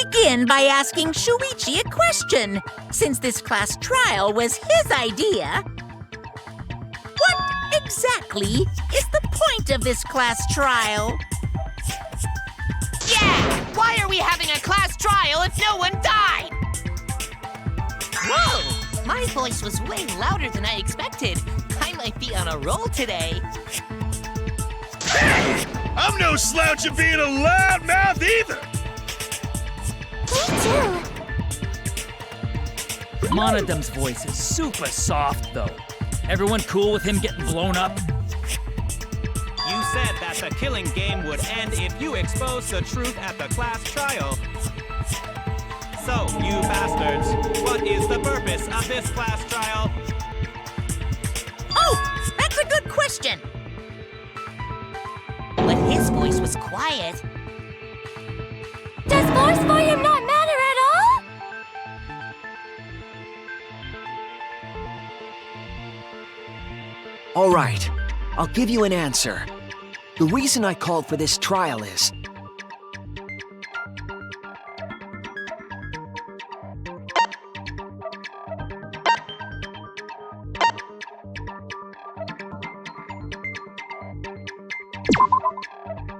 begin by asking Shuichi a question. Since this class trial was his idea, what exactly is the point of this class trial? Yeah! Why are we having a class trial if no one died? Whoa! My voice was way louder than I expected. I might be on a roll today. Hey! I'm no slouch at being a loudmouth either! Me too. Monodum's voice is super soft, though. Everyone cool with him getting blown up? You said that the killing game would end if you exposed the truth at the class trial. So, you bastards, what is the purpose of this class trial? Oh, that's a good question. But his voice was quiet. Does force volume not matter at all? All right, I'll give you an answer. The reason I called for this trial is...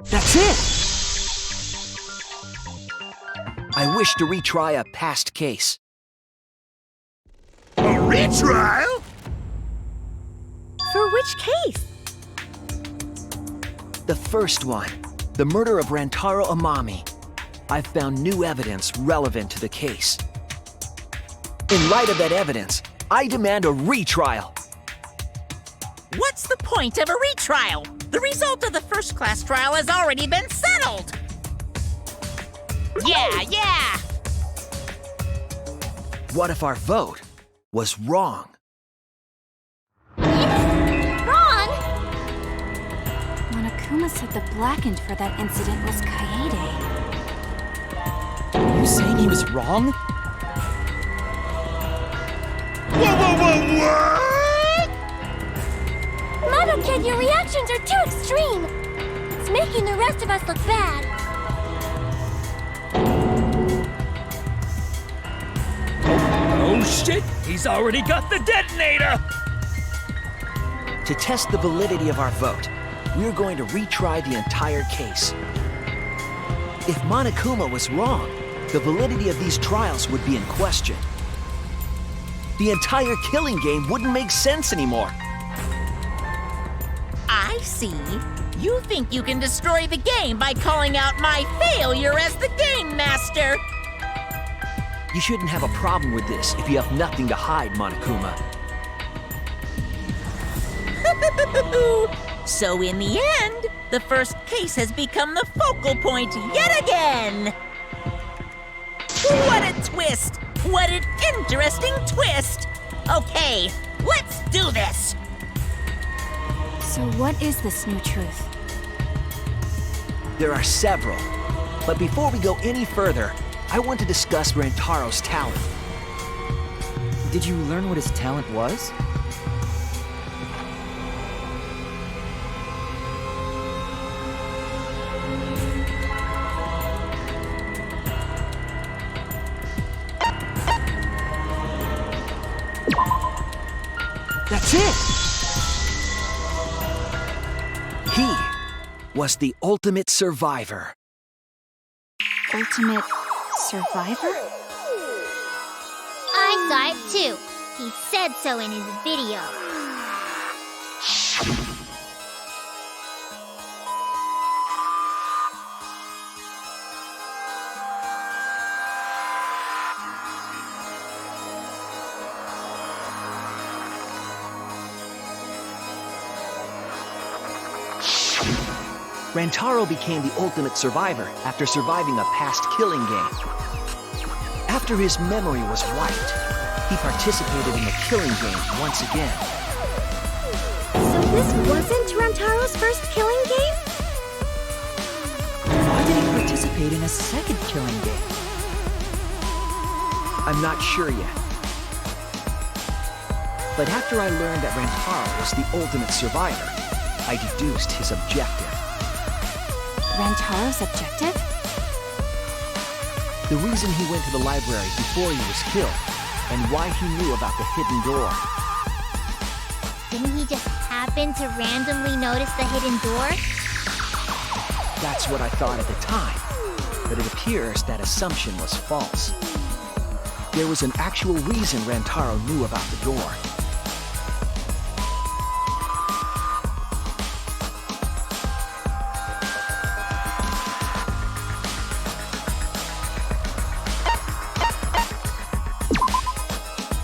That's it! I wish to retry a past case. A retrial? For which case? The first one, the murder of Rantaro Amami. I've found new evidence relevant to the case. In light of that evidence, I demand a retrial. What's the point of a retrial? The result of the first class trial has already been settled. Yeah! What if our vote was wrong? Wrong! Monokuma said the blackened for that incident was Kaede. Are you saying he was wrong? What? Mono-kid, your reactions are too extreme! It's making the rest of us look bad. Oh shit! He's already got the detonator! To test the validity of our vote, we're going to retry the entire case. If Monokuma was wrong, the validity of these trials would be in question. The entire killing game wouldn't make sense anymore. I see. You think you can destroy the game by calling out my failure as the game master. You shouldn't have a problem with this if you have nothing to hide, Monokuma. So in the end, the first case has become the focal point yet again. What a twist! What an interesting twist! Okay, let's do this! So what is this new truth? There are several. But before we go any further, I want to discuss Rantaro's talent. Did you learn what his talent was? That's it! He was the ultimate survivor. Ultimate survivor? I saw it too. He said so in his video. Rantaro became the ultimate survivor after surviving a past killing game. After his memory was wiped, he participated in the killing game once again. So this wasn't Rantaro's first killing game? Why did he participate in a second killing game? I'm not sure yet. But after I learned that Rantaro was the ultimate survivor, I deduced his objective. Rantaro's objective? the reason he went to the library before he was killed, and why he knew about the hidden door. Didn't he just happen to randomly notice the hidden door? That's what I thought at the time, but it appears that assumption was false. There was an actual reason Rantaro knew about the door.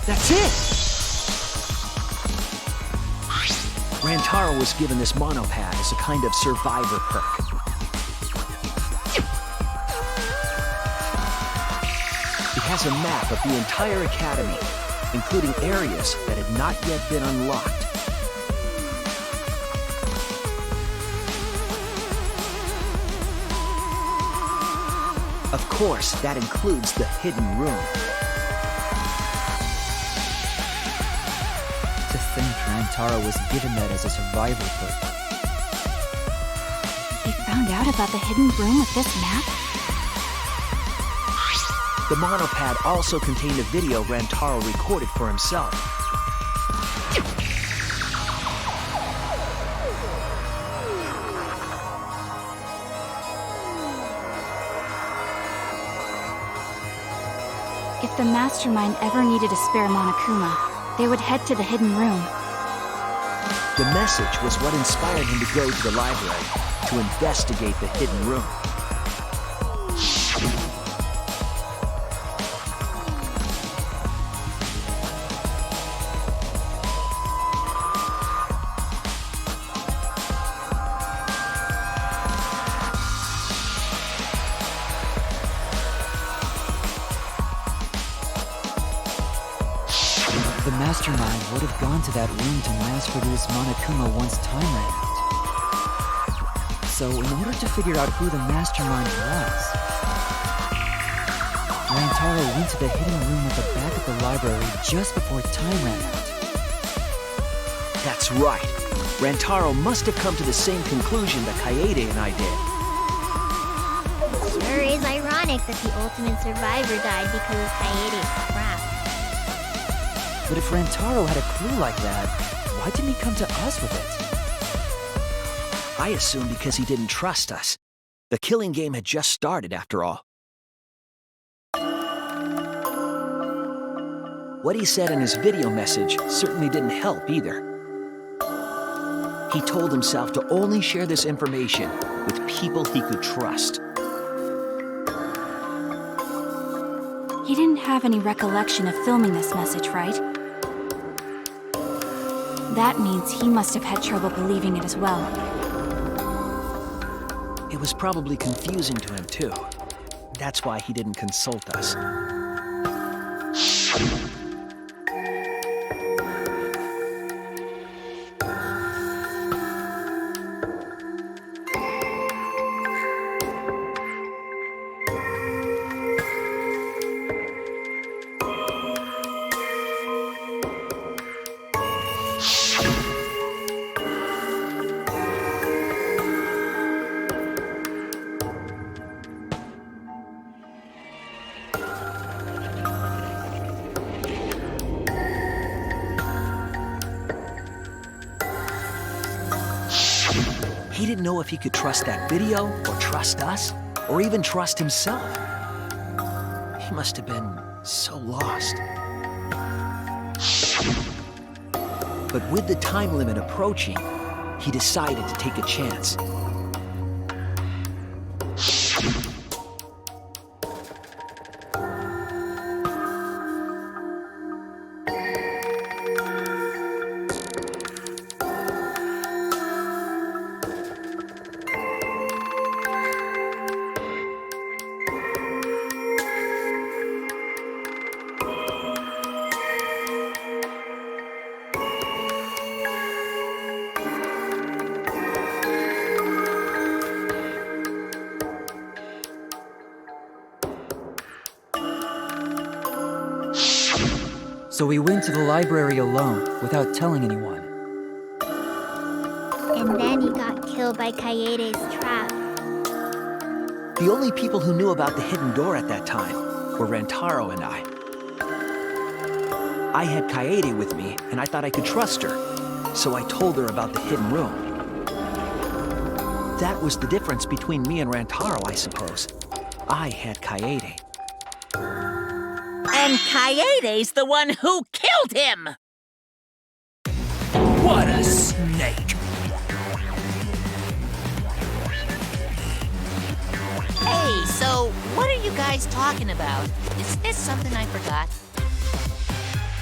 That's it! Rantaro was given this monopad as a kind of survivor perk. It has a map of the entire academy, including areas that had not yet been unlocked. Of course, that includes the hidden room. To think Rantaro was given that as a survivor perk. He found out about the hidden room with this map? The monopad also contained a video Rantaro recorded for himself. If the mastermind ever needed a spare Monokuma, they would head to the hidden room. The message was what inspired him to go to the library to investigate the hidden room. The mastermind would have gone to that room to mass-produce Monokuma once time ran out. So, in order to figure out who the mastermind was, Rantaro went to the hidden room at the back of the library just before time ran out. That's right. Rantaro must have come to the same conclusion that Kaede and I did. Sure is ironic that the ultimate survivor died because of Kaede's crap. But if Rantaro had a clue like that, why didn't he come to us with it? I assume because he didn't trust us. The killing game had just started, after all. What he said in his video message certainly didn't help either. He told himself to only share this information with people he could trust. He didn't have any recollection of filming this message, right? That means he must have had trouble believing it as well. It was probably confusing to him, too. That's why he didn't consult us. He didn't know if he could trust that video, or trust us, or even trust himself. He must have been so lost. But with the time limit approaching, he decided to take a chance. So he went to the library alone, without telling anyone. And then he got killed by Kaede's trap. The only people who knew about the hidden door at that time were Rantaro and I. I had Kaede with me, and I thought I could trust her, so I told her about the hidden room. That was the difference between me and Rantaro, I suppose. I had Kaede. And Kaede's the one who killed him! What a snake! Hey, so what are you guys talking about? Is this something I forgot?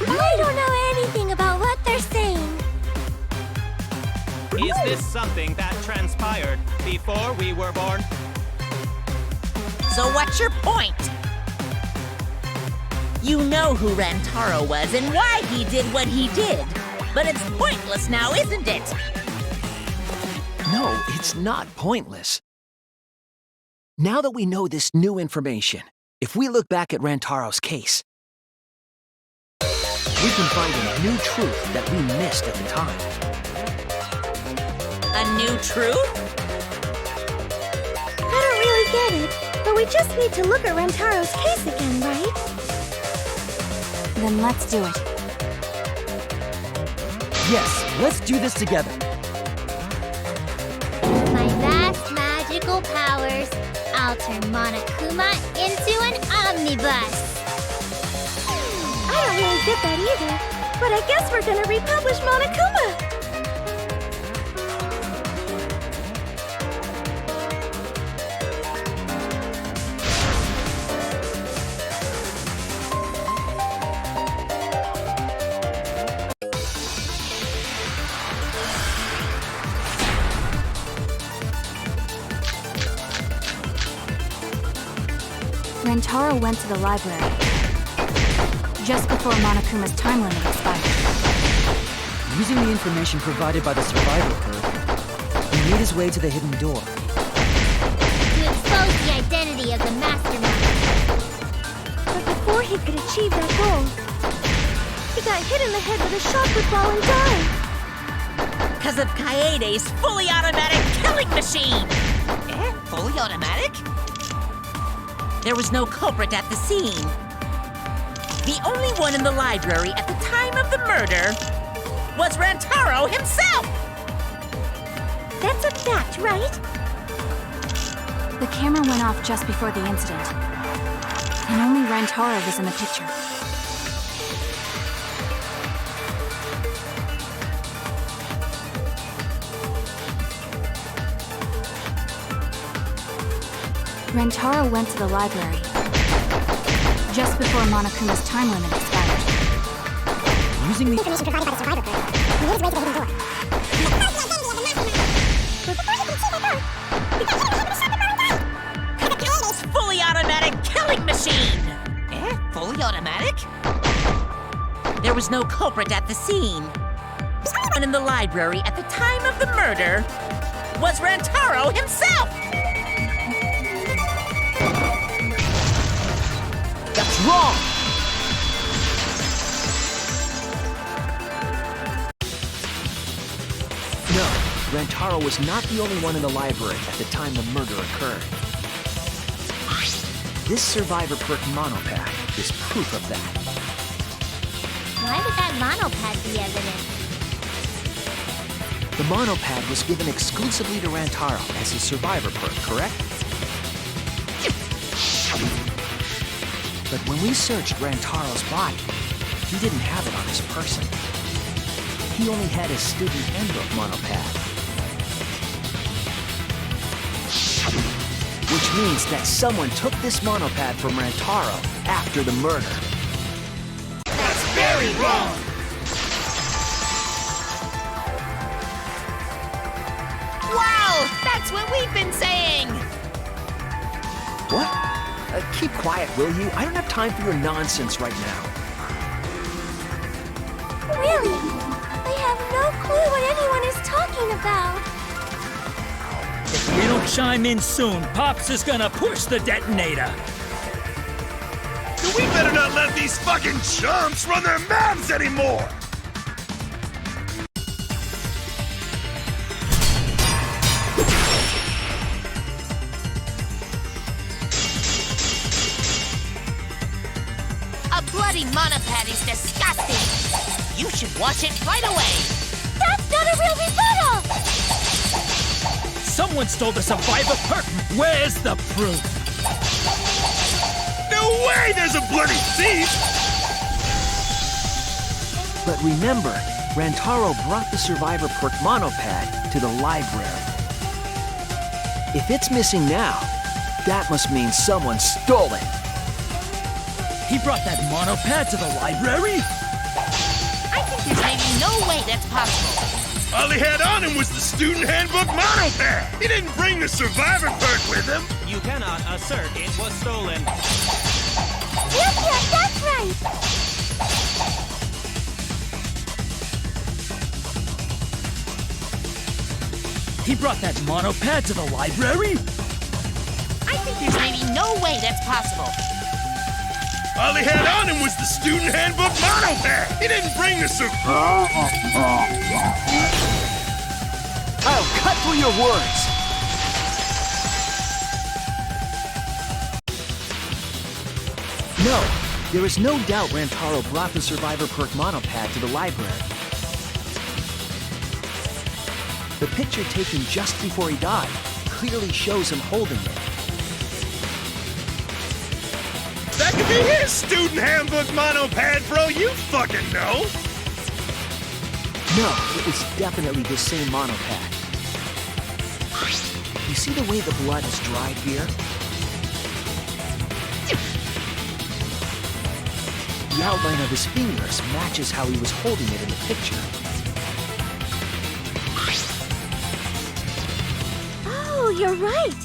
I don't know anything about what they're saying. Is this something that transpired before we were born? So what's your point? You know who Rantaro was and why he did what he did. But it's pointless now, isn't it? No, it's not pointless. Now that we know this new information, if we look back at Rantaro's case, we can find a new truth that we missed at the time. A new truth? I don't really get it, but we just need to look at Rantaro's case again, right? Then let's do it. Yes, let's do this together. With my vast magical powers, I'll turn Monokuma into an omnibus. I don't really get that either, but I guess we're gonna republish Monokuma. Rantaro went to the library just before Monokuma's time limit expired. Using the information provided by the survival code, he made his way to the hidden door. To expose the identity of the mastermind. But before he could achieve that goal, he got hit in the head with a shotgun ball and died. Because of Kaede's fully automatic killing machine! Fully automatic? There was no culprit at the scene. The only one in the library at the time of the murder was Rantaro himself! That's a fact, right? The camera went off just before the incident, and only Rantaro was in the picture. Rantaro went to the library just before Monokuma's time limit expired. Using the Information provided by the survivor code, he made his way to the hidden door. But before he could achieve that goal, he got hit in the head with a shotgun ball and died. Because of Kaede's fully automatic killing machine! Fully automatic? There was no culprit at the scene. The only one in the library at the time of the murder was Rantaro himself! That's wrong! No, Rantaro was not the only one in the library at the time the murder occurred. This survivor perk monopad is proof of that. Why would that monopad be evident? The monopad was given exclusively to Rantaro as his survivor perk, correct? But when we searched Rantaro's body, he didn't have it on his person. He only had his student handbook monopad. Which means that someone took this monopad from Rantaro after the murder. That's very wrong! Wow! That's what we've been saying! What? Keep quiet, will you? I don't have time for your nonsense right now. Really? I have no clue what anyone is talking about. If we don't chime in soon, Pops is gonna push the detonator. We better not let these fucking chumps run their mouths anymore! bloody monopad is disgusting! You should wash it right away! That's not a real rebuttal! Someone stole the survivor perk. Where's the proof? No way there's a bloody thief! But remember, Rantaro brought the survivor perk monopad to the library. If it's missing now, that must mean someone stole it. He brought that monopad to the library? I think there's maybe no way that's possible. All he had on him was the student handbook monopad. He didn't bring the survivor perk with him. You cannot assert it was stolen. Yep, that's right! He brought that monopad to the library? I think there's maybe no way that's possible. All he had on him was the student handbook monopad. He didn't bring the I'll cut through your words. No, there is no doubt Rantaro brought the survivor perk monopad to the library. The picture taken just before he died clearly shows him holding it. That could be his student handbook monopad, bro. You fucking know. No, it was definitely the same monopad. You see the way the blood is dried here? The outline of his fingers matches how he was holding it in the picture. Oh, you're right!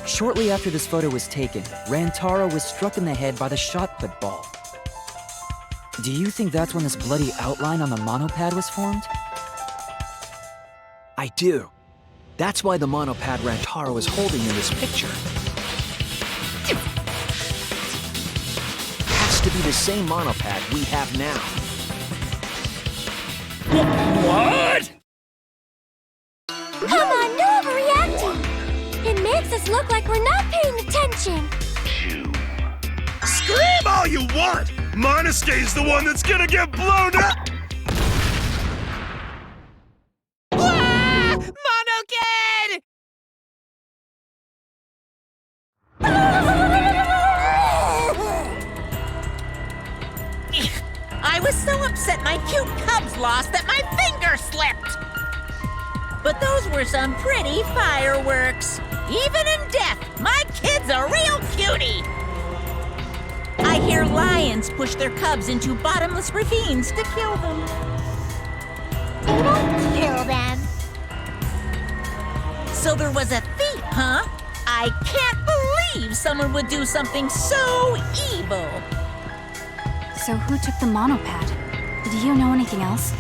Shortly after this photo was taken, Rantaro was struck in the head by the shot put ball. Do you think that's when this bloody outline on the monopad was formed? I do. That's why the monopad Rantaro is holding in this picture has to be the same monopad we have now. What? Come on, no overreacting! It makes us look like we're not paying attention! Scream all you want! Monosuke's the one that's gonna get blown up! Monokid! I was so upset my cute cubs lost that my finger slipped. But those were some pretty fireworks. Even in death, my kid's a real cutie. I hear lions push their cubs into bottomless ravines to kill them. You don't kill them. So there was a thief, huh? I can't believe someone would do something so evil. So who took the monopad? Do you know anything else?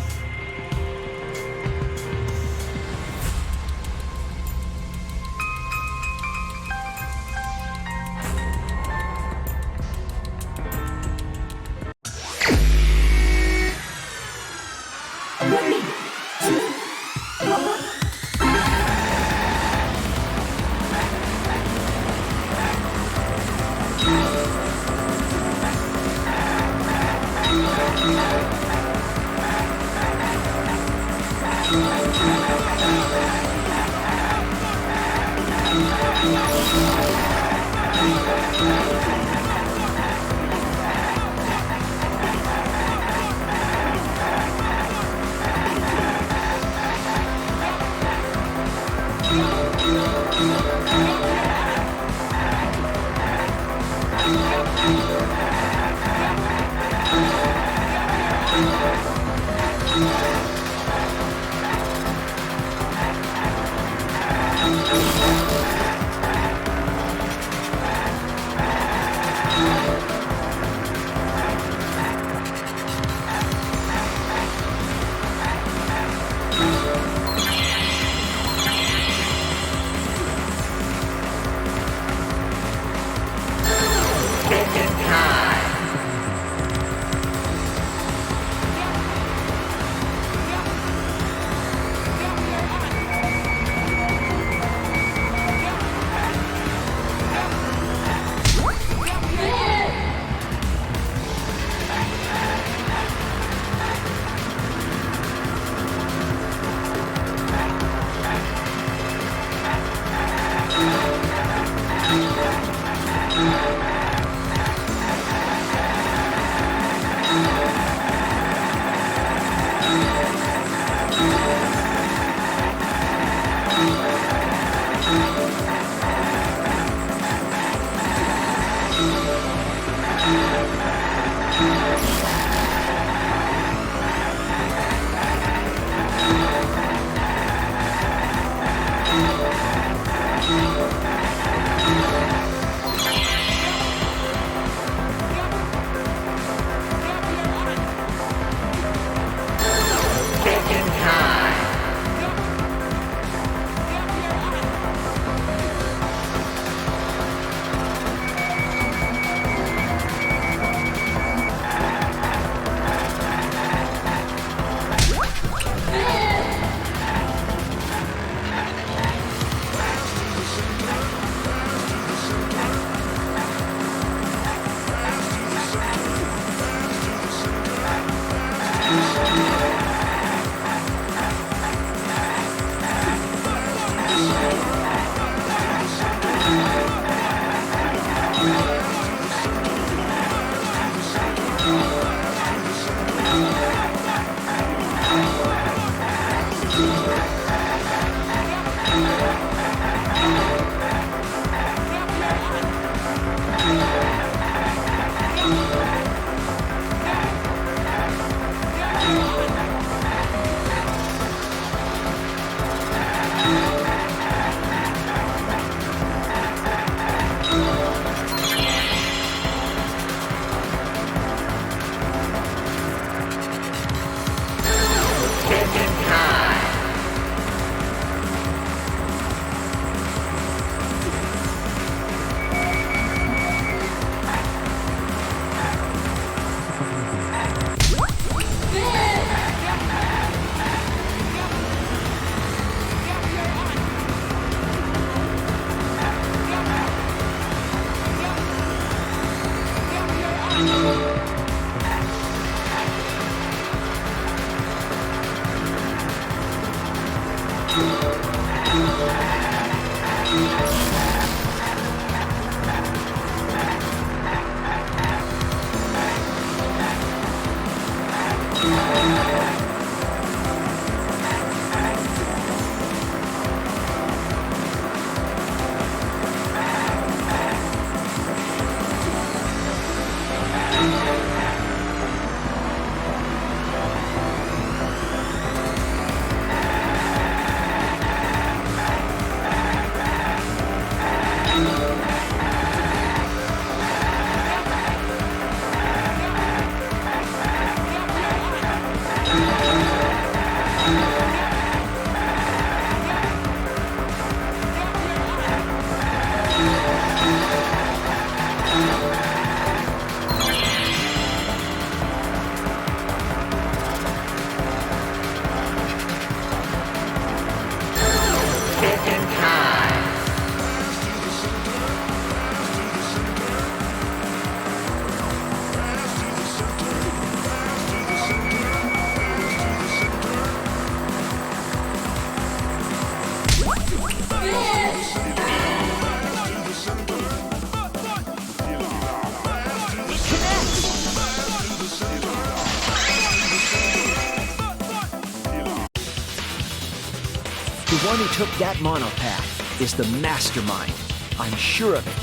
The one who took that monopath is the mastermind. I'm sure of it.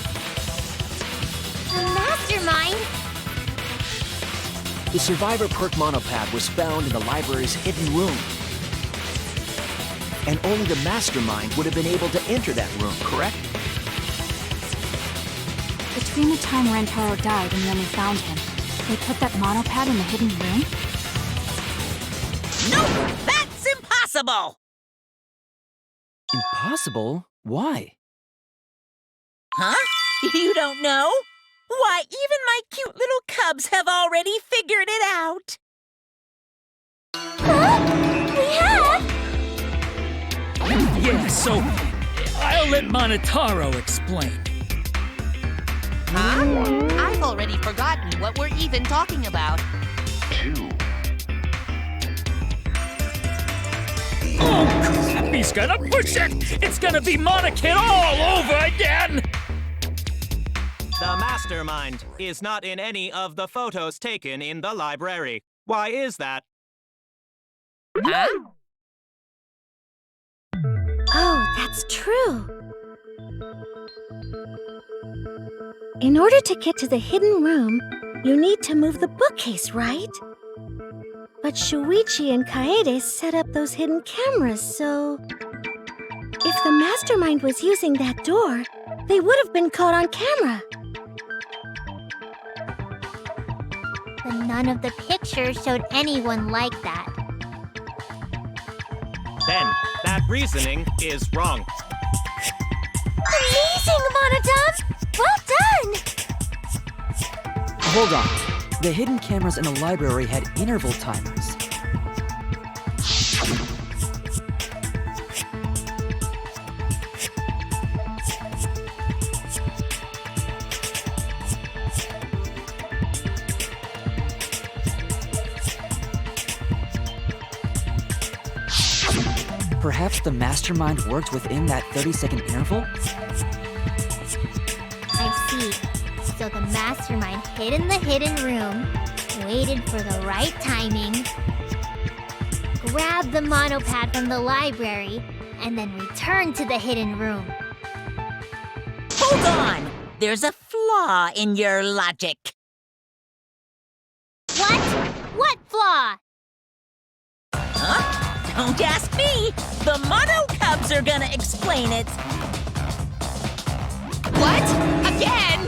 The mastermind? The survivor perk monopath was found in the library's hidden room. And only the mastermind would have been able to enter that room, correct? Between the time Rentaro died and when we found him, they put that monopad in the hidden room? Nope! That's impossible! Impossible? Why? Huh? You don't know? Why, even my cute little cubs have already figured it out. Huh? We have? Yeah, so I'll let Monotaro explain. Huh? I've already forgotten what we're even talking about. Oh, crap, he's gonna push it! It's gonna be Monokid all over again! The mastermind is not in any of the photos taken in the library. Why is that? Huh? Oh, that's true. In order to get to the hidden room, you need to move the bookcase, right? But Shuichi and Kaede set up those hidden cameras, so... If the mastermind was using that door, they would have been caught on camera. But none of the pictures showed anyone like that. Then, that reasoning is wrong. Amazing, Monodon! Well done! Hold on. The hidden cameras in the library had interval timers. Perhaps the mastermind worked within that 30-second interval? I see. So the mastermind hid in the hidden room, waited for the right timing, grabbed the monopad from the library, and then returned to the hidden room. Hold on! There's a flaw in your logic. What? What flaw? Huh? Don't ask me! The Mono Cubs are gonna explain it! What? Again?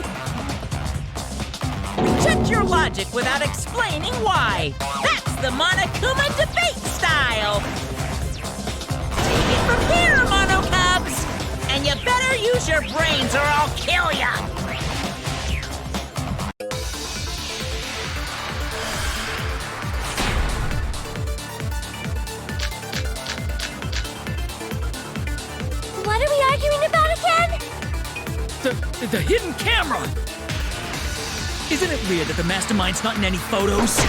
Reject your logic without explaining why! That's the Monokuma debate style! Take it from here, Mono Cubs! And you better use your brains or I'll kill ya! What are we arguing about again? The hidden camera! Isn't it weird that the mastermind's not in any photos?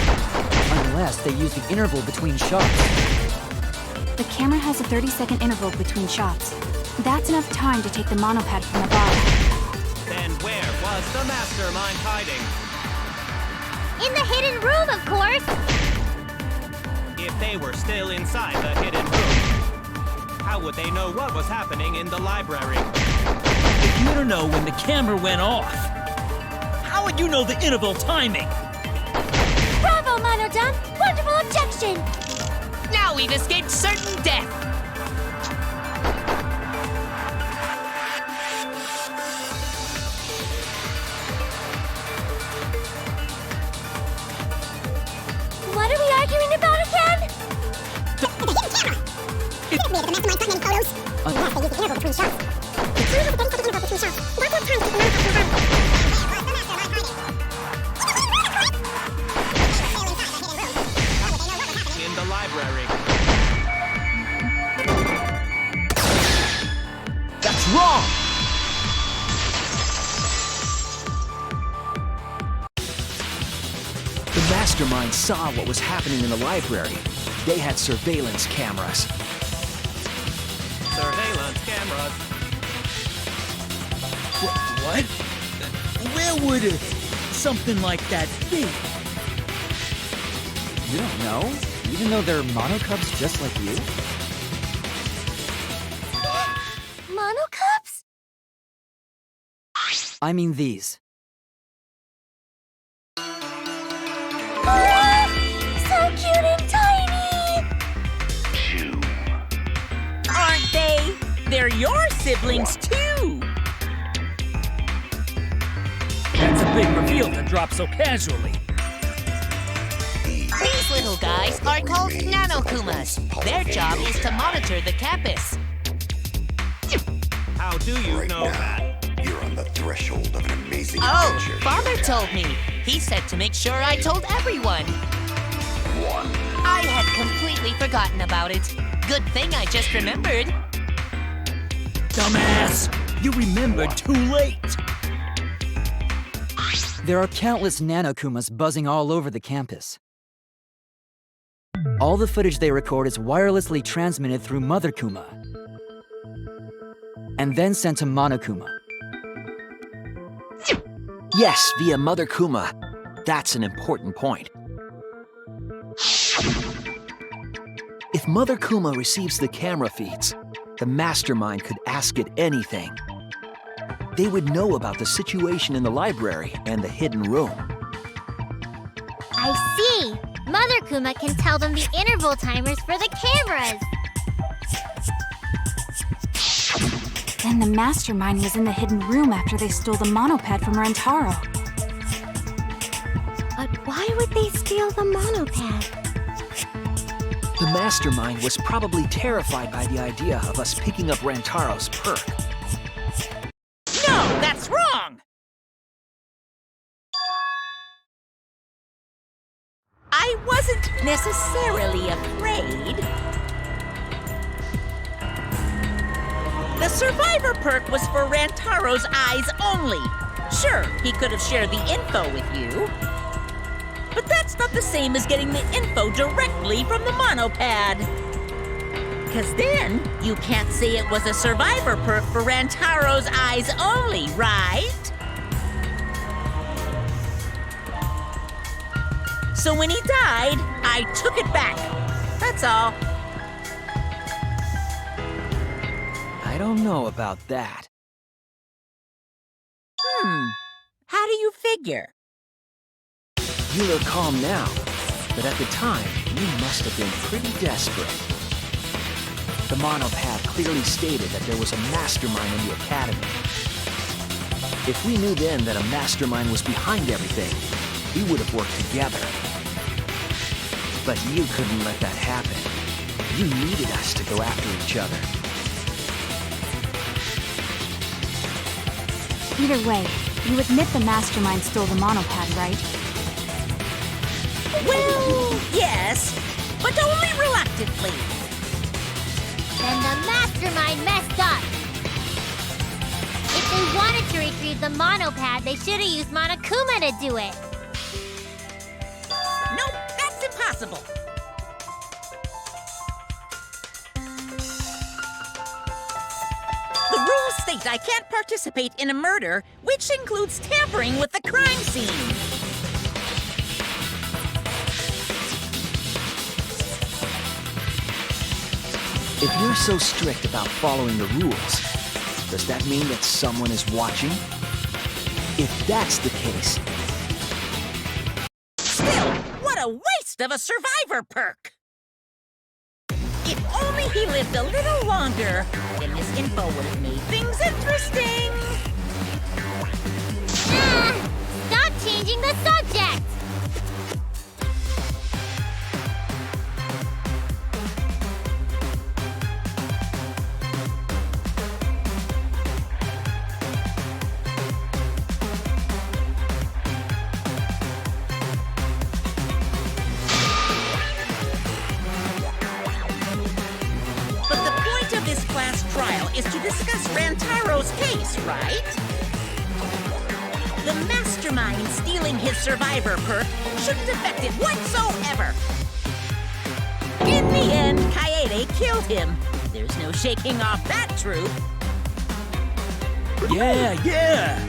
Unless they use the interval between shots. The camera has a 30-second interval between shots. That's enough time to take the monopad from the bottom. Then where was the mastermind hiding? In the hidden room, of course! If they were still inside the hidden room, how would they know what was happening in the library? If you don't know when the camera went off, how would you know the interval timing? Bravo, Monodon! Wonderful objection! Now we've escaped certain death. What are we arguing about again? In the library. That's wrong! The mastermind saw what was happening in the library. They had surveillance cameras. Surveillance cameras. What? Where would something like that be? You don't know? Even though they're monocubs just like you? Monocups? I mean these. So cute and tiny! Aren't they? They're your siblings, too. That's a big reveal to drop so casually. These little guys are called nanokumas. Their job is to monitor the campus. How do you know that? You're on the threshold of an amazing Oh, adventure. Father told me. He said to make sure I told everyone. I had completely forgotten about it. Good thing I just remembered. Dumbass! You remembered too late. There are countless nanokumas buzzing all over the campus. All the footage they record is wirelessly transmitted through Mother Kuma, and then sent to Monokuma. Yes, via Mother Kuma. That's an important point. If Mother Kuma receives the camera feeds, the mastermind could ask it anything. They would know about the situation in the library and the hidden room. I see! Mother Kuma can tell them the interval timers for the cameras! Then the mastermind was in the hidden room after they stole the monopad from Rentaro. But why would they steal the monopad? The mastermind was probably terrified by the idea of us picking up Rantaro's perk. No, that's wrong! I wasn't necessarily afraid. The survivor perk was for Rantaro's eyes only. Sure, he could have shared the info with you. But that's not the same as getting the info directly from the monopad. 'Cause then, you can't say it was a survivor perk for Rantaro's eyes only, right? So when he died, I took it back. That's all. I don't know about that. How do you figure? You look calm now, but at the time, you must have been pretty desperate. The monopad clearly stated that there was a mastermind in the academy. If we knew then that a mastermind was behind everything, we would have worked together. But you couldn't let that happen. You needed us to go after each other. Either way, you admit the mastermind stole the monopad, right? Well, yes, but only reluctantly. Then the mastermind messed up! If they wanted to retrieve the monopad, they should have used Monokuma to do it! Nope, that's impossible. right I can't participate in a murder, which includes tampering with the crime scene. If you're so strict about following the rules, does that mean that someone is watching? If that's the case... Still, what a waste of a survivor perk! If only he lived a little longer, then this info would have made things interesting! Stop changing the subject! Is to discuss Rantaro's case, right? The mastermind stealing his survivor perk shouldn't affect it whatsoever. In the end, Kaede killed him. There's no shaking off that truth. Yeah!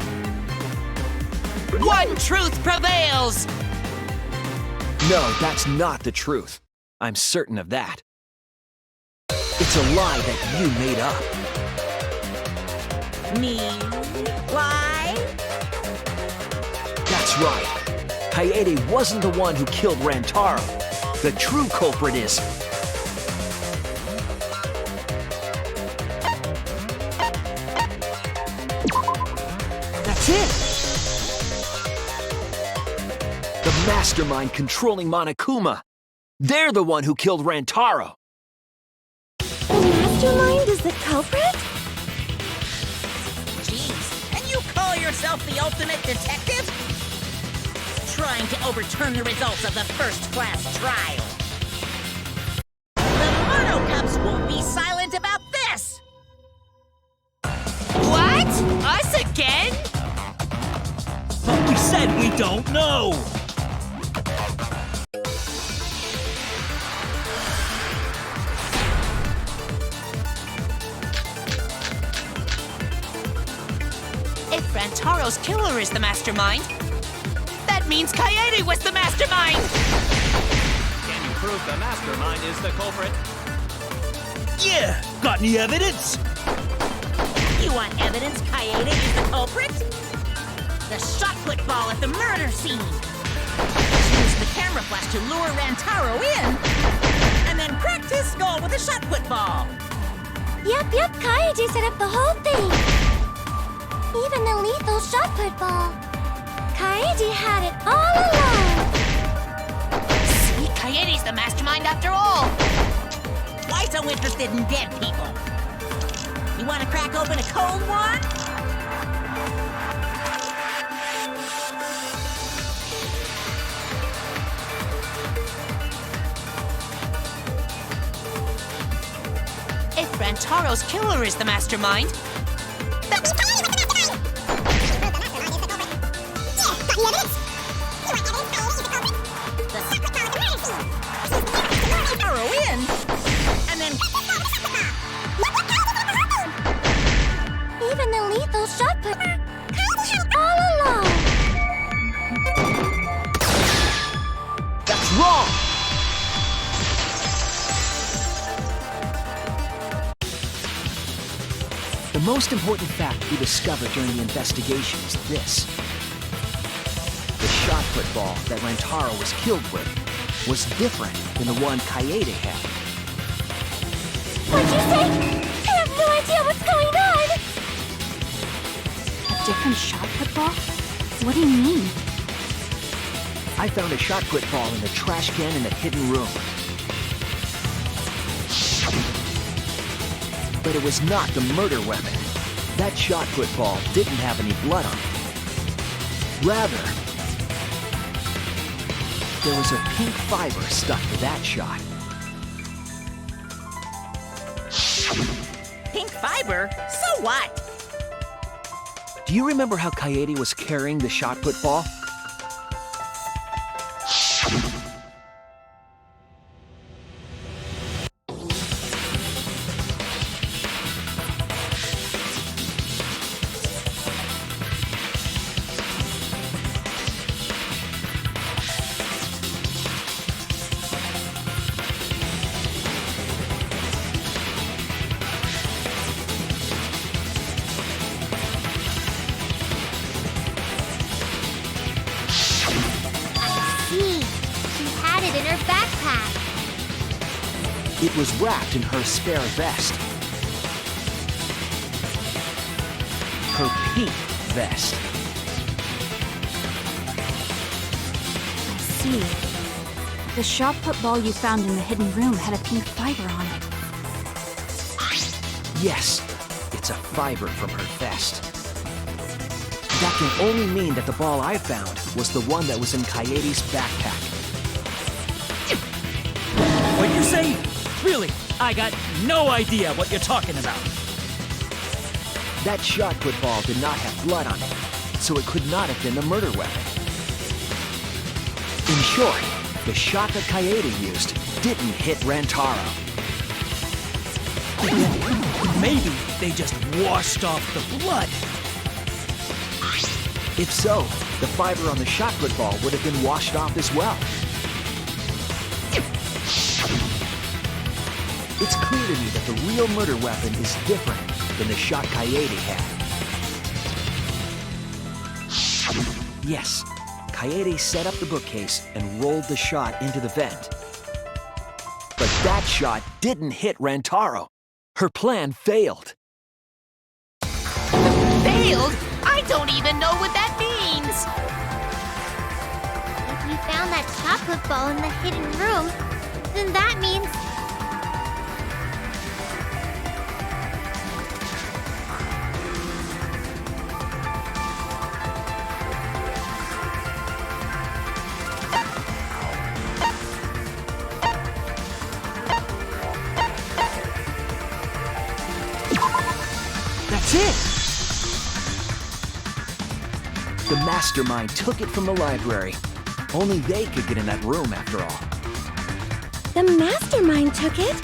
One truth prevails! No, that's not the truth. I'm certain of that. It's a lie that you made up. Me? Lie? That's right. Kaede wasn't the one who killed Rantaro. The true culprit is... That's it! The mastermind controlling Monokuma. They're the one who killed Rantaro. The mastermind is the culprit? Jeez, and you call yourself the ultimate detective? Trying to overturn the results of the first-class trial. The Mono Cubs won't be silent about this! What? Us again? But we said we don't know! If Rantaro's killer is the mastermind, that means Kaede was the mastermind! Can you prove the mastermind is the culprit? Yeah! Got any evidence? You want evidence Kaede is the culprit? The shot put ball at the murder scene! Use the camera flash to lure Rantaro in, and then cracked his skull with a shot put ball! Yep, Kaede set up the whole thing! Even the lethal shot put ball. Kaede had it all along! See, Kaede's the mastermind after all! Why so interested in dead people? You want to crack open a cold one? If Rantaro's killer is the mastermind, Even the lethal shot put all along. That's wrong! The most important fact we discovered during the investigation is this. The shot put ball that Rantaro was killed with was different than the one Kaede had. What'd you say? I have no idea what's going on! A different shot put ball? What do you mean? I found a shot put ball in the trash can in the hidden room. But it was not the murder weapon. That shot put ball didn't have any blood on it. Rather, there was a pink fiber stuck to that shot. Pink fiber? So what? Do you remember how Kaede was carrying the shot put ball? It was wrapped in her spare vest. Her pink vest. I see. The shot put ball you found in the hidden room had a pink fiber on it. Yes, it's a fiber from her vest. That can only mean that the ball I found was the one that was in Kaede's backpack. What'd you say? Really, I got no idea what you're talking about. That shot put ball did not have blood on it, so it could not have been the murder weapon. In short, the shot that Kaede used didn't hit Rantaro. Maybe they just washed off the blood. If so, the fiber on the shot put ball would have been washed off as well. It's clear to me that the real murder weapon is different than the shot Kaede had. Yes, Kaede set up the bookcase and rolled the shot into the vent. But that shot didn't hit Rantaro. Her plan failed. Failed? I don't even know what that means! If you found that chocolate ball in the hidden room, then that means... That's it! The mastermind took it from the library. Only they could get in that room after all. The mastermind took it?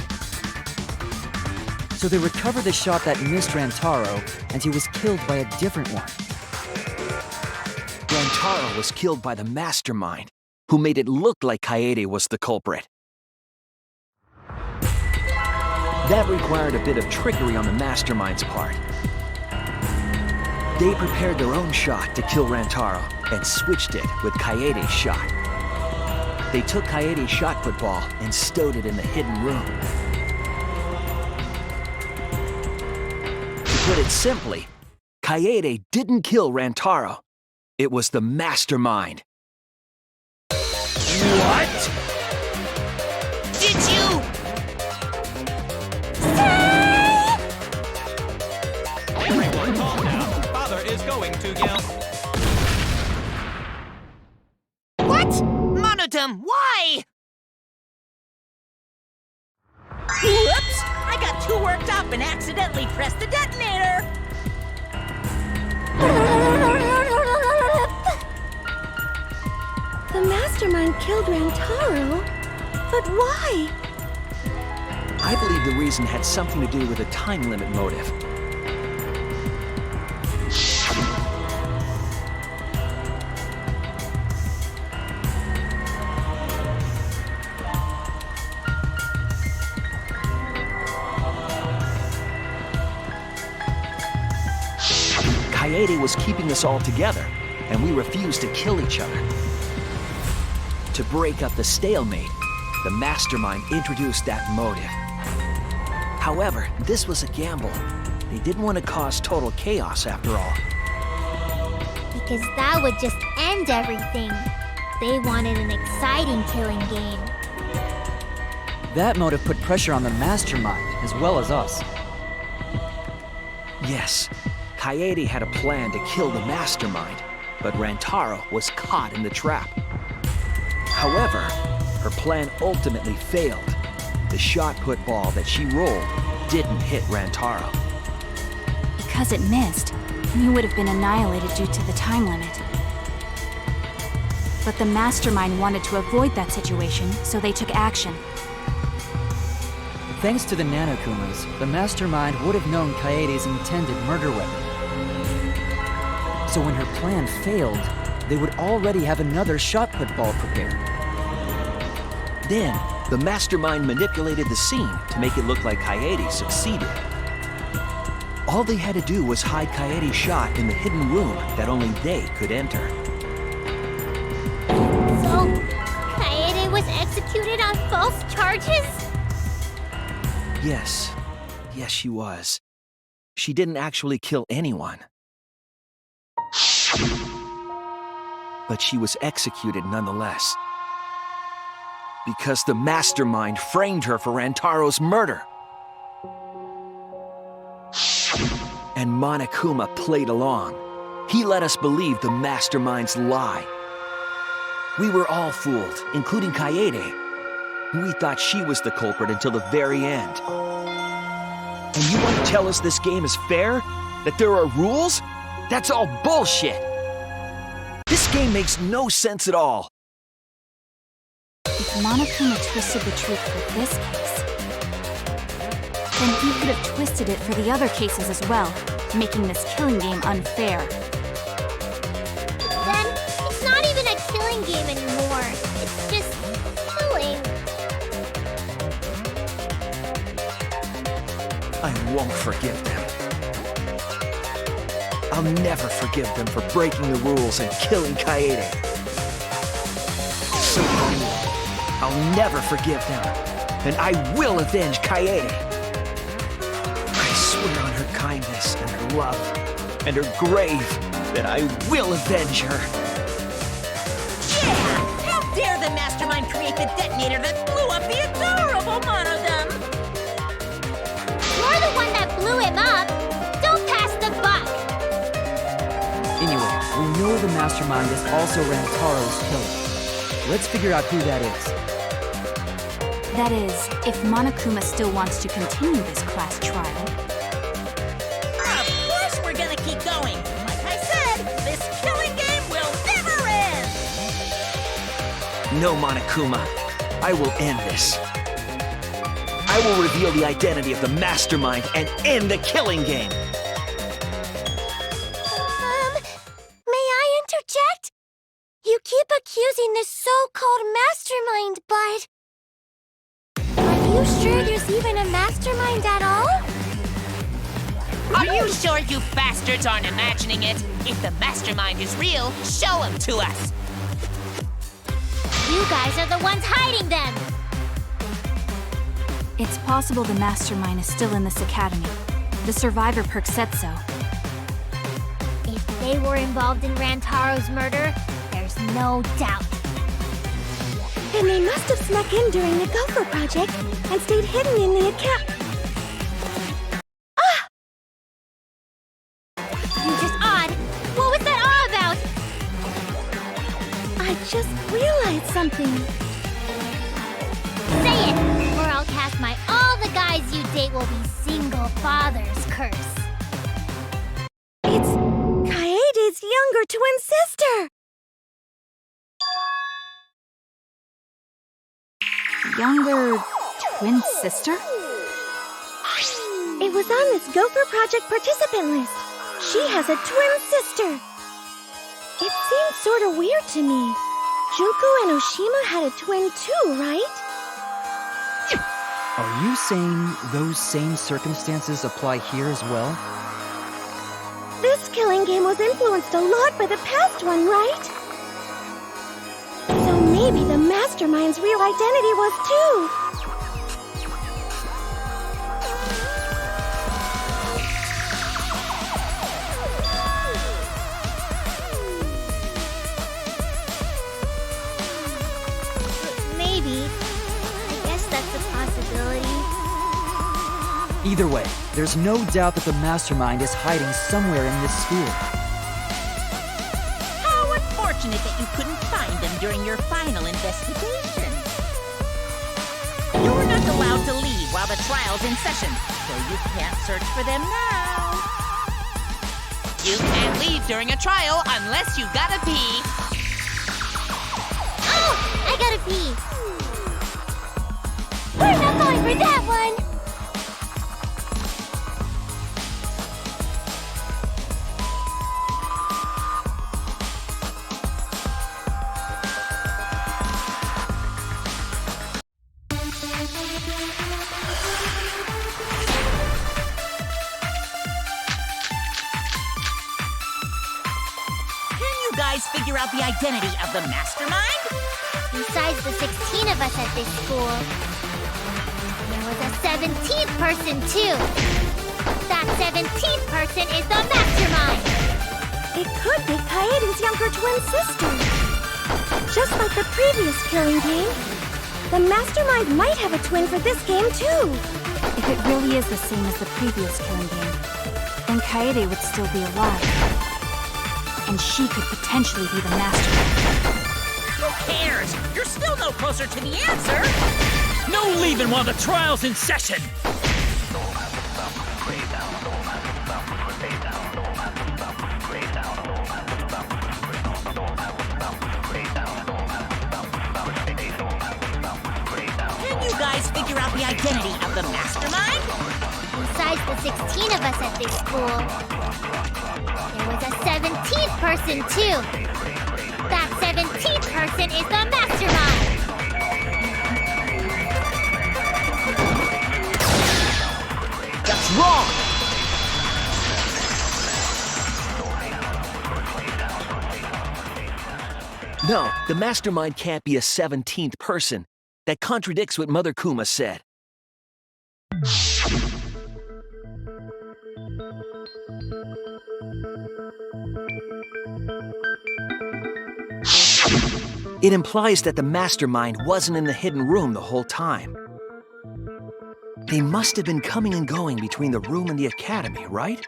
So they recovered the shot that missed Rantaro, and he was killed by a different one. Rantaro was killed by the mastermind, who made it look like Kaede was the culprit. That required a bit of trickery on the mastermind's part. They prepared their own shot to kill Rantaro and switched it with Kaede's shot. They took Kaede's shot put ball and stowed it in the hidden room. To put it simply, Kaede didn't kill Rantaro. It was the mastermind. What? Did you? Everyone calm down. Father is going to yell. What? Monodum, why? Whoops! I got too worked up and accidentally pressed the detonator! The mastermind killed Rantaro? But why? I believe the reason had something to do with a time limit motive. Kaede was keeping us all together, and we refused to kill each other. To break up the stalemate, the mastermind introduced that motive. However, this was a gamble. They didn't want to cause total chaos after all. Because that would just end everything. They wanted an exciting killing game. That motive put pressure on the mastermind, as well as us. Yes, Kaede had a plan to kill the mastermind, but Rantaro was caught in the trap. However, her plan ultimately failed. The shot put ball that she rolled didn't hit Rantaro. Because it missed, you would have been annihilated due to the time limit. But the mastermind wanted to avoid that situation, so they took action. Thanks to the Nanokumas, the mastermind would have known Kaede's intended murder weapon. So when her plan failed, they would already have another shot put ball prepared. Then, the mastermind manipulated the scene to make it look like Kaede succeeded. All they had to do was hide Kaede's shot in the hidden room that only they could enter. So, Kaede was executed on false charges? Yes, she was. She didn't actually kill anyone. But she was executed nonetheless. Because the mastermind framed her for Rantaro's murder. And Monokuma played along. He let us believe the mastermind's lie. We were all fooled, including Kaede. We thought she was the culprit until the very end. And you want to tell us this game is fair? That there are rules? That's all bullshit! This game makes no sense at all. If Monokuma twisted the truth for this case, then he could have twisted it for the other cases as well, making this killing game unfair. Then, it's not even a killing game anymore. It's just killing. I won't forgive them. I'll never forgive them for breaking the rules and killing Kaede. So cruel. I'll never forgive them. And I will avenge Kaede. I swear on her kindness and her love and her grave that I will avenge her. Yeah! How dare the mastermind create the detonator that blew up the adorable Monodum? You're the one that blew him up. Don't pass the buck. Anyway, we know the mastermind is also Rantaro's killer. Let's figure out who that is. That is, if Monokuma still wants to continue this class trial. Of course we're gonna keep going. Like I said, this killing game will never end. No, Monokuma. I will end this. I will reveal the identity of the mastermind and end the killing game. May I interject? You keep accusing this so-called mastermind, but... Are you sure there's even a mastermind at all? Are you sure you bastards aren't imagining it? If the mastermind is real, show him to us. You guys are the ones hiding them. It's possible the mastermind is still in this academy. The survivor perk said so. If they were involved in Rantaro's murder, there's no doubt. Then they must have snuck in during the Gopher project and stayed hidden in the account. Ah! You're just odd. What was that all about? I just realized something. Say it, or I'll cast my all the guys you date will be single fathers curse. It's Kaede's younger twin sister. Younger twin sister? It was on this Gopher Project participant list. She has a twin sister. It seems sort of weird to me. Junko and Oshima had a twin too, right? Are you saying those same circumstances apply here as well? This killing game was influenced a lot by the past one, right? So maybe the mastermind's real identity was too. Maybe. I guess that's a possibility. Either way, there's no doubt that the mastermind is hiding somewhere in this school. How unfortunate that you couldn't find them during your final investigation. You're not allowed to leave while the trial's in session, so you can't search for them now. You can't leave during a trial unless you gotta pee. Oh! I gotta pee. We're not going for that one! Figure out the identity of the mastermind? Besides the 16 of us at this school. was a 17th person, too. That 17th person is the mastermind. It could be Kaede's younger twin sister. Just like the previous killing game, the mastermind might have a twin for this game, too. If it really is the same as the previous killing game, then Kaede would still be alive. And she could potentially be the mastermind. Who cares? You're still no closer to the answer. No leaving while the trial's in session! Can you guys figure out the identity of the mastermind? Besides the 16 of us at this school, there was a 17th person, too. That 17th person is the mastermind. That's wrong! No, the mastermind can't be a 17th person. That contradicts what Mother Kuma said. It implies that the mastermind wasn't in the hidden room the whole time. They must have been coming and going between the room and the academy, right?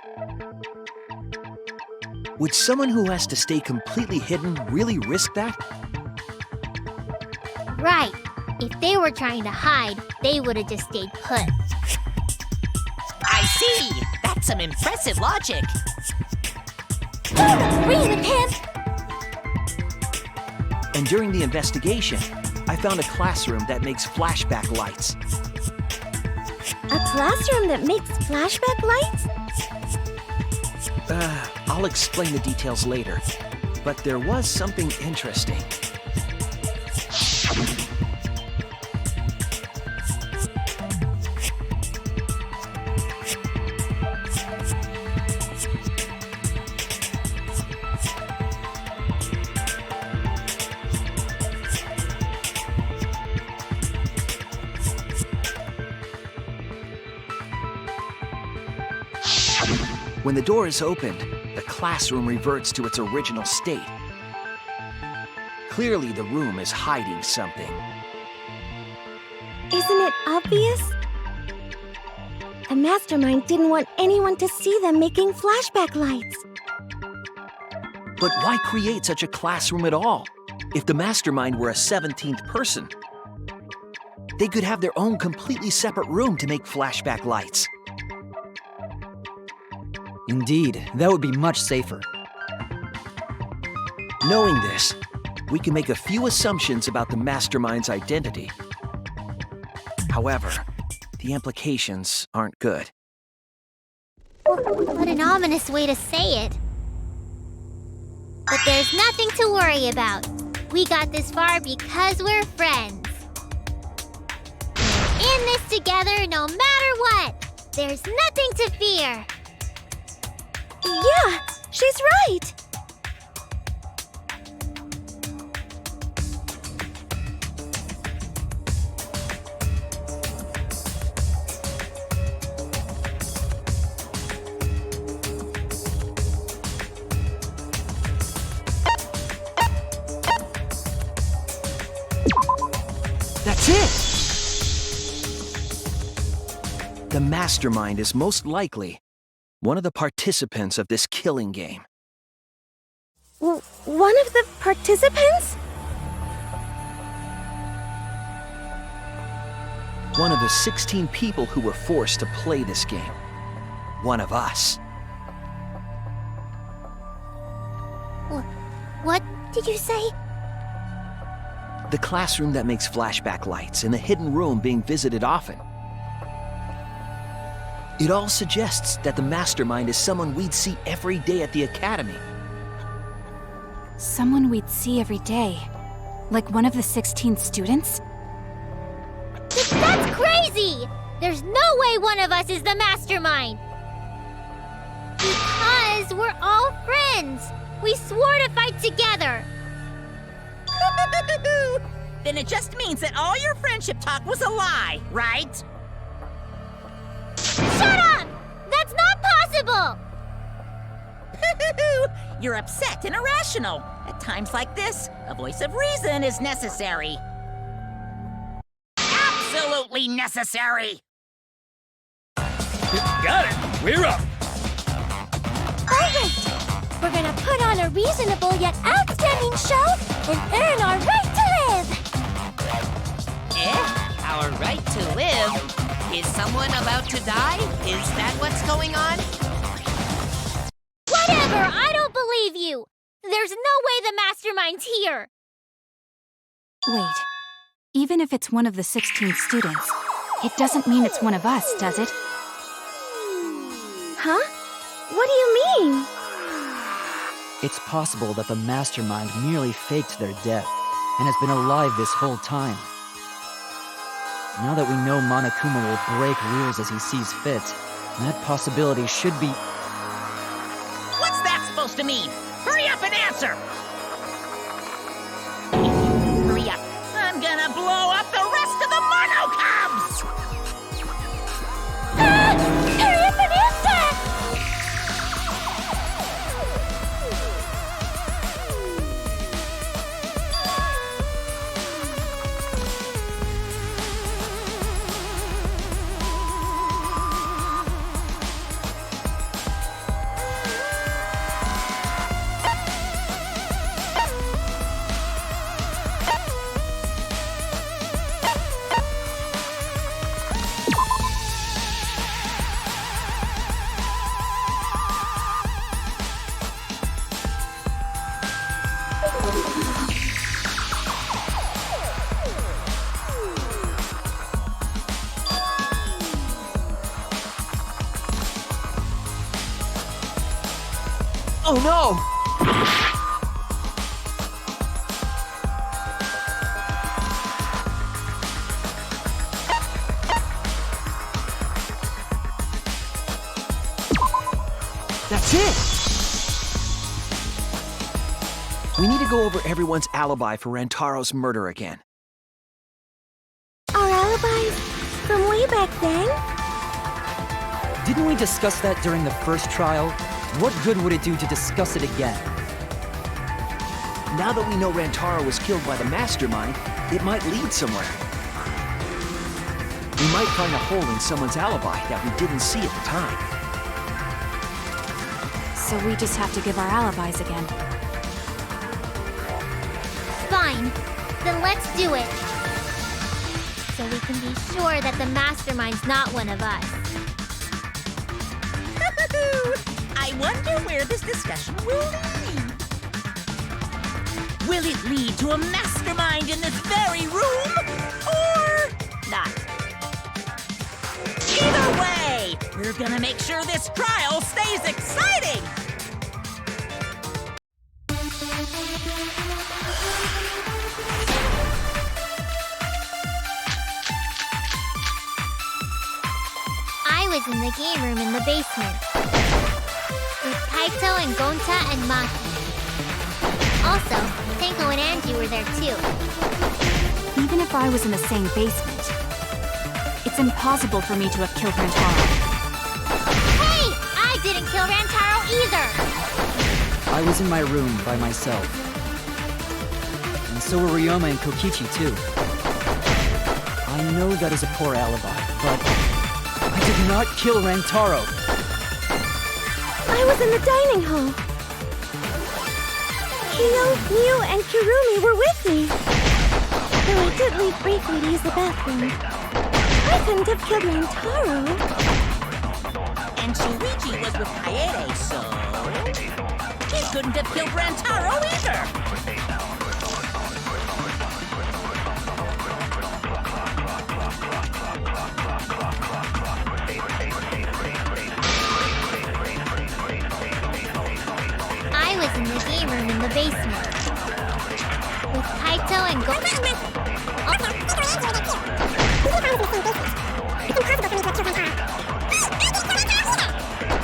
Would someone who has to stay completely hidden really risk that? Right. If they were trying to hide, they would have just stayed put. I see! That's some impressive logic. Reel with him! And during the investigation, I found a classroom that makes flashback lights. A classroom that makes flashback lights? I'll explain the details later. But there was something interesting. When the door is opened, the classroom reverts to its original state. Clearly, the room is hiding something. Isn't it obvious? The mastermind didn't want anyone to see them making flashback lights. But why create such a classroom at all? If the mastermind were a 17th person, they could have their own completely separate room to make flashback lights. Indeed, that would be much safer. Knowing this, we can make a few assumptions about the mastermind's identity. However, the implications aren't good. What an ominous way to say it. But there's nothing to worry about. We got this far because we're friends. We're in this together no matter what. There's nothing to fear. Yeah, she's right. That's it! The mastermind is most likely one of the participants of this killing game. One of the participants? One of the 16 people who were forced to play this game. One of us. What did you say? The classroom that makes flashback lights and the hidden room being visited often. It all suggests that the mastermind is someone we'd see every day at the academy. Someone we'd see every day. Like one of the 16 students? That's crazy! There's no way one of us is the mastermind! Because we're all friends! We swore to fight together! Then it just means that all your friendship talk was a lie, right? unacceptable! You're upset and irrational. At times like this, a voice of reason is necessary. Absolutely necessary! Got it! We're up! Alright! We're gonna put on a reasonable yet outstanding show and earn our right to live! Our right to live? Is someone about to die? Is that what's going on? Whatever! I don't believe you! There's no way the mastermind's here! Wait. Even if it's one of the 16 students, it doesn't mean it's one of us, does it? Huh? What do you mean? It's possible that the mastermind merely faked their death and has been alive this whole time. Now that we know Monokuma will break rules as he sees fit, that possibility should be... What's that supposed to mean? Hurry up and answer! If you hurry up, I'm gonna blow up the rest of the Monocubs! Hurry up and answer! Oh no! That's it! We need to go over everyone's alibi for Rantaro's murder again. Our alibis from way back then? Didn't we discuss that during the first trial? What good would it do to discuss it again? Now that we know Rantaro was killed by the mastermind, it might lead somewhere. We might find a hole in someone's alibi that we didn't see at the time. So we just have to give our alibis again. Fine. Then let's do it. So we can be sure that the mastermind's not one of us. I wonder where this discussion will lead. Will it lead to a mastermind in this very room? Or not? Either way, we're gonna make sure this trial stays exciting! I was in the game room in the basement. With Kaito and Gonta and Maki. Also, Tenko and Angie were there too. Even if I was in the same basement, it's impossible for me to have killed Rantaro. Hey! I didn't kill Rantaro either! I was in my room by myself. And so were Ryoma and Kokichi too. I know that is a poor alibi, but I did not kill Rantaro. I was in the dining hall. Kyo, Mew, and Kirumi were with me. Though I did leave briefly to use the bathroom. I couldn't have killed Rantaro. And Shuichi was with Kaede, so... he couldn't have killed Rantaro either! I was in the game room in the basement. With Kaito and Gonta.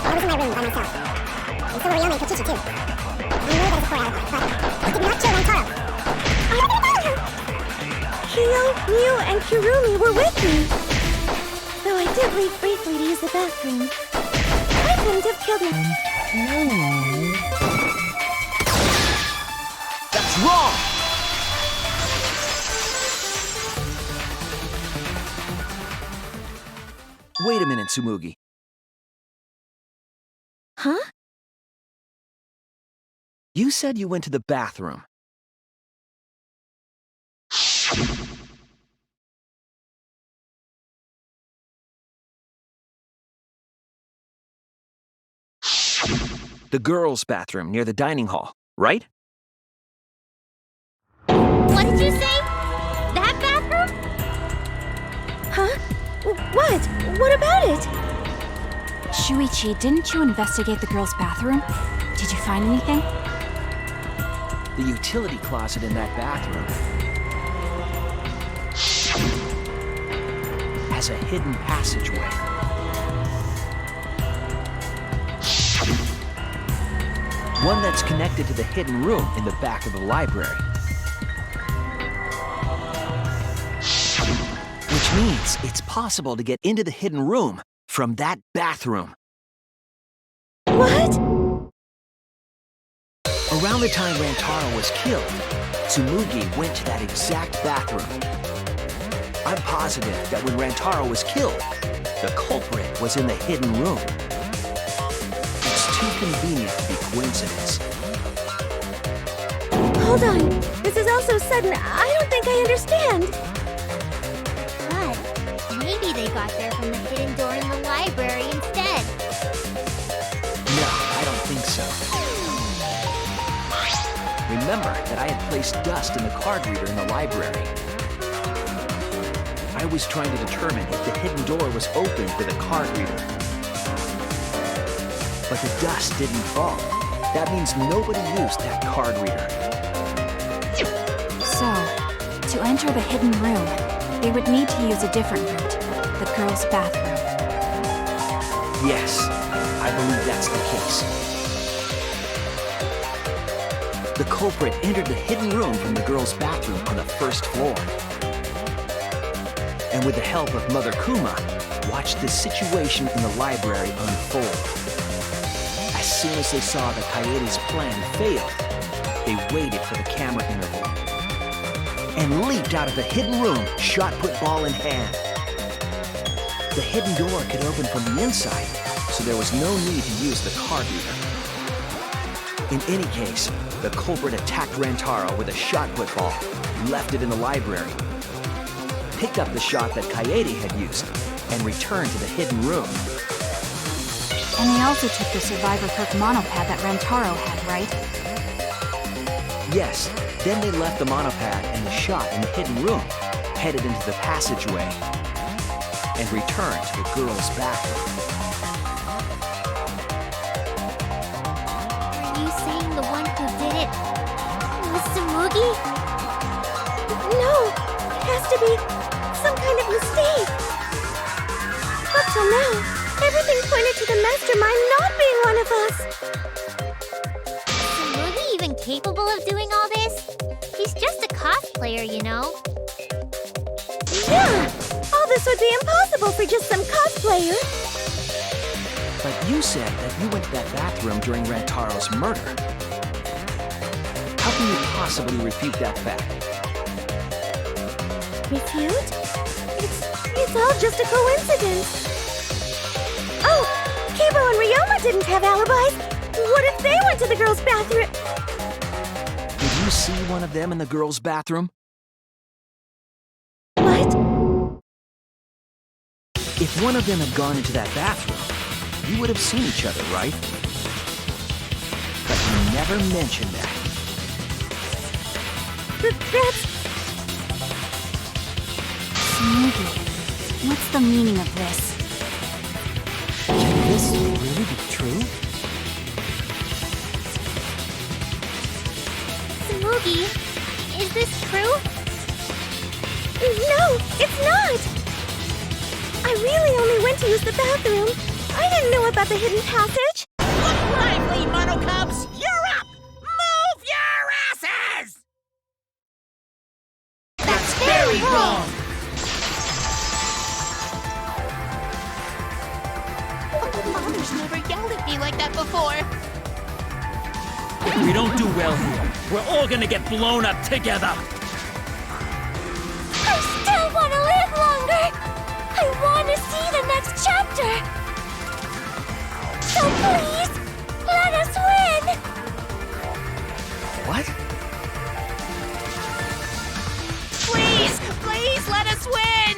I was in my room by myself. And so were Ryoma and Kokichi too. I know that is a poor alibi, but I did not kill Rantaro. Kyo, Mew, and Kirumi were with me. Though I did leave briefly to use the bathroom. I couldn't have killed him. That's wrong! Wait a minute, Tsumugi. Huh? You said you went to the bathroom. The girls' bathroom near the dining hall, right? What did you say? That bathroom? Huh? What? What about it? Shuichi, didn't you investigate the girls' bathroom? Did you find anything? The utility closet in that bathroom has a hidden passageway. One that's connected to the hidden room in the back of the library. Which means it's possible to get into the hidden room from that bathroom. What? Around the time Rantaro was killed, Tsumugi went to that exact bathroom. I'm positive that when Rantaro was killed, the culprit was in the hidden room. It's too convenient to be coincidence. Hold on. This is all so sudden, I don't think I understand. But maybe they got there from the hidden door in the library instead. No, I don't think so. Remember that I had placed dust in the card reader in the library. I was trying to determine if the hidden door was open for the card reader. But the dust didn't fall. That means nobody used that card reader. So, to enter the hidden room, they would need to use a different route, the girls' bathroom. Yes, I believe that's the case. The culprit entered the hidden room from the girls' bathroom on the first floor. And with the help of Mother Kuma, watched the situation in the library unfold. As soon as they saw that Kaede's plan failed, they waited for the camera interval and leaped out of the hidden room, shot-put ball in hand. The hidden door could open from the inside, so there was no need to use the card reader. In any case, the culprit attacked Rantaro with a shot-put ball, left it in the library, picked up the shot that Kaede had used, and returned to the hidden room. And they also took the Survivor Perk monopad that Rantaro had, right? Yes, then they left the monopad and the shot in the hidden room, headed into the passageway, and returned to the girls' bathroom. Are you saying the one who did it was Tsumugi? No, it has to be some kind of mistake. Up till now, everything pointed to the mastermind not being one of us. Is Tsumugi even capable of doing all this? He's just a cosplayer, you know. Yeah, all this would be impossible for just some cosplayer. But you said that you went to that bathroom during Rantaro's murder. How can you possibly refute that fact? Refute? It's all just a coincidence. Oh, Kibo and Ryoma didn't have alibis. What if they went to the girls' bathroom? Did you see one of them in the girls' bathroom? What? If one of them had gone into that bathroom, you would have seen each other, right? But you never mentioned that. That's... Tsumugi, what's the meaning of this? Can this really be true? Tsumugi, is this true? No, it's not! I really only went to use the bathroom. I didn't know about the hidden passage. Look lively, Mono Cubs! You're up! Move your asses! That's very wrong! Father's never yelled at do well here. We're all gonna get blown up together. I still want to live longer! I want to see the next chapter! So please, let us win! What? Please, please let us win!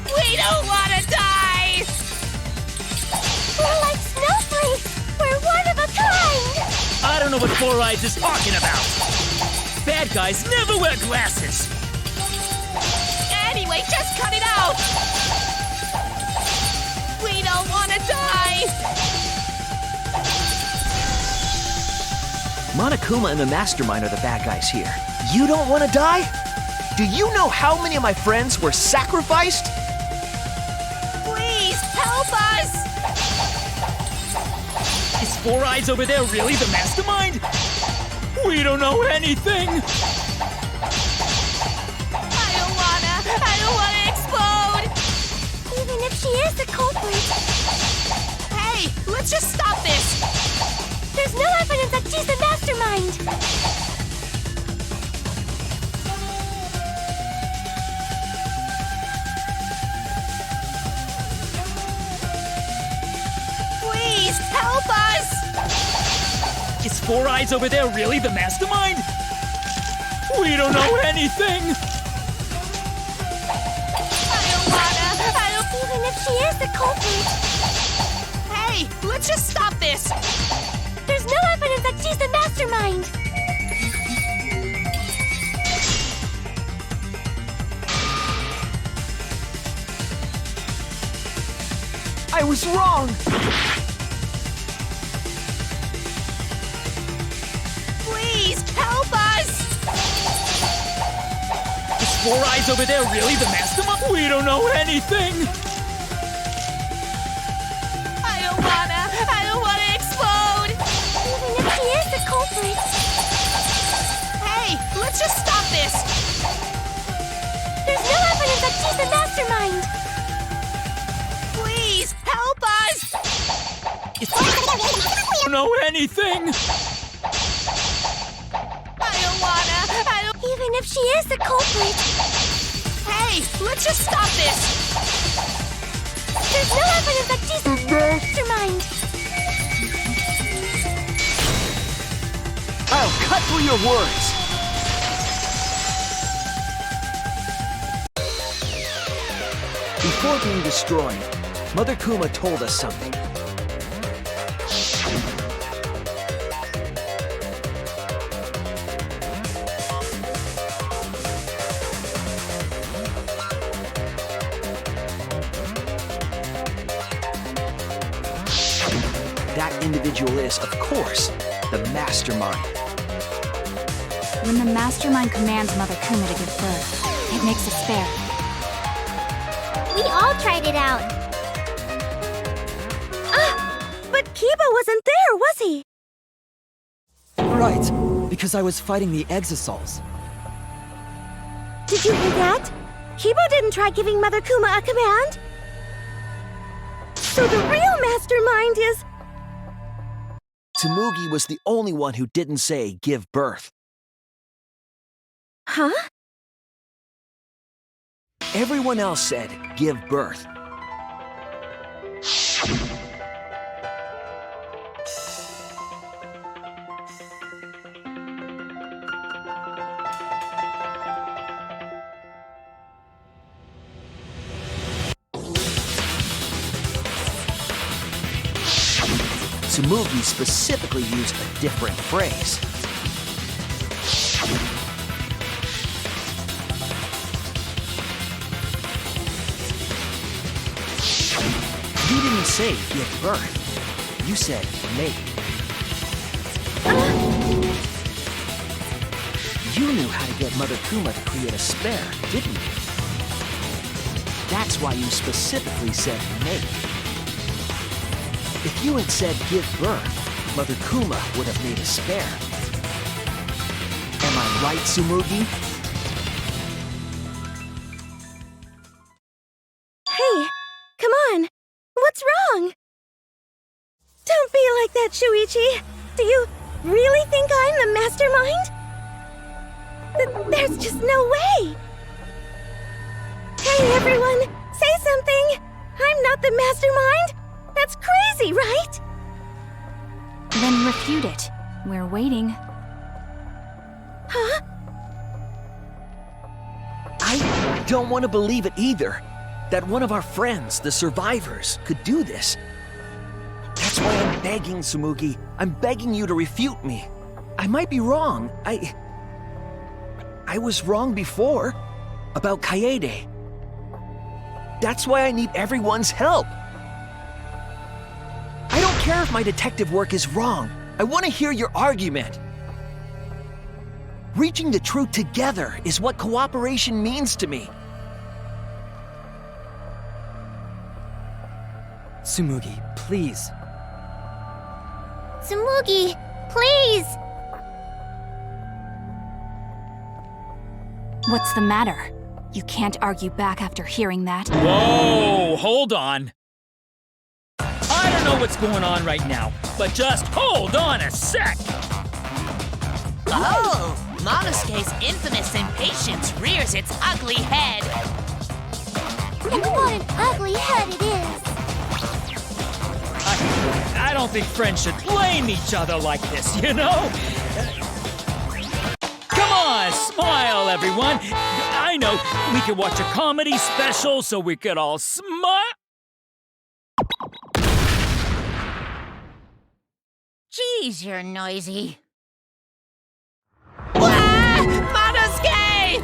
We don't want to die! We're like snowflakes! We're one of a kind! I don't know what Four Eyes is talking about. Bad guys never wear glasses. Anyway, just cut it out! We don't want to die! Monokuma and the Mastermind are the bad guys here. You don't want to die? Do you know how many of my friends were sacrificed? Please, help us! Is Four Eyes over there really the mastermind? We don't know anything. I don't wanna explode! Even if she is the culprit, Hey, let's just stop this! there's no evidence that she's the mastermind! Please, help us! Is Four Eyes over there really the mastermind? We don't know anything. Even if she is the culprit, Hey, let's just stop this! there's no evidence that she's the mastermind! I was wrong! Please, help us! Is Four Eyes over there really the mastermind? We don't know anything. I don't wanna explode! Even if she is the culprit, Hey, let's just stop this! there's no evidence that she's the mastermind! Please, help us! We don't know anything. Even if she is the culprit, Hey, let's just stop this! there's no evidence that she's the mastermind! I'll cut through your words! Before being destroyed, Mother Kuma told us something. That individual is, of course, the mastermind. When the mastermind commands Mother Kuma to give birth, it makes a spare. We all tried it out! But Kiba wasn't there, was he? Right, because I was fighting the Exosols. Did you hear that? Kiba didn't try giving Mother Kuma a command. So the real mastermind is... Tsumugi was the only one who didn't say give birth. Huh? Everyone else said give birth. Tsumugi specifically used a different phrase. You didn't say give birth. You said make. You knew how to get Mother Kuma to create a spare, didn't you? That's why you specifically said make. If you had said give birth, Mother Kuma would have made a spare. Am I right, Tsumugi? that, Shuichi. Do you really think I'm the mastermind? There's just no way. Hey, everyone, say something. I'm not the mastermind. That's crazy, right? Then refute it. We're waiting. Huh? I don't want to believe it either. That one of our friends, the survivors, could do this. That's why I'm begging, Tsumugi. I'm begging you to refute me. I might be wrong. I was wrong before. About Kaede. That's why I need everyone's help. I don't care if my detective work is wrong. I want to hear your argument. Reaching the truth together is what cooperation means to me. Tsumugi, please. Tsumugi, please! What's the matter? You can't argue back after hearing that. Whoa, hold on. I don't know what's going on right now, but just hold on a sec. Oh, Monosuke's infamous impatience rears its ugly head. And what an ugly head it is! I don't think friends should blame each other like this, you know? Come on, smile, everyone. I know, we could watch a comedy special so we could all smile. Geez, you're noisy. Ah! Monosuke!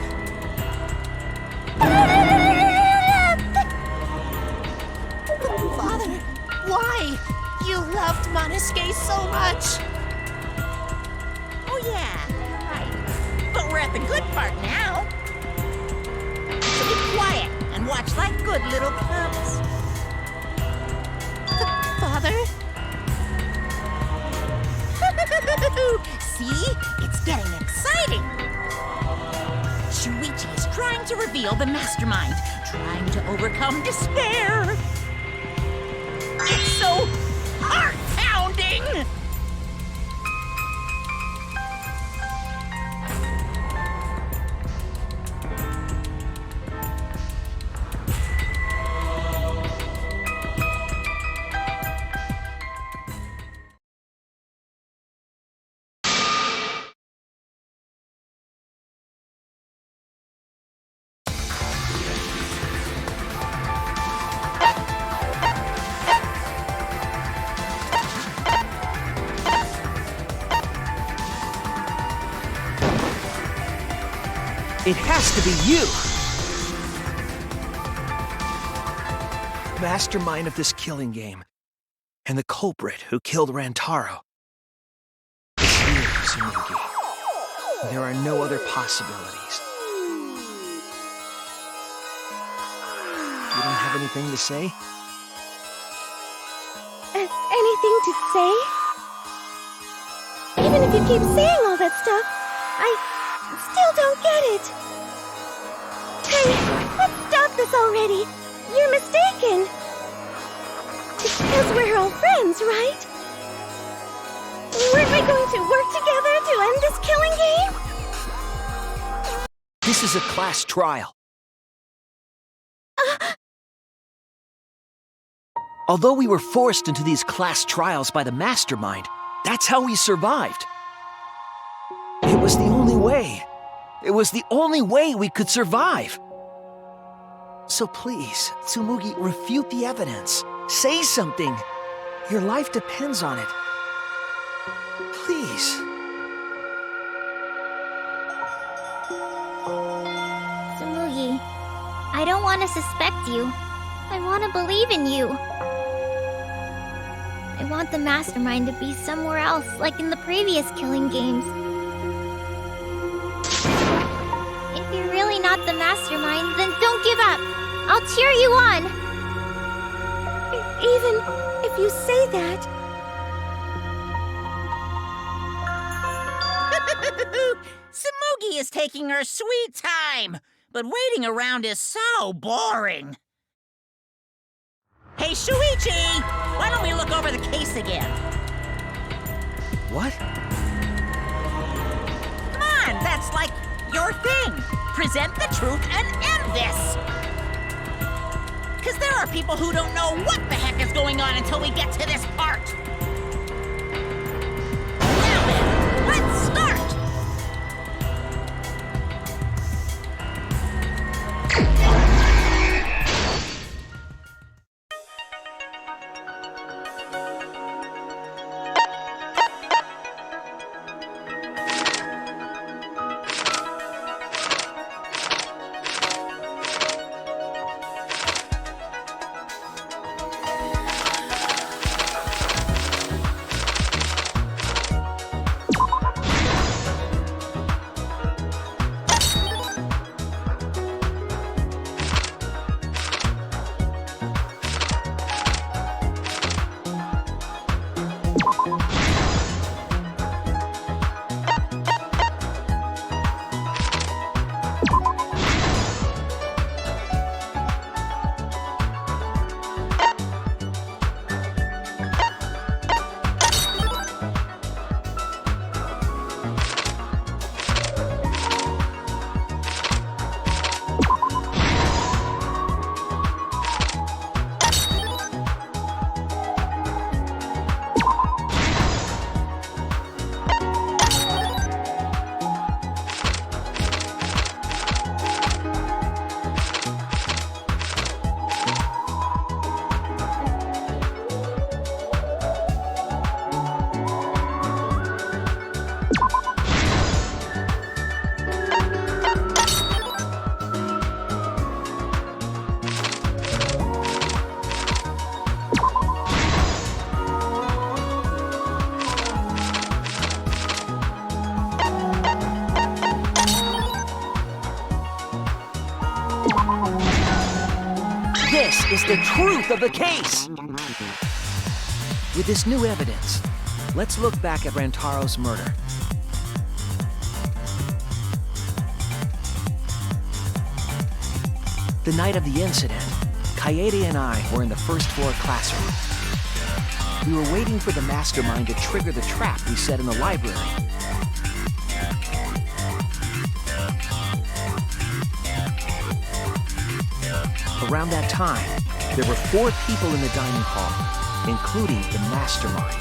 Father, why? You loved Monosuke so much. Oh, yeah, right. But we're at the good part now. So be quiet and watch like good little cubs. Father? See? It's getting exciting. Shuichi is trying to reveal the mastermind, trying to overcome despair. It's so heart-pounding! It has to be you! Mastermind of this killing game. And the culprit who killed Rantaro. It's you, Tsumugi. There are no other possibilities. You don't have anything to say? Anything to say? Even if you keep saying all that stuff, I still don't get it. Hey, let's stop this already. You're mistaken. Because we're all friends, right? Weren't we going to work together to end this killing game? This is a class trial. Although we were forced into these class trials by the mastermind, that's how we survived. It was the only way. It was the only way we could survive. So please, Tsumugi, refute the evidence. Say something. Your life depends on it. Please. Tsumugi, I don't want to suspect you. I want to believe in you. I want the mastermind to be somewhere else, like in the previous killing games. If you're really not the mastermind, then don't give up. I'll cheer you on. Even if you say that... Tsumugi is taking her sweet time, but waiting around is so boring. Hey, Shuichi! Why don't we look over the case again? What? Come on, that's like your thing. Present the truth and end this. Because there are people who don't know what the heck is going on until we get to this part. Now then, let's start. This is the truth of the case! With this new evidence, let's look back at Rantaro's murder. The night of the incident, Kaede and I were in the first floor classroom. We were waiting for the mastermind to trigger the trap we set in the library. Around that time, there were 4 people in the dining hall, including the mastermind.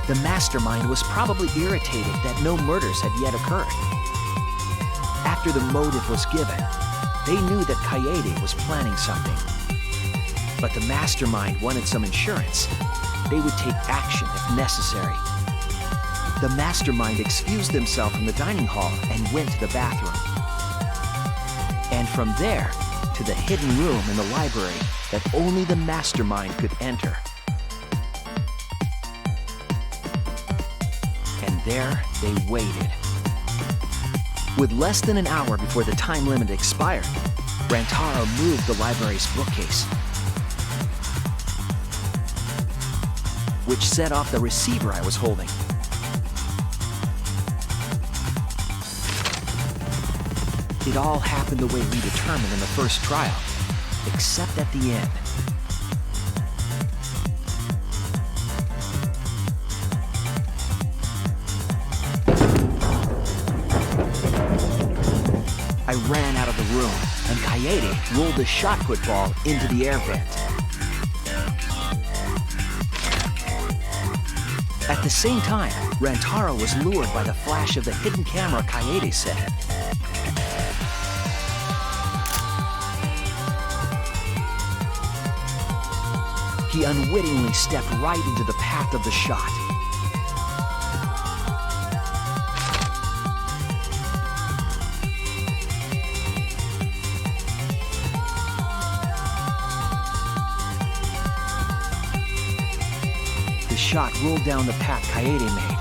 The mastermind was probably irritated that no murders had yet occurred. After the motive was given, they knew that Kaede was planning something. But the mastermind wanted some insurance. They would take action if necessary. The mastermind excused themselves from the dining hall and went to the bathroom. And from there, to the hidden room in the library that only the mastermind could enter. And there they waited. With less than an hour before the time limit expired, Rantaro moved the library's bookcase, which set off the receiver I was holding. It all happened the way we determined in the first trial, except at the end. I ran out of the room, and Kaede rolled the shot put ball into the air vent. At the same time, Rantaro was lured by the flash of the hidden camera Kaede set. He unwittingly stepped right into the path of the shot. The shot rolled down the path Kaede made,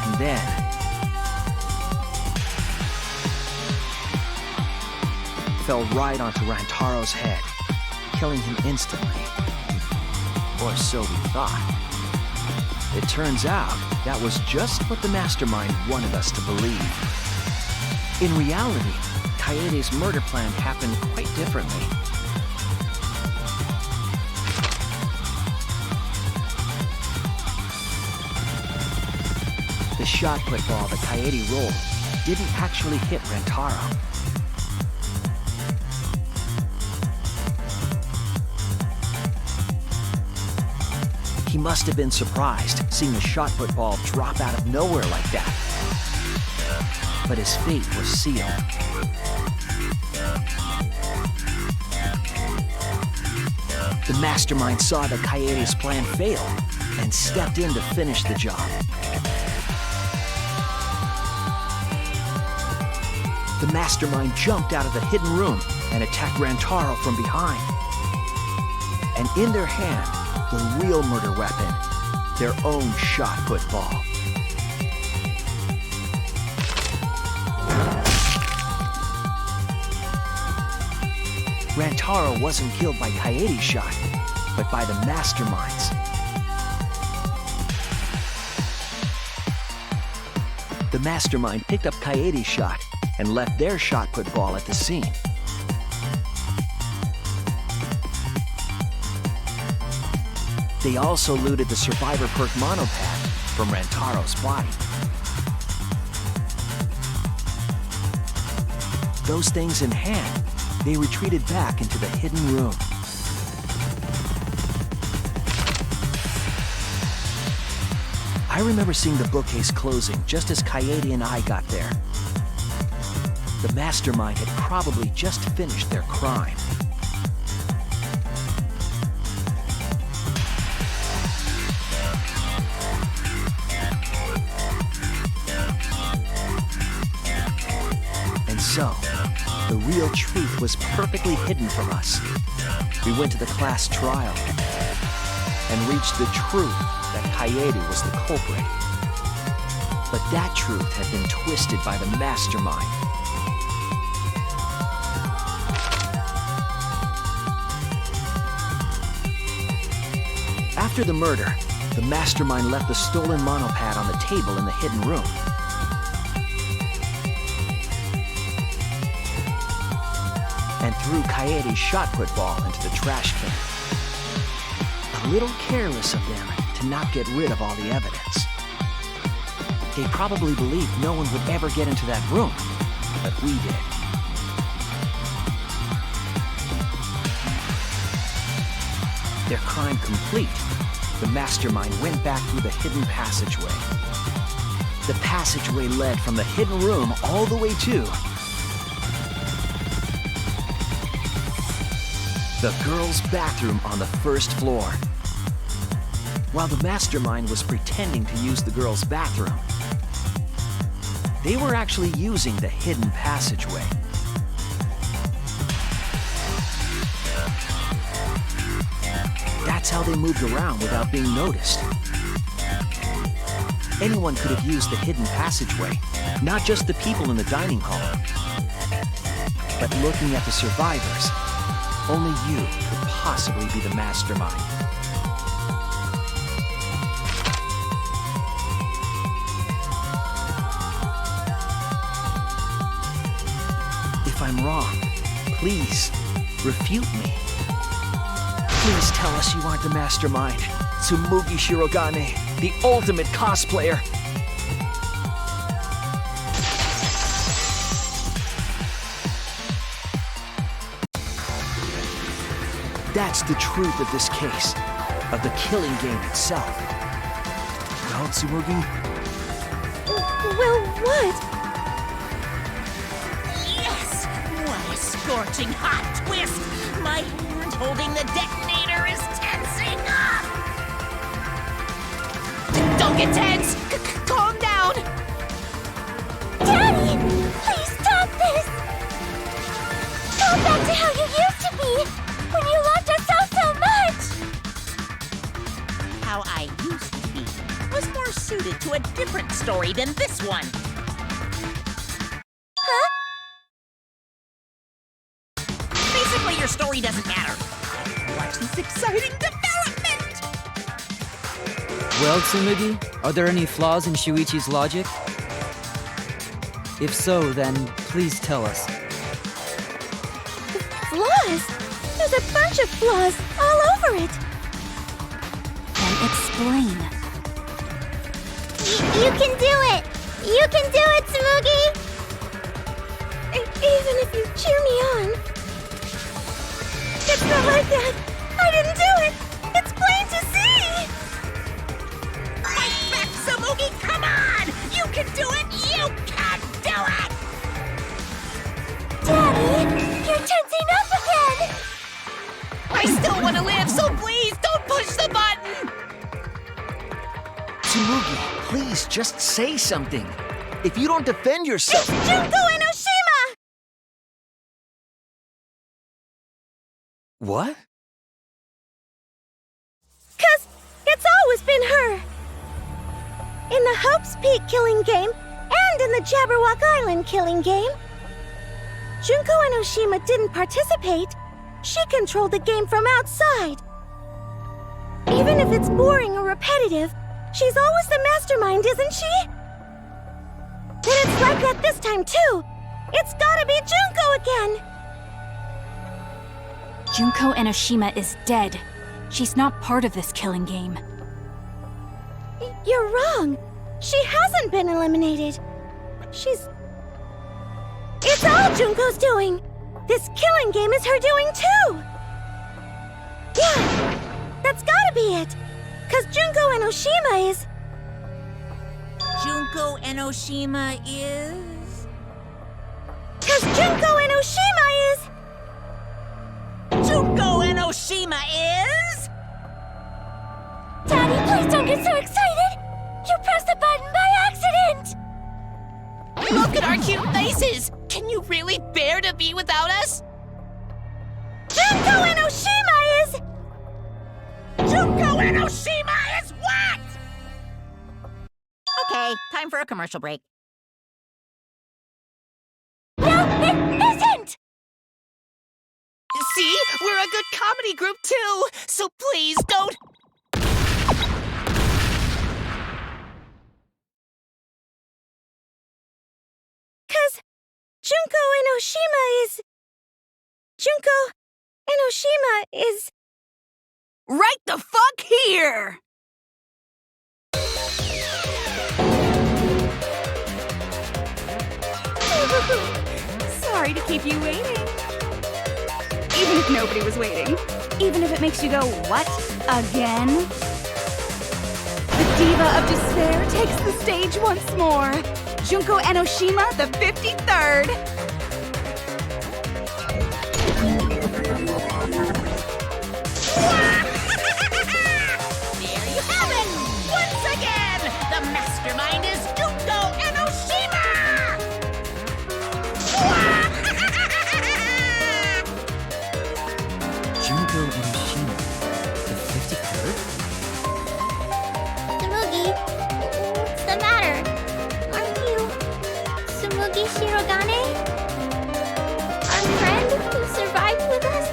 and then fell right onto Rantaro's head, killing him instantly. Or so we thought. It turns out that was just what the mastermind wanted us to believe. In reality, Kaede's murder plan happened quite differently. shot put ball that Kaede rolled didn't actually hit Rentaro. He must have been surprised seeing the shot put ball drop out of nowhere like that. But his fate was sealed. The mastermind saw that Kaede's plan failed and stepped in to finish the job. The mastermind jumped out of the hidden room and attacked Rantaro from behind. And in their hand, the real murder weapon, their own shot put ball. Rantaro wasn't killed by Kaede's shot, but by the mastermind's. The mastermind picked up Kaede's shot and left their shot put ball at the scene. They also looted the survivor perk monopad from Rantaro's body. Those things in hand, they retreated back into the hidden room. I remember seeing the bookcase closing just as Kaede and I got there. The mastermind had probably just finished their crime. And so, the real truth was perfectly hidden from us. We went to the class trial and reached the truth that Kaede was the culprit. But that truth had been twisted by the mastermind. After the murder, the mastermind left the stolen monopad on the table in the hidden room. And threw Kaede's shot put ball into the trash can. A little careless of them to not get rid of all the evidence. They probably believed no one would ever get into that room, but we did. Their crime complete, the mastermind went back through the hidden passageway. The passageway led from the hidden room all the way to the girls' bathroom on the first floor. While the mastermind was pretending to use the girls' bathroom, they were actually using the hidden passageway. That's how they moved around without being noticed. Anyone could have used the hidden passageway, not just the people in the dining hall. But looking at the survivors, only you could possibly be the mastermind. If I'm wrong, please, refute me. Please tell us you aren't the mastermind. Tsumugi Shirogane, the ultimate cosplayer. That's the truth of this case, of the killing game itself. Well, Tsumugi? Well, what? Yes! What a scorching hot twist! My hand holding the detonator is tensing up! Don't get tense! Calm down! Daddy! Please stop this! Go back to how you used to be! When you loved us so much! How I used to be was more suited to a different story than this one. Huh? Basically, your story doesn't matter. Watch this exciting development! Well, Tsumugi, are there any flaws in Shuichi's logic? If so, then please tell us. Flaws? There's a bunch of flaws all over it. Then explain. You can do it! You can do it, Tsumugi! Even if you cheer me on. It's not like that. I didn't do it. It's plain to see. Fight back, Tsumugi! Come on! You can do it! You can do it! Daddy, you're tensing up again! I still want to live, so please don't push the button! Tsumugi, please just say something. If you don't defend yourself... It's Junko and Oshima! What? 'Cause it's always been her. In the Hope's Peak killing game and in the Jabberwock Island killing game. Junko and Oshima didn't participate. She controlled the game from outside. Even if it's boring or repetitive, she's always the mastermind, isn't she? And it's like that this time, too. It's gotta be Junko again. Junko Enoshima is dead. She's not part of this killing game. You're wrong. She hasn't been eliminated. It's all Junko's doing. This killing game is her doing too. Yeah, that's gotta be it. 'Cause Junko and Oshima is... Junko and Oshima is... 'Cause Junko and Oshima is... Junko and Oshima is... Daddy, please don't get so excited! You pressed the button by accident! Look at our cute faces! Can you really bear to be without us? Junko and Oshima is... Junko and Oshima is what? Okay, time for a commercial break. No, it isn't! See? We're a good comedy group too! So please don't... 'Cause Junko and Oshima is... Junko and Oshima is... Right the fuck here! Sorry to keep you waiting. Even if nobody was waiting. Even if it makes you go, what? Again? The Diva of Despair takes the stage once more. Junko Enoshima, the 53rd. There you have it! Once again, the mastermind is Junko and Oshima! Junko and Oshima, the 53rd? Tsumugi, what's the matter? Aren't you Tsumugi Shirogane? Our friend who survived with us?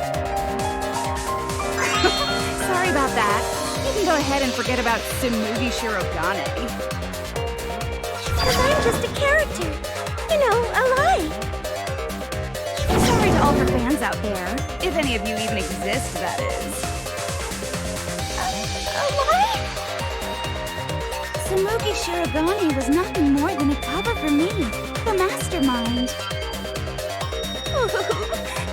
Sorry about that. You can go ahead and forget about Tsumugi Shirogane. 'Cause I'm just a character. You know, a lie. Sorry to all her fans out there. If any of you even exist, that is. A lie? Tsumugi Shirogane was nothing more than a cover for me, the mastermind.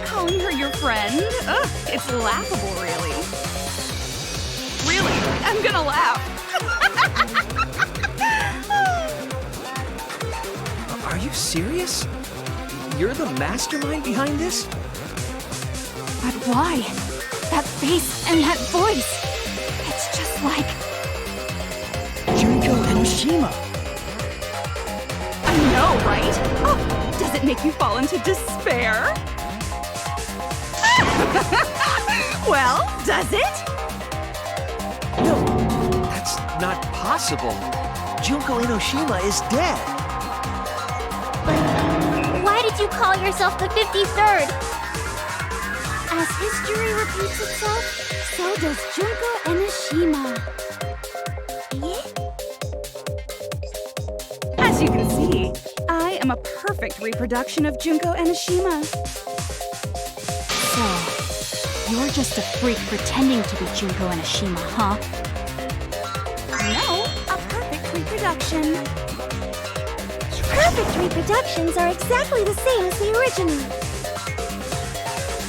Calling her your friend? Ugh, it's laughable, really. Really, I'm gonna laugh. Are you serious? You're the mastermind behind this? But why? That face and that voice. It's just like... Junko and Oshima. I know, right? Oh, does it make you fall into despair? Well, does it? No, that's not possible. Junko and Oshima is dead. Why did you call yourself the 53rd? As history repeats itself, so does Junko Enoshima. As you can see, I am a perfect reproduction of Junko Enoshima. So, you're just a freak pretending to be Junko Enoshima, huh? No, a perfect reproduction. reproduction. Perfect reproductions are exactly the same as the original.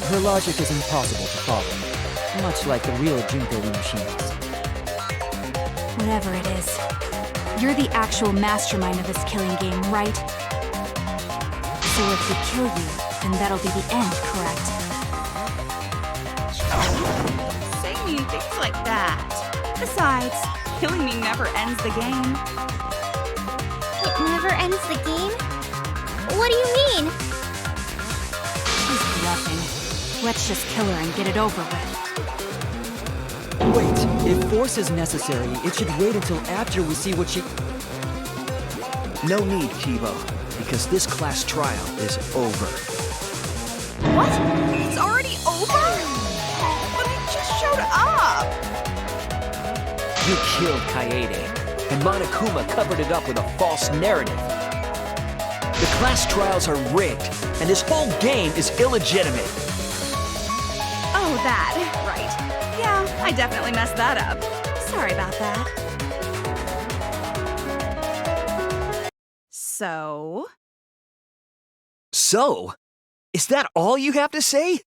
Her logic is impossible to follow, much like the real Junko machines. Whatever it is, you're the actual mastermind of this killing game, right? So if we kill you, then that'll be the end, correct? Say mean things like that. Besides, killing me never ends the game. It never ends the game? What do you mean? She's bluffing. Let's just kill her and get it over with. Wait, if force is necessary, it should wait until after we see what she... No need, Kibo, because this class trial is over. What? It's already over? But I just showed up! You killed Kaede, and Monokuma covered it up with a false narrative. The class trials are rigged, and this whole game is illegitimate. Oh, that. Right. Yeah, I definitely messed that up. Sorry about that. So? So? Is that all you have to say?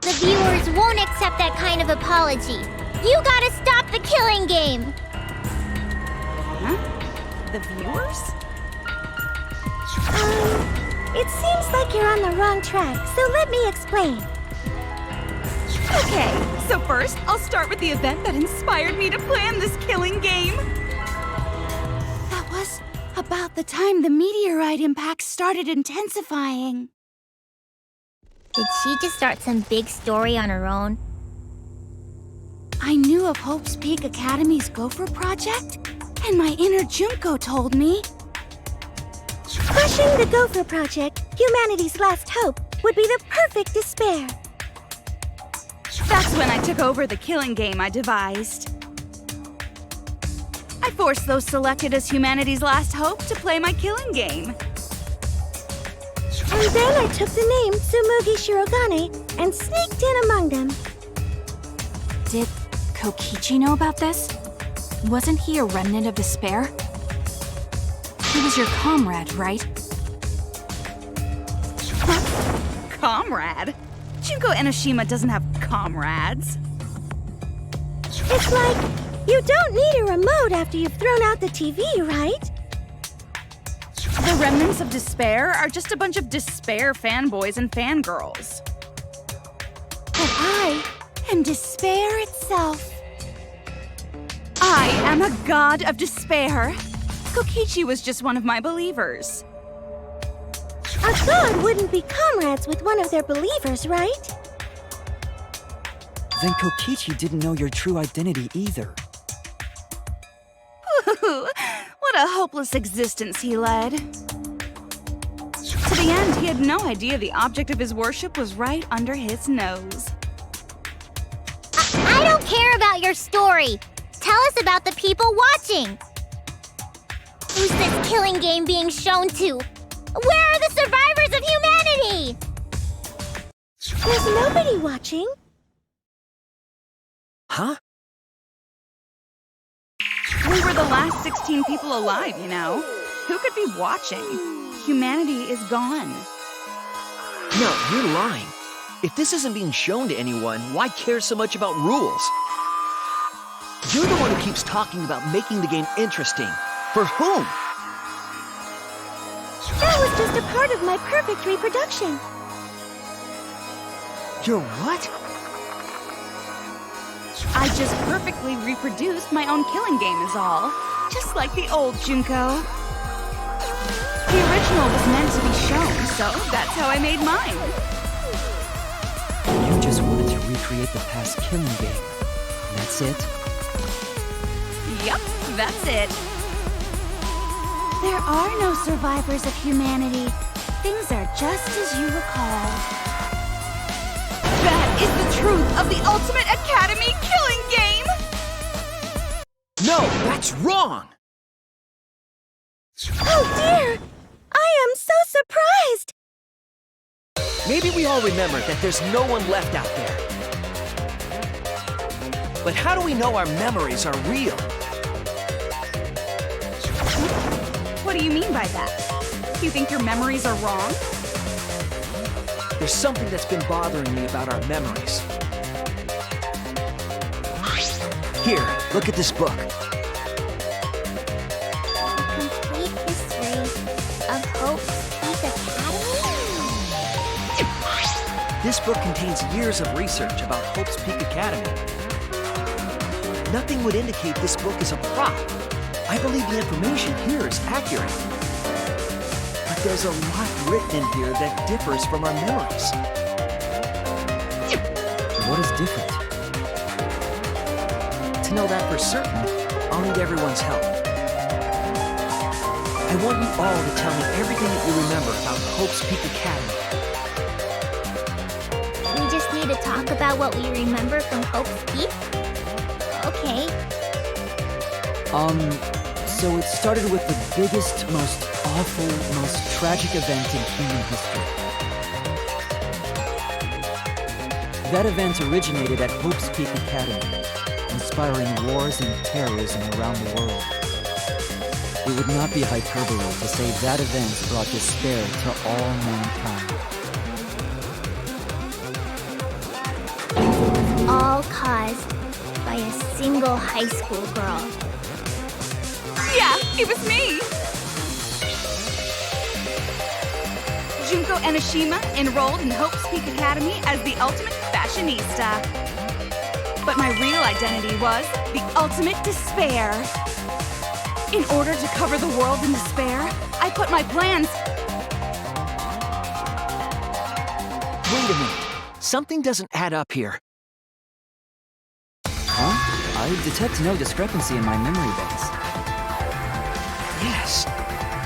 The viewers won't accept that kind of apology. You gotta stop the killing game! Huh? The viewers? It seems like you're on the wrong track, so let me explain. Okay, so first, I'll start with the event that inspired me to plan this killing game. That was about the time the meteorite impact started intensifying. Did she just start some big story on her own? I knew of Hope's Peak Academy's Gopher Project, and my inner Junko told me. Crushing the Gopher Project, humanity's last hope, would be the perfect despair. That's when I took over the killing game I devised. I forced those selected as humanity's last hope to play my killing game. And then I took the name Tsumugi Shirogane and sneaked in among them. Did Kokichi know about this? Wasn't he a remnant of despair? He was your comrade, right? Comrade? Junko Enoshima doesn't have comrades. It's like, you don't need a remote after you've thrown out the TV, right? The remnants of despair are just a bunch of despair fanboys and fangirls. But I am despair itself. I am a god of despair. Kokichi was just one of my believers. A god wouldn't be comrades with one of their believers, right? Then Kokichi didn't know your true identity either. What a hopeless existence he led. To the end, he had no idea the object of his worship was right under his nose. I don't care about your story. Tell us about the people watching. Who's this killing game being shown to? Where are the survivors of humanity? There's nobody watching. Huh? We were the last 16 people alive, you know. Who could be watching? Humanity is gone. No, you're lying. If this isn't being shown to anyone, why care so much about rules? You're the one who keeps talking about making the game interesting. For whom? That was just a part of my perfect reproduction. Your what? I just perfectly reproduced my own killing game is all. Just like the old Junko. The original was meant to be shown, so that's how I made mine. You just wanted to recreate the past killing game. That's it? Yep, that's it. There are no survivors of humanity. Things are just as you recall. That is the truth of the Ultimate Academy killing game! No, that's wrong! Oh dear! I am so surprised! Maybe we all remember that there's no one left out there. But how do we know our memories are real? do you mean by that? You think your memories are wrong? There's something that's been bothering me about our memories. Here, look at this book. Complete history of Hope's Peak Academy? This book contains years of research about Hope's Peak Academy. Nothing would indicate this book is a prop. I believe the information here is accurate. But there's a lot written in here that differs from our memories. What is different? To know that for certain, I'll need everyone's help. I want you all to tell me everything that you remember about Hope's Peak Academy. We just need to talk about what we remember from Hope's Peak? Okay. So it started with the biggest, most awful, most tragic event in human history. That event originated at Hope's Peak Academy, inspiring wars and terrorism around the world. It would not be hyperbole to say that event brought despair to all mankind. All caused by a single high school girl. Yeah, it was me! Junko Enoshima enrolled in Hope's Peak Academy as the ultimate fashionista. But my real identity was the ultimate despair. In order to cover the world in despair, I put my plans... Wait a minute. Something doesn't add up here. Huh? I detect no discrepancy in my memory base. Yes.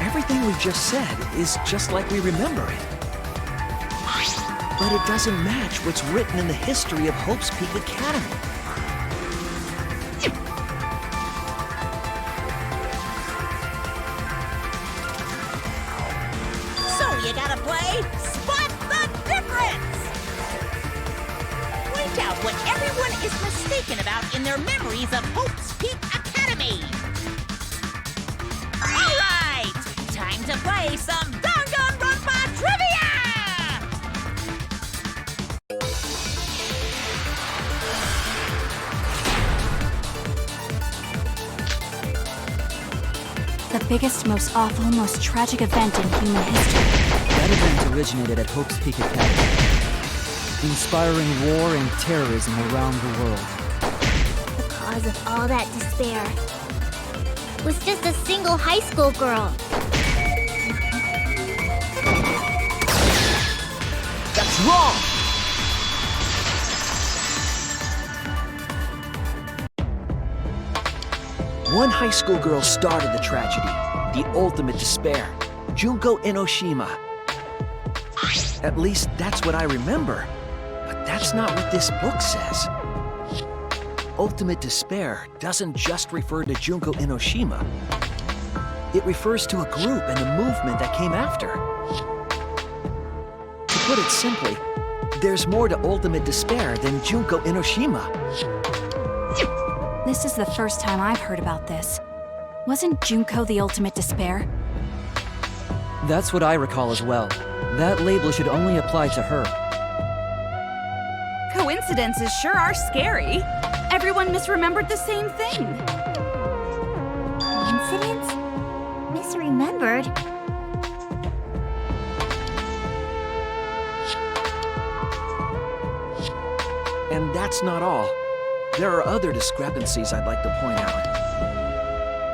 Everything we just said is just like we remember it. But it doesn't match what's written in the history of Hope's Peak Academy. So you gotta play Spot the Difference! Point out what everyone is mistaken about in their memories of Hope's Peak Academy. All right, time to play some Danganronpa trivia! The biggest, most awful, most tragic event in human history. That event originated at Hope's Peak Academy, inspiring war and terrorism around the world. The cause of all that despair was just a single high school girl. That's wrong! One high school girl started the tragedy, the ultimate despair, Junko Enoshima. At least that's what I remember, but that's not what this book says. Ultimate despair doesn't just refer to Junko Enoshima. It refers to a group and a movement that came after. To put it simply, there's more to ultimate despair than Junko Enoshima. This is the first time I've heard about this. Wasn't Junko the ultimate despair? That's what I recall as well. That label should only apply to her. Coincidences sure are scary. Everyone misremembered the same thing. Coincidence? Misremembered? And that's not all. There are other discrepancies I'd like to point out.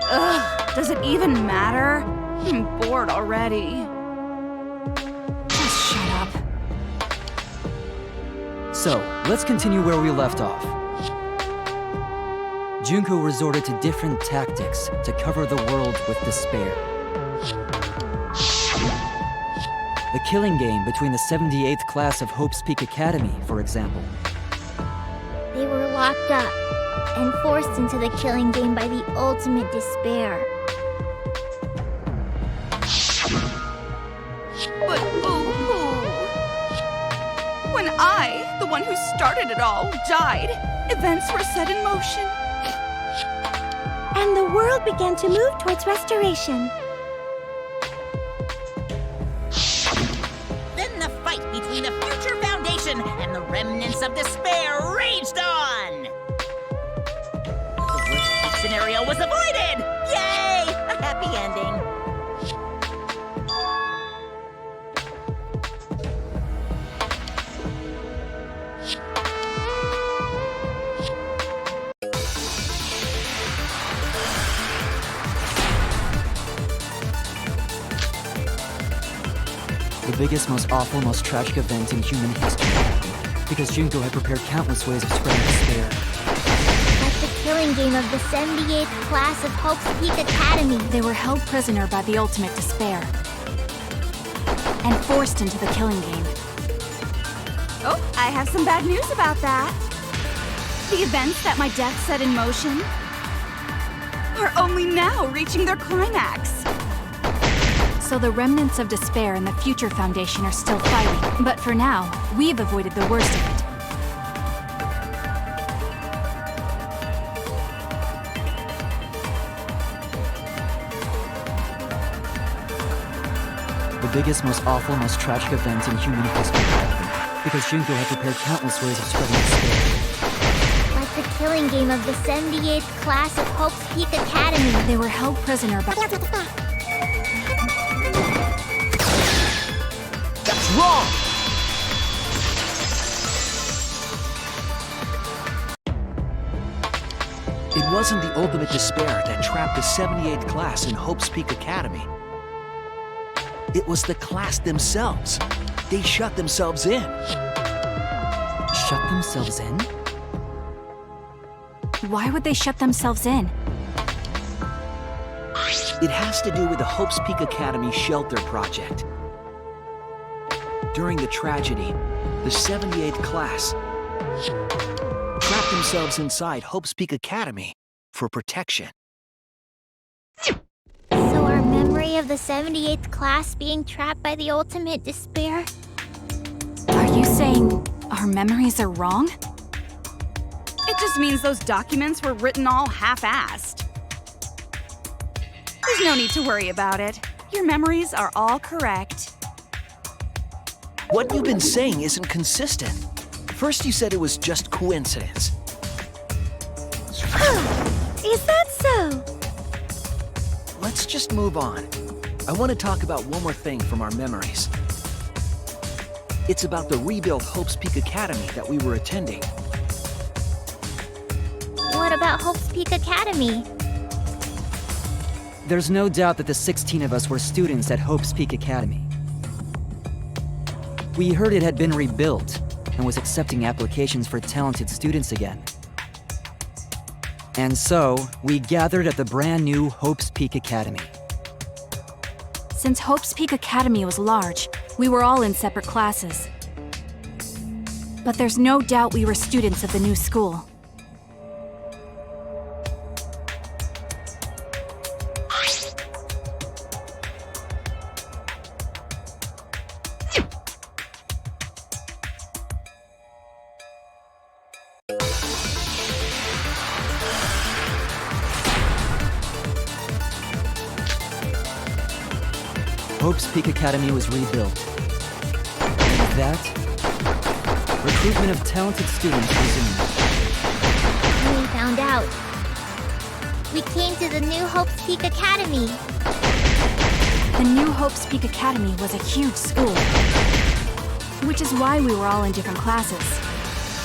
Ugh, does it even matter? I'm bored already. Just shut up. So, let's continue where we left off. Junko resorted to different tactics to cover the world with despair. The killing game between the 78th class of Hope's Peak Academy, for example. They were locked up and forced into the killing game by the ultimate despair. But boo-hoo! When I, the one who started it all, died, events were set in motion. And the world began to move towards restoration. between the future foundation and the remnants of despair raged on. The worst-case scenario was avoided! Yay! A happy ending. The biggest, most awful, most tragic event in human history. Because Junko had prepared countless ways of spreading despair. Like the killing game of the 78th class of Hope's Peak Academy. They were held prisoner by the ultimate despair. And forced into the killing game. Oh, I have some bad news about that. The events that my death set in motion are only now reaching their climax. So the remnants of despair and the Future Foundation are still fighting. But for now, we've avoided the worst of it. The biggest, most awful, most tragic event in human history. Because Junko had prepared countless ways of spreading despair. Like the killing game of the 78th class of Hope's Peak Academy. They were held prisoner by... That's wrong! It wasn't the ultimate despair that trapped the 78th class in Hope's Peak Academy. It was the class themselves. They shut themselves in. Shut themselves in? Why would they shut themselves in? It has to do with the Hope's Peak Academy shelter project. During the tragedy, the 78th class trapped themselves inside Hope's Peak Academy for protection. So our memory of the 78th class being trapped by the ultimate despair? Are you saying our memories are wrong? It just means those documents were written all half-assed. There's no need to worry about it. Your memories are all correct. What you've been saying isn't consistent. First you said it was just coincidence. Is that so? Let's just move on. I want to talk about one more thing from our memories. It's about the rebuilt Hope's Peak Academy that we were attending. What about Hope's Peak Academy? There's no doubt that the 16 of us were students at Hope's Peak Academy. We heard it had been rebuilt and was accepting applications for talented students again. And so, we gathered at the brand new Hope's Peak Academy. Since Hope's Peak Academy was large, we were all in separate classes. But there's no doubt we were students of the new school. Hope's Peak Academy was rebuilt. And with that, recruitment of talented students resumed. We found out. We came to the new Hope's Peak Academy. The new Hope's Peak Academy was a huge school. Which is why we were all in different classes.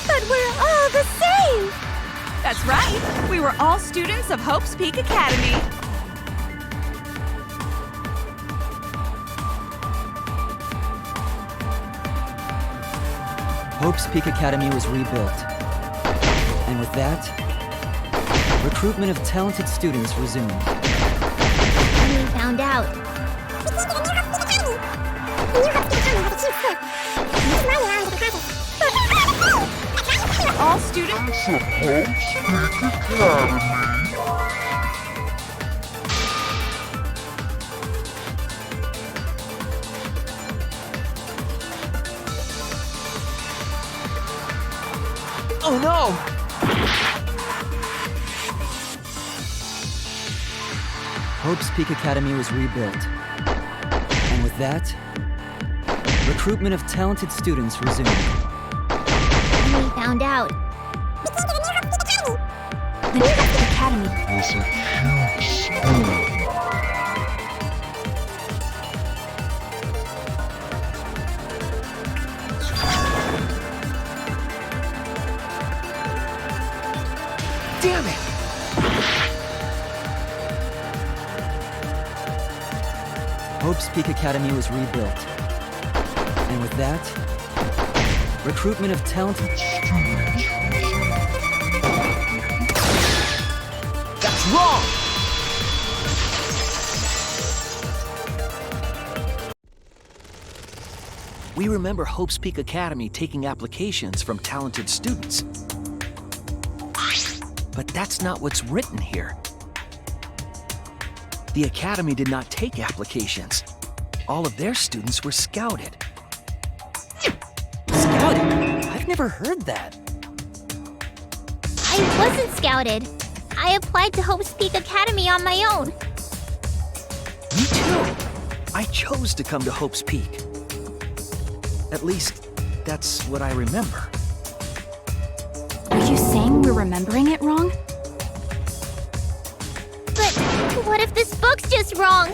But we're all the same! That's right! We were all students of Hope's Peak Academy. Hope's Peak Academy was rebuilt. And with that, recruitment of talented students resumed. We found out. All students of Hope's Peak Academy. Oh no! Hope's Peak Academy was rebuilt. And with that, Recruitment of talented students resumed. And we found out. The new Academy. Damn it! Hope's Peak Academy was rebuilt. And with that, recruitment of talented students. That's wrong! We remember Hope's Peak Academy taking applications from talented students. But that's not what's written here. The Academy did not take applications. All of their students were scouted. Scouted? I've never heard that. I wasn't scouted. I applied to Hope's Peak Academy on my own. Me too. I chose to come to Hope's Peak. At least, that's what I remember. Are you saying we're remembering it wrong? But what if this book's just wrong?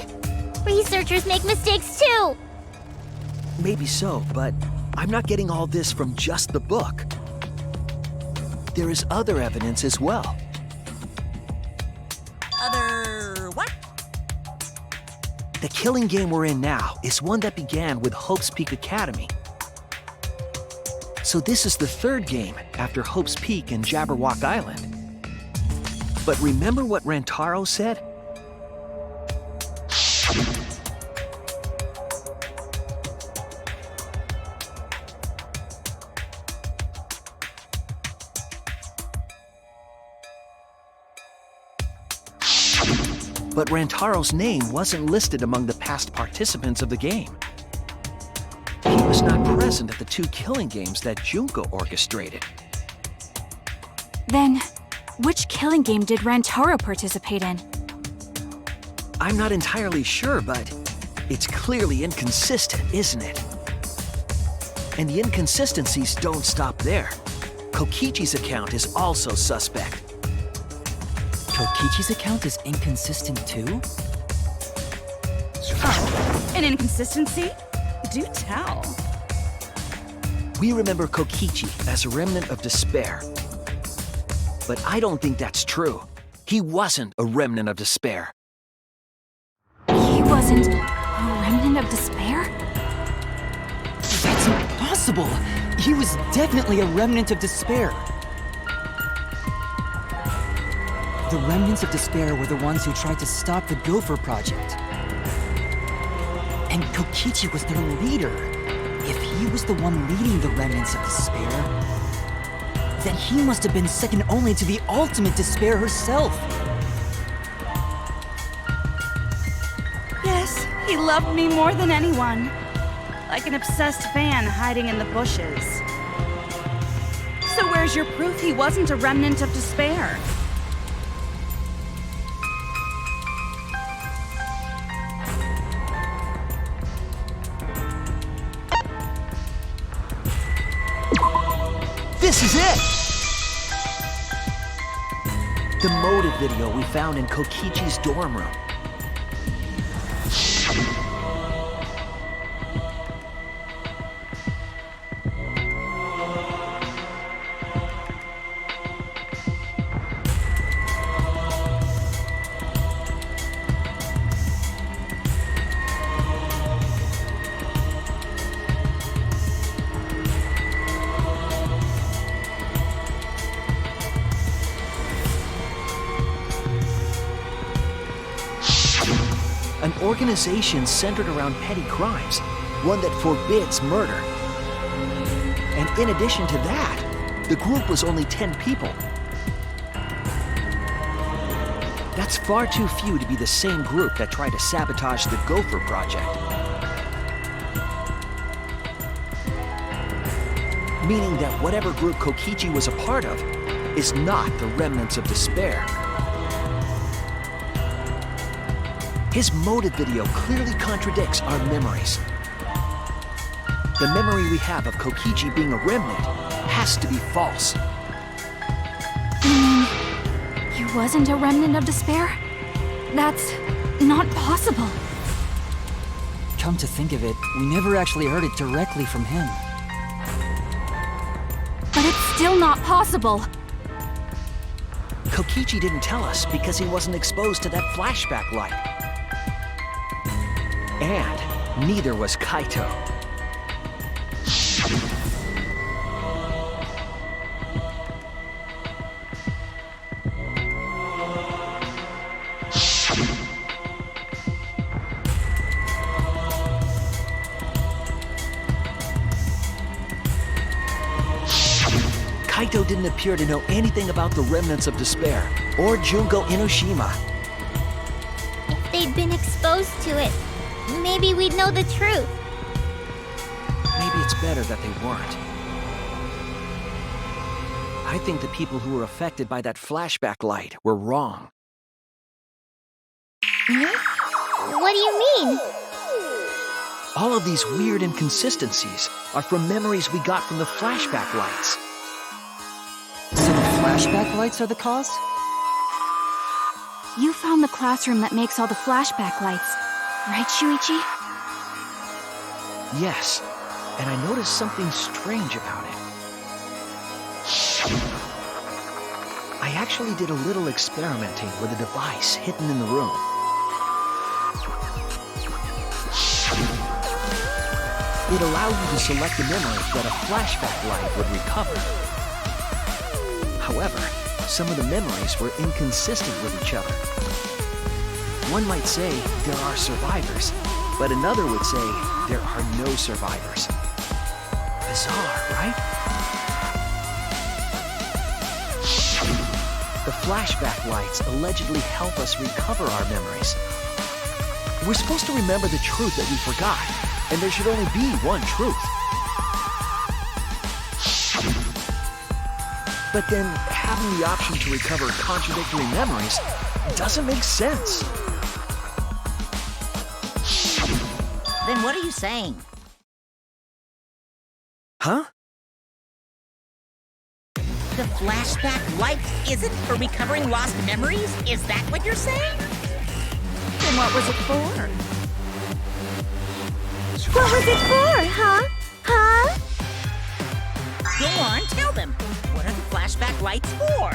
Researchers make mistakes too. Maybe so, but I'm not getting all this from just the book. There is other evidence as well. Other what? The killing game we're in now is one that began with Hope's Peak Academy. So this is the third game after Hope's Peak and Jabberwock Island. But remember what Rantaro said? But Rantaro's name wasn't listed among the past participants of the game. He was not present at the two killing games that Junko orchestrated. Then, which killing game did Rantaro participate in? I'm not entirely sure, but it's clearly inconsistent, isn't it? And the inconsistencies don't stop there. Kokichi's account is also suspect. Kokichi's account is inconsistent too? Oh, an inconsistency? Do tell. We remember Kokichi as a remnant of despair. But I don't think that's true. He wasn't a remnant of despair. He wasn't a remnant of despair? That's impossible! He was definitely a remnant of despair. The remnants of despair were the ones who tried to stop the Gopher Project. And Kokichi was their leader. If he was the one leading the remnants of despair, then he must have been second only to the ultimate despair herself. Yes, he loved me more than anyone. Like an obsessed fan hiding in the bushes. So where's your proof he wasn't a remnant of despair? This is it! The motive video we found in Kokichi's dorm room. An organization centered around petty crimes, one that forbids murder. And in addition to that, the group was only 10 people. That's far too few to be the same group that tried to sabotage the Gopher Project. Meaning that whatever group Kokichi was a part of is not the remnants of despair. His motive video clearly contradicts our memories. the memory we have of Kokichi being a remnant has to be false. He wasn't a remnant of despair? That's not possible. Come to think of it, we never actually heard it directly from him. But it's still not possible. Kokichi didn't tell us because he wasn't exposed to that flashback light. And neither was Kaito. Kaito didn't appear to know anything about the remnants of despair, or Junko Enoshima. If they'd been exposed to it, maybe we'd know the truth. Maybe it's better that they weren't. I think the people who were affected by that flashback light were wrong. What do you mean? All of these weird inconsistencies are from memories we got from the flashback lights. So the flashback lights are the cause? You found the classroom that makes all the flashback lights, right, Shuichi? Yes, and I noticed something strange about it. I actually did a little experimenting with a device hidden in the room. It allowed you to select a memory that a flashback light would recover. However, some of the memories were inconsistent with each other. One might say there are survivors, but another would say there are no survivors. Bizarre, right? The flashback lights allegedly help us recover our memories. We're supposed to remember the truth that we forgot, and there should only be one truth. But then, having the option to recover contradictory memories doesn't make sense. Then what are you saying? Huh? The flashback light isn't for recovering lost memories? Is that what you're saying? Then what was it for? What was it for, huh? Huh? Go on, tell them. What are the flashback lights for?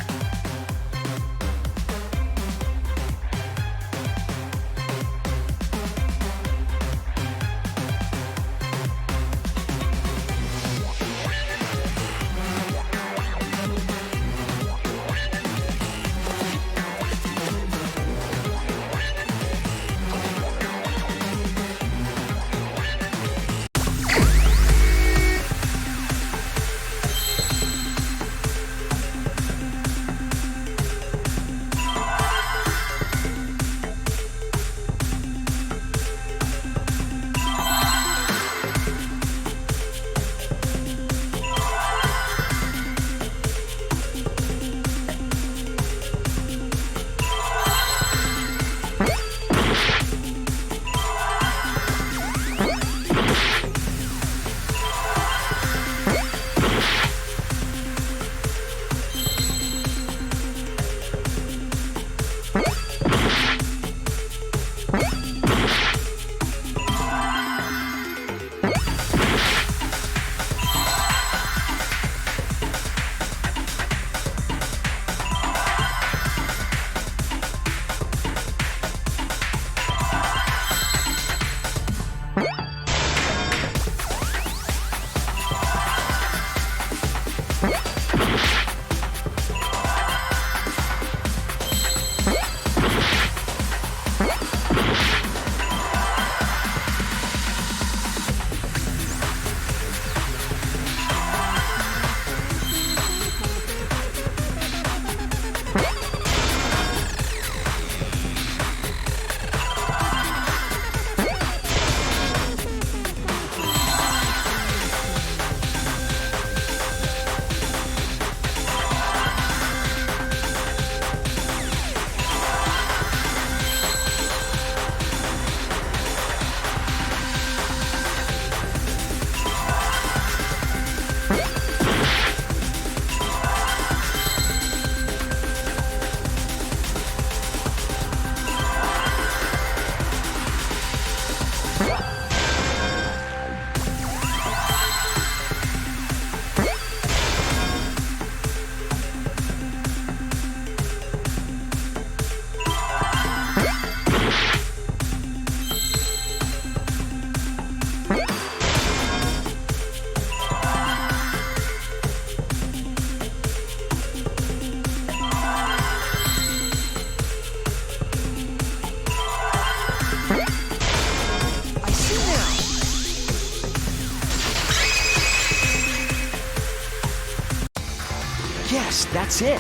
Yes, that's it.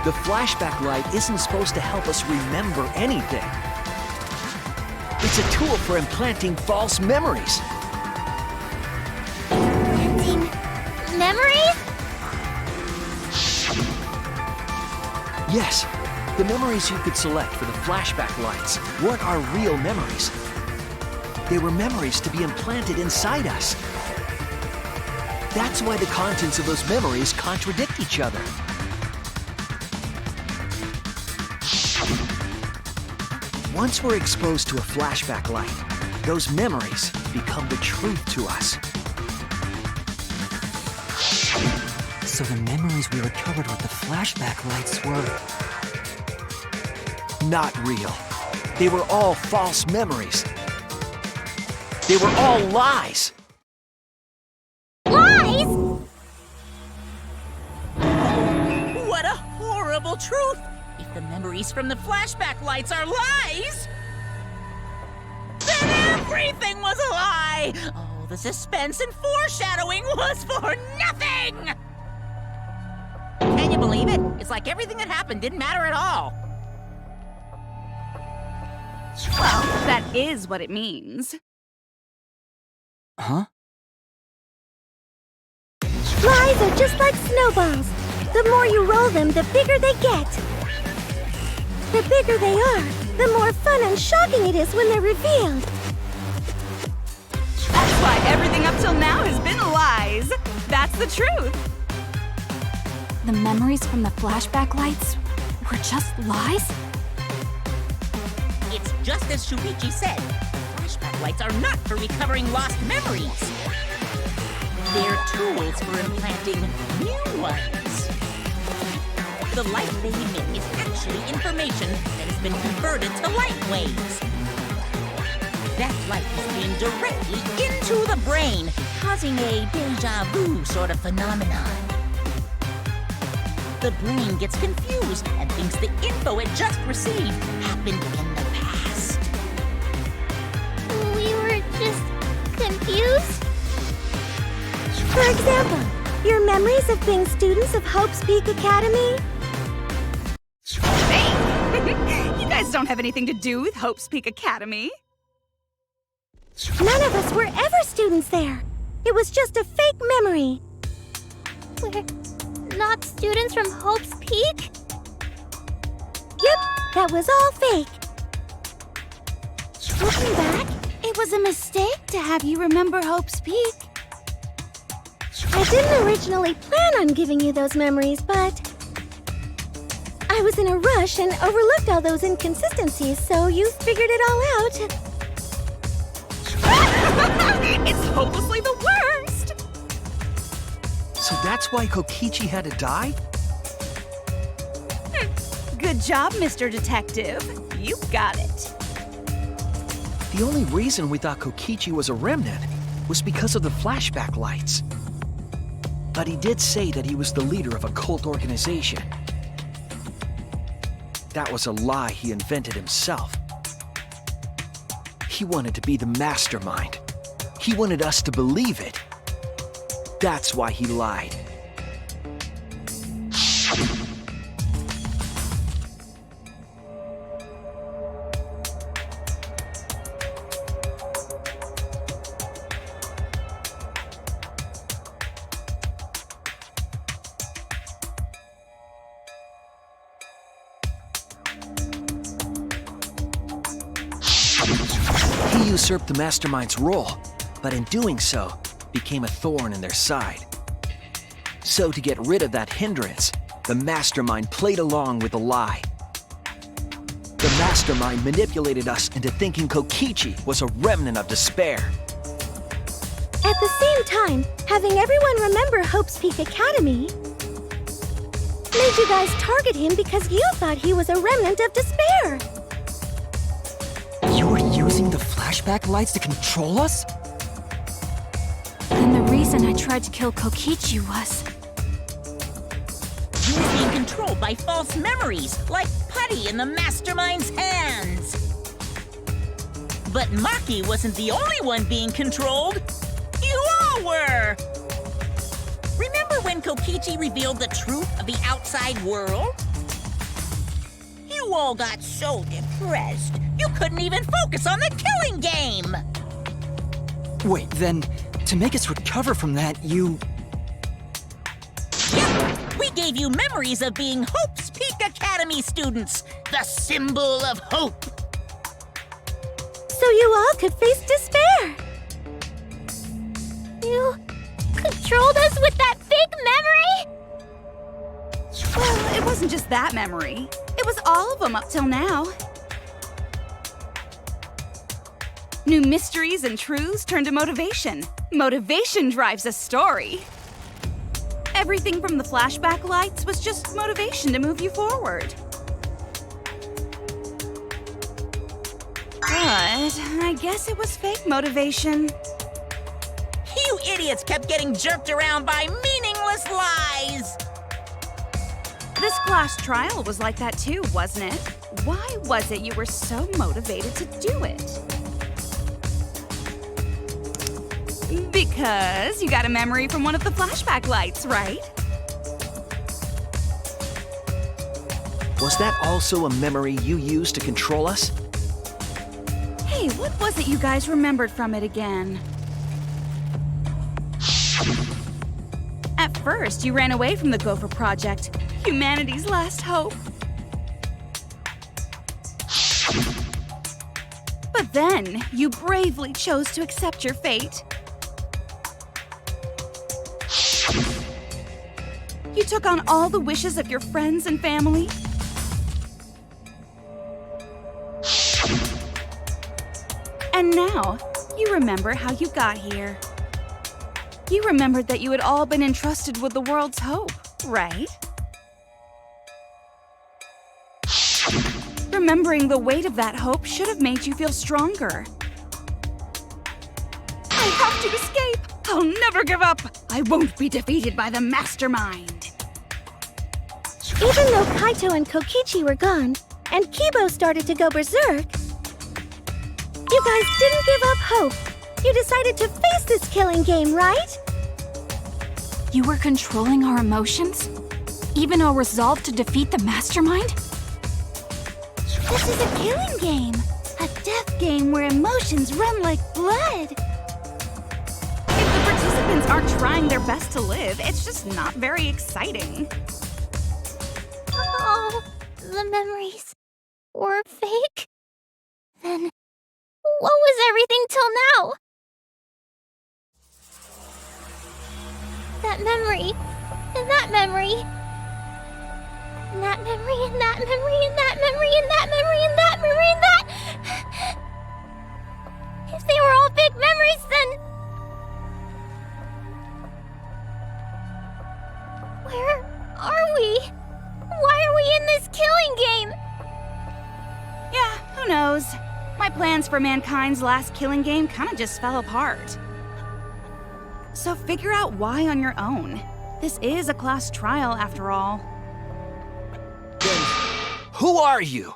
The flashback light isn't supposed to help us remember anything. It's a tool for implanting false memories. Implanting memories? Yes, the memories you could select for the flashback lights weren't our real memories. They were memories to be implanted inside us. That's why the contents of those memories contradict each other. Once we're exposed to a flashback light, those memories become the truth to us. So the memories we recovered with the flashback lights were... not real. They were all false memories. They were all lies. Lies? What a horrible truth! If the memories from the flashback lights are lies, then everything was a lie! All the suspense and foreshadowing was for nothing! Can you believe it? It's like everything that happened didn't matter at all. Well, that is what it means. Huh? Lies are just like snowballs. The more you roll them, the bigger they get. The bigger they are, the more fun and shocking it is when they're revealed. That's why everything up till now has been lies. That's the truth. The memories from the flashback lights were just lies? It's just as Shuichi said. Flashback lights are not for recovering lost memories. They're tools for implanting new ones. The light they emit is actually information that has been converted to light waves. That light is being directly into the brain, causing a deja vu sort of phenomenon. The brain gets confused and thinks the info it just received happened in the past. We were just confused? For example, your memories of being students of Hope's Peak Academy? Hey! You guys don't have anything to do with Hope's Peak Academy. None of us were ever students there. It was just a fake memory. We're not students from Hope's Peak? Yep, that was all fake. Looking back, it was a mistake to have you remember Hope's Peak. I didn't originally plan on giving you those memories, but I was in a rush and overlooked all those inconsistencies, so you figured it all out. It's hopelessly the worst! So that's why Kokichi had to die? Good job, Mr. Detective. You got it. The only reason we thought Kokichi was a remnant was because of the flashback lights. But he did say that he was the leader of a cult organization. That was a lie he invented himself. He wanted to be the mastermind. He wanted us to believe it. That's why he lied. He usurped the mastermind's role, but in doing so, became a thorn in their side. So to get rid of that hindrance, the mastermind played along with the lie. The mastermind manipulated us into thinking Kokichi was a remnant of despair. At the same time, having everyone remember Hope's Peak Academy made you guys target him because you thought he was a remnant of despair. You were using the flashback lights to control us? Then the reason I tried to kill Kokichi was... He was being controlled by false memories, like putty in the mastermind's hands. But Maki wasn't the only one being controlled. You all were! Remember when Kokichi revealed the truth of the outside world? You all got so depressed, you couldn't even focus on the killing game! Wait, then, to make us recover from that, you... Yep! We gave you memories of being Hope's Peak Academy students, the symbol of hope! So you all could face despair! You controlled us with that big memory? Well, it wasn't just that memory. It was all of them up till now. New mysteries and truths turn to motivation. Motivation drives a story. Everything from the flashback lights was just motivation to move you forward. But I guess it was fake motivation. You idiots kept getting jerked around by meaningless lies! This class trial was like that too, wasn't it? Why was it you were so motivated to do it? Because you got a memory from one of the flashback lights, right? Was that also a memory you used to control us? Hey, what was it you guys remembered from it again? At first, you ran away from the Gopher Project, humanity's last hope. But then, you bravely chose to accept your fate. You took on all the wishes of your friends and family. And now, you remember how you got here. You remembered that you had all been entrusted with the world's hope, right? Remembering the weight of that hope should have made you feel stronger. I have to escape! I'll never give up! I won't be defeated by the mastermind! Even though Kaito and Kokichi were gone, and Kibo started to go berserk, you guys didn't give up hope. You decided to face this killing game, right? You were controlling our emotions? Even our resolve to defeat the mastermind? This is a killing game. A death game where emotions run like blood. If the participants aren't trying their best to live, it's just not very exciting. Oh, the memories were fake? Then what was everything till now? That memory, and that memory, and that memory, and that memory, and that memory, and that memory, and that memory, and that... If they were all fake memories, then... Where are we? Why are we in this killing game? Yeah, who knows? My plans for mankind's last killing game kinda just fell apart. So figure out why on your own. This is a class trial after all. Then, who are you?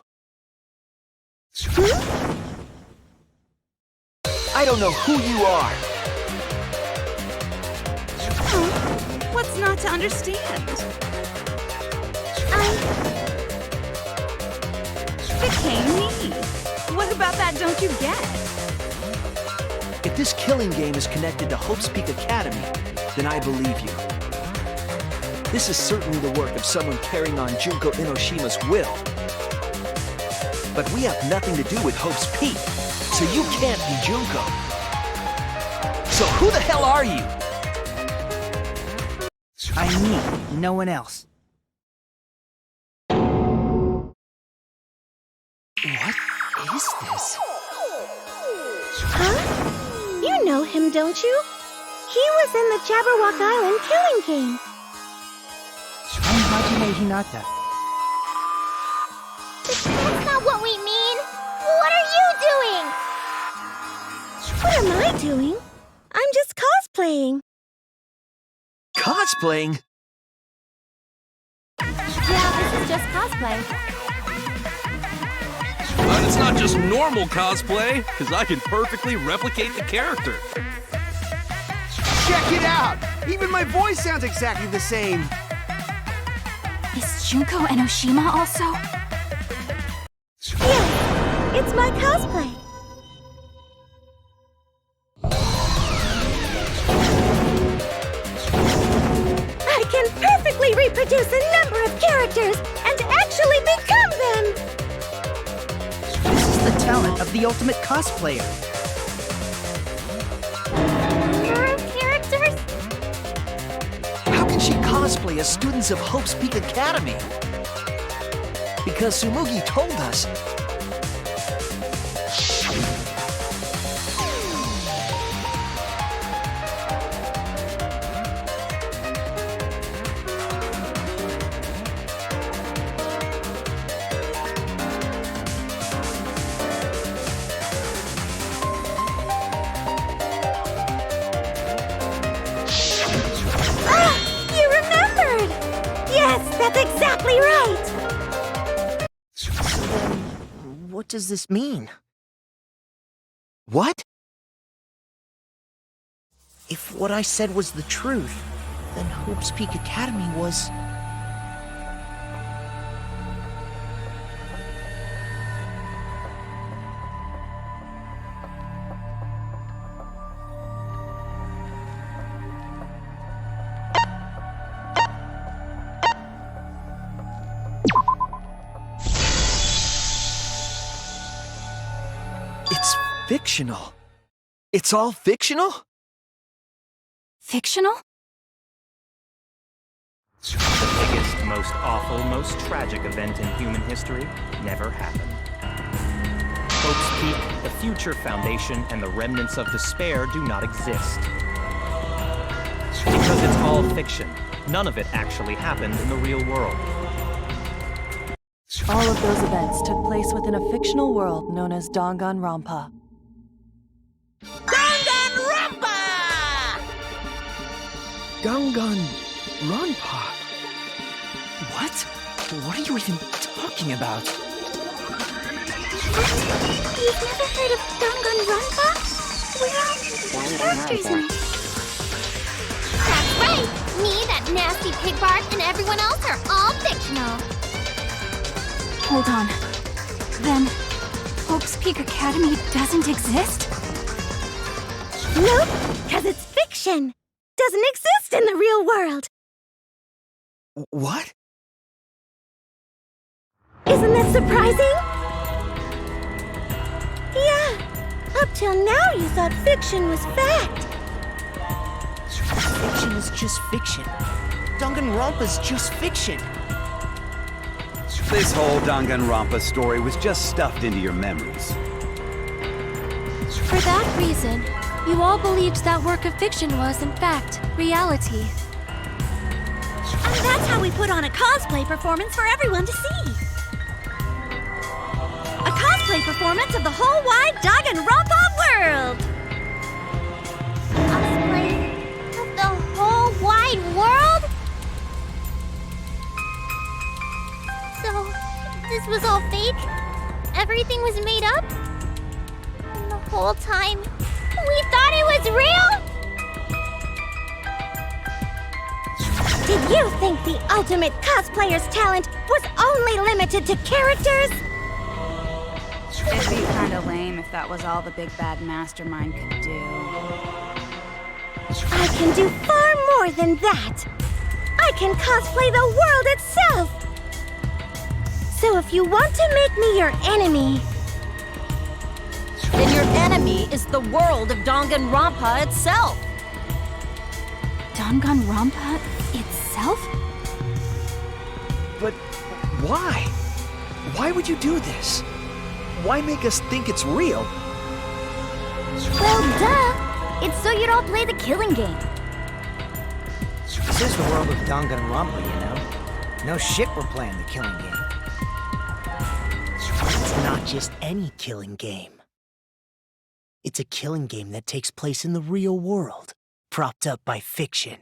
I don't know who you are. Huh? What's not to understand? Became me. What about that don't you get? If this killing game is connected to Hope's Peak Academy, then I believe you. This is certainly the work of someone carrying on Junko Inoshima's will. But we have nothing to do with Hope's Peak, so you can't be Junko. So who the hell are you? I'm me, no one else. What is this? Huh? You know him, don't you? He was in the Jabberwock Island killing game. I'm Hajime Hinata. That's not what we mean. What are you doing? What am I doing? I'm just cosplaying. Cosplaying? Yeah, this is just cosplay. But it's not just normal cosplay, because I can perfectly replicate the character. Check it out! Even my voice sounds exactly the same. Is Junko and Oshima also? Yes, it's my cosplay. I can perfectly reproduce a number of characters and actually become them! This is the talent of the ultimate cosplayer. Number of characters? How can she cosplay as students of Hope's Peak Academy? Because Tsumugi told us. You remembered! Yes, that's exactly right! So then, what does this mean? What? If what I said was the truth, then Hope's Peak Academy was... It's fictional. It's all fictional? Fictional? The biggest, most awful, most tragic event in human history never happened. Hope's Peak, the future foundation, and the remnants of despair do not exist. Because it's all fiction. None of it actually happened in the real world. All of those events took place within a fictional world known as Danganronpa. Danganronpa! Danganronpa? What? What are you even talking about? You've never heard of Danganronpa? We're all characters in it. That's right! Me, that nasty pig Bart, and everyone else are all fictional. Hold on. Then, Hope's Peak Academy doesn't exist? Nope, because it's fiction. Doesn't exist in the real world. What? Isn't that surprising? Yeah, up till now you thought fiction was fact. Fiction is just fiction. Danganronpa's just fiction. This whole Danganronpa story was just stuffed into your memories. For that reason, you all believed that work of fiction was, in fact, reality. And that's how we put on a cosplay performance for everyone to see. A cosplay performance of the whole wide Danganronpa world! Cosplay of the whole wide world? So, this was all fake? Everything was made up? And the whole time, we thought it was real? Did you think the ultimate cosplayer's talent was only limited to characters? It'd be kinda lame if that was all the big bad mastermind could do. I can do far more than that. I can cosplay the world itself. So if you want to make me your enemy... Then your enemy is the world of Danganronpa itself. Danganronpa itself? But why? Why would you do this? Why make us think it's real? Well, duh! It's so you don't play the killing game. This is the world of Danganronpa, you know? No shit we're playing the killing game. It's not just any killing game. It's a killing game that takes place in the real world, propped up by fiction.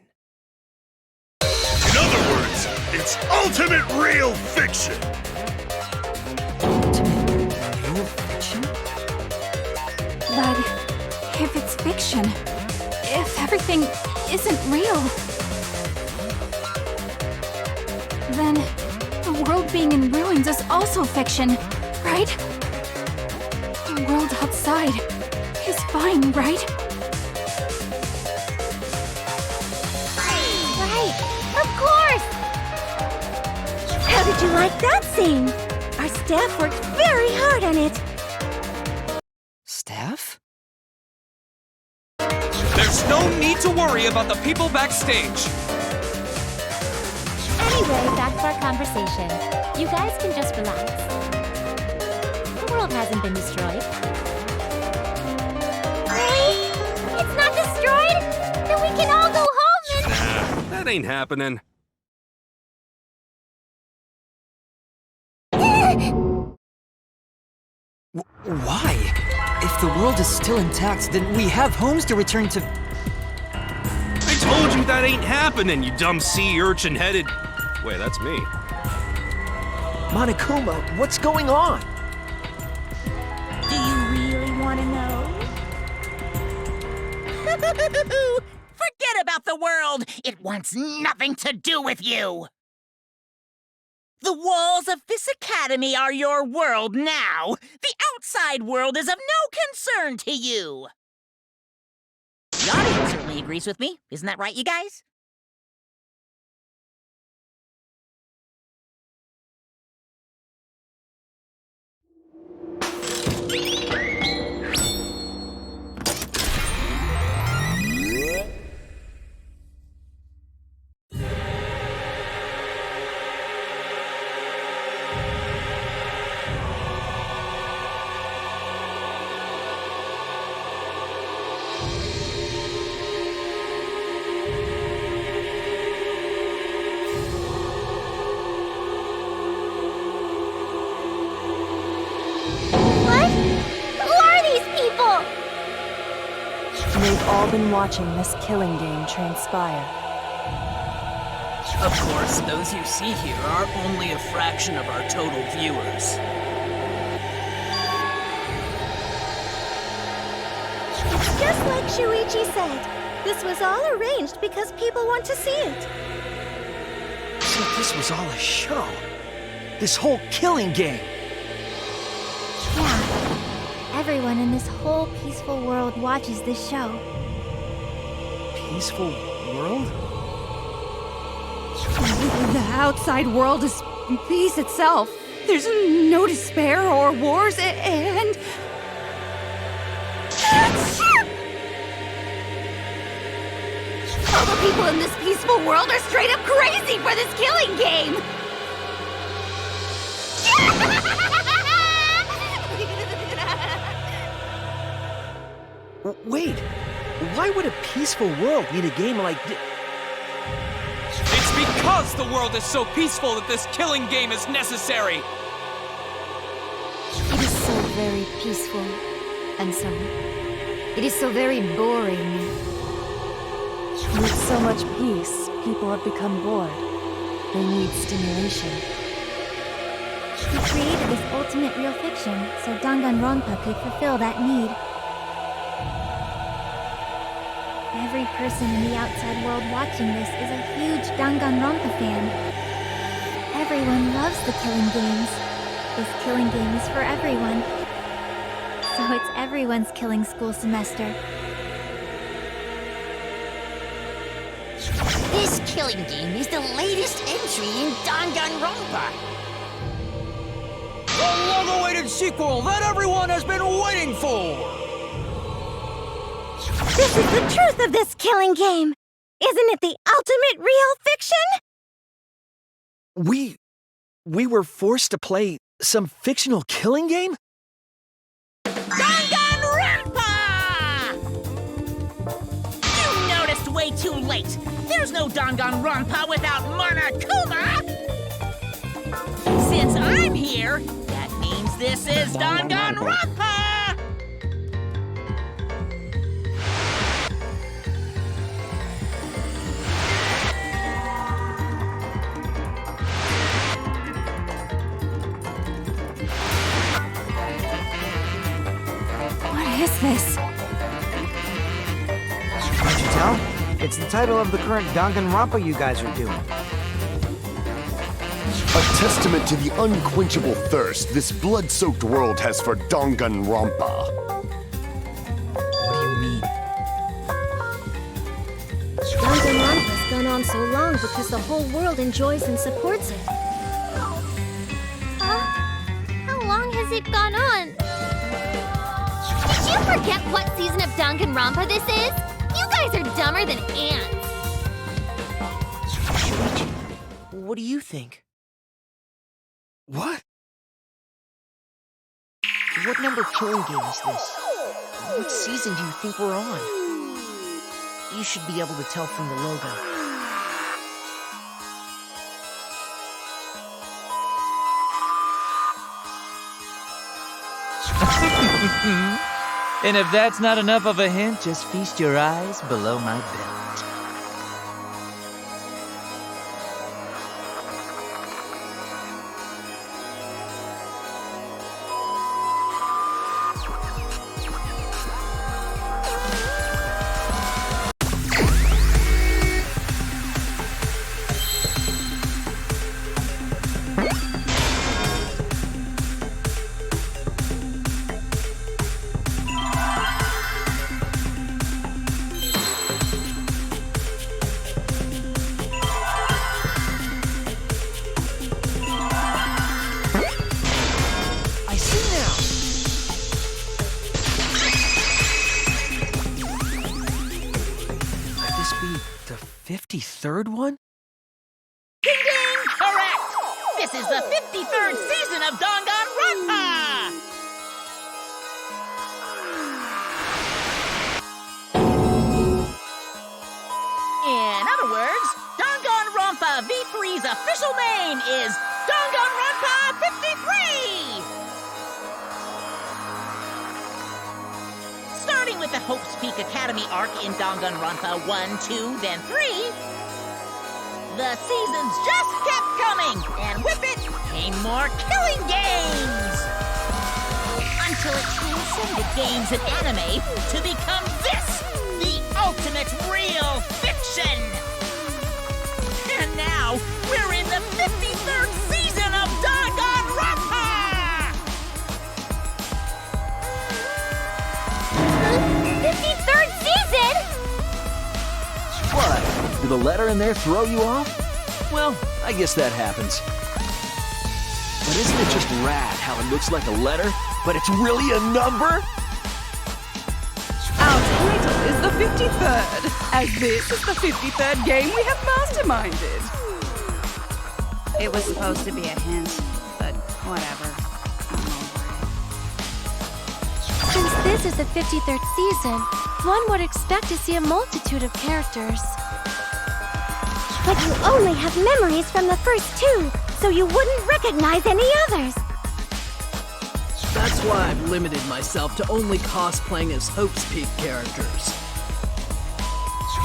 In other words, it's ultimate real fiction! Real fiction? But if it's fiction, if everything isn't real, then the world being in ruins is also fiction, right? The world outside is fine, right? Right, of course! How did you like that scene? Our staff worked very hard on it. Staff? There's no need to worry about the people backstage. Anyway, back to our conversation. You guys can just relax. The world hasn't been destroyed. Really? It's not destroyed? Then we can all go home and... Nah, that ain't happening. Why? If the world is still intact, then we have homes to return to. I told you that ain't happening, you dumb sea urchin-headed... Wait, that's me. Monokuma, what's going on? Do you really want to know? Forget about the world! It wants nothing to do with you! The walls of this academy are your world now! The outside world is of no concern to you! The audience certainly agrees with me. Isn't that right, you guys? They've all been watching this killing game transpire. Of course, those you see here are only a fraction of our total viewers. It's just like Shuichi said. This was all arranged because people want to see it. So this was all a show? This whole killing game? Yeah. Everyone in this whole peaceful world watches this show. Peaceful world? The outside world is peace itself. There's no despair or wars, and... All the people in this peaceful world are straight up crazy for this killing game! Wait, why would a peaceful world need a game like this? It's because the world is so peaceful that this killing game is necessary! It is so very peaceful. And so... it is so very boring. With so much peace, people have become bored. They need stimulation. He created this ultimate real fiction so Danganronpa could fulfill that need. Every person in the outside world watching this is a huge Danganronpa fan. Everyone loves the killing games. This killing game is for everyone. So it's everyone's killing school semester. This killing game is the latest entry in Danganronpa. The long-awaited sequel that everyone has been waiting for! This is the truth of this killing game! Isn't it the ultimate real fiction? We were forced to play some fictional killing game? Danganronpa! You noticed way too late. There's no Danganronpa without Monokuma! Since I'm here, that means this is Danganronpa! What is this? Can't you tell? It's the title of the current Danganronpa you guys are doing. A testament to the unquenchable thirst this blood-soaked world has for Danganronpa. Danganronpa's gone on so long because the whole world enjoys and supports it. How long has it gone on? Did you forget what season of Danganronpa this is? You guys are dumber than ants. Shuichi, what do you think? What? What number killing game is this? What season do you think we're on? You should be able to tell from the logo. And if that's not enough of a hint, just feast your eyes below my belt. Third one? Ding ding! Correct! This is the 53rd season of Danganronpa! In other words, Danganronpa V3's official name is Danganronpa 53! Starting with the Hope's Peak Academy arc in Danganronpa 1, 2, then 3, the seasons just kept coming, and with it came more killing games! Until it transcended games and anime to become this, the ultimate real fiction! And now, we're in the 53rd season of Danganronpa! 53rd season?! What? Did the letter in there throw you off? Well, I guess that happens. But isn't it just rad how it looks like a letter, but it's really a number? Our title is the 53rd, as this is the 53rd game we have masterminded. It was supposed to be a hint, but whatever. Since this is the 53rd season, one would expect to see a multitude of characters. But you only have memories from the first two, so you wouldn't recognize any others. That's why I've limited myself to only cosplaying as Hope's Peak characters.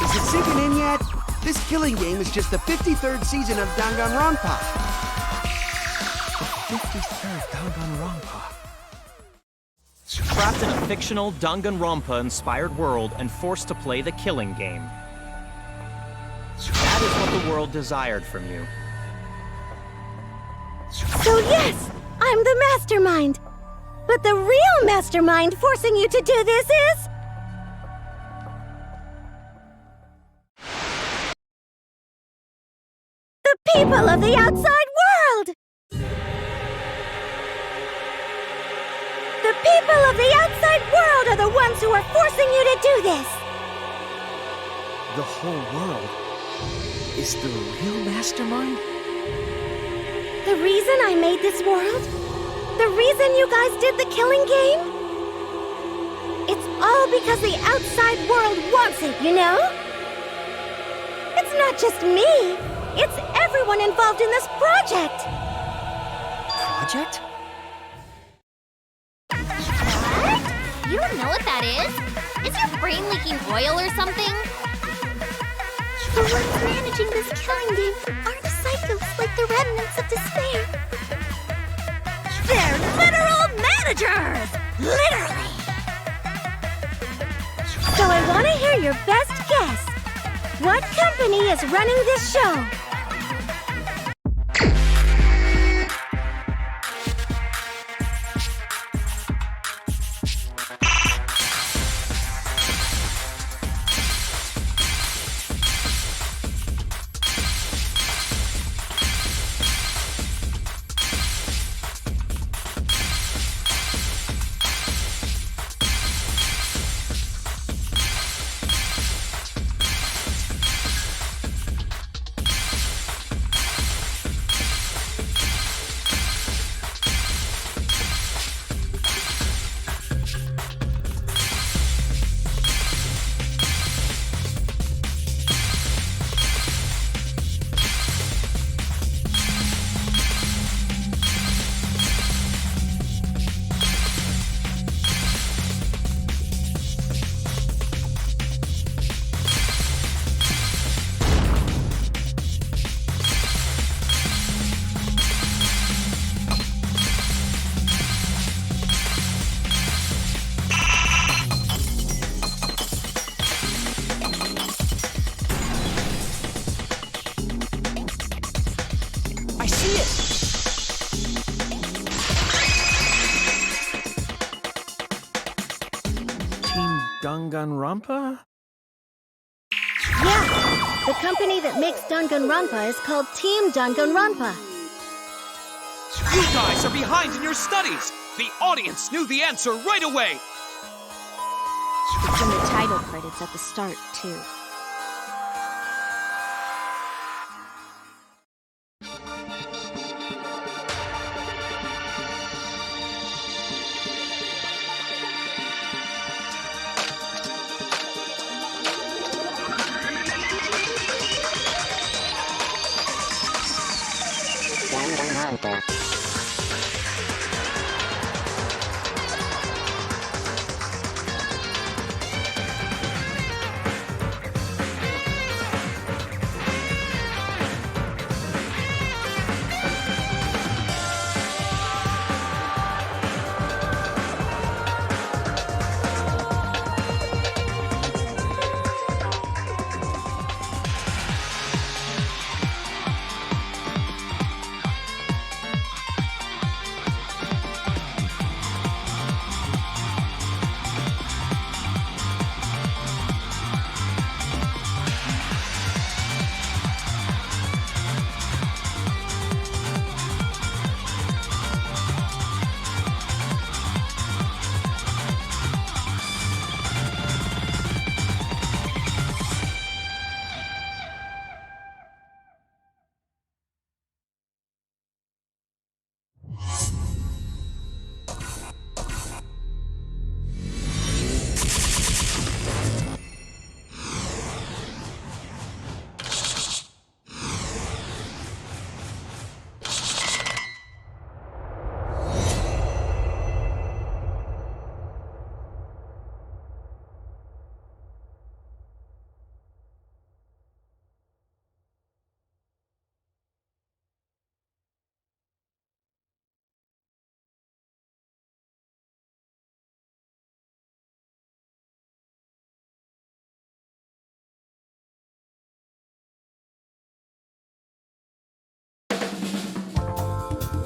Is it sinking in yet? This killing game is just the 53rd season of Danganronpa. The 53rd Danganronpa. Trapped in a fictional Danganronpa-inspired world and forced to play the killing game. That is what the world desired from you. So yes, I'm the mastermind. But the real mastermind forcing you to do this is... the people of the outside world! The people of the outside world are the ones who are forcing you to do this! The whole world is the real mastermind? The reason I made this world? The reason you guys did the killing game? It's all because the outside world wants it, you know? It's not just me. It's everyone involved in this project. Project? What? You don't know what that is? Is your brain leaking oil or something? The ones managing this killing game aren't psychos like the remnants of despair. They're literal managers! Literally! So I want to hear your best guess. What company is running this show? Danganronpa? Yeah, the company that makes Danganronpa is called Team Danganronpa. You guys are behind in your studies! The audience knew the answer right away! It's in the title credits at the start, too.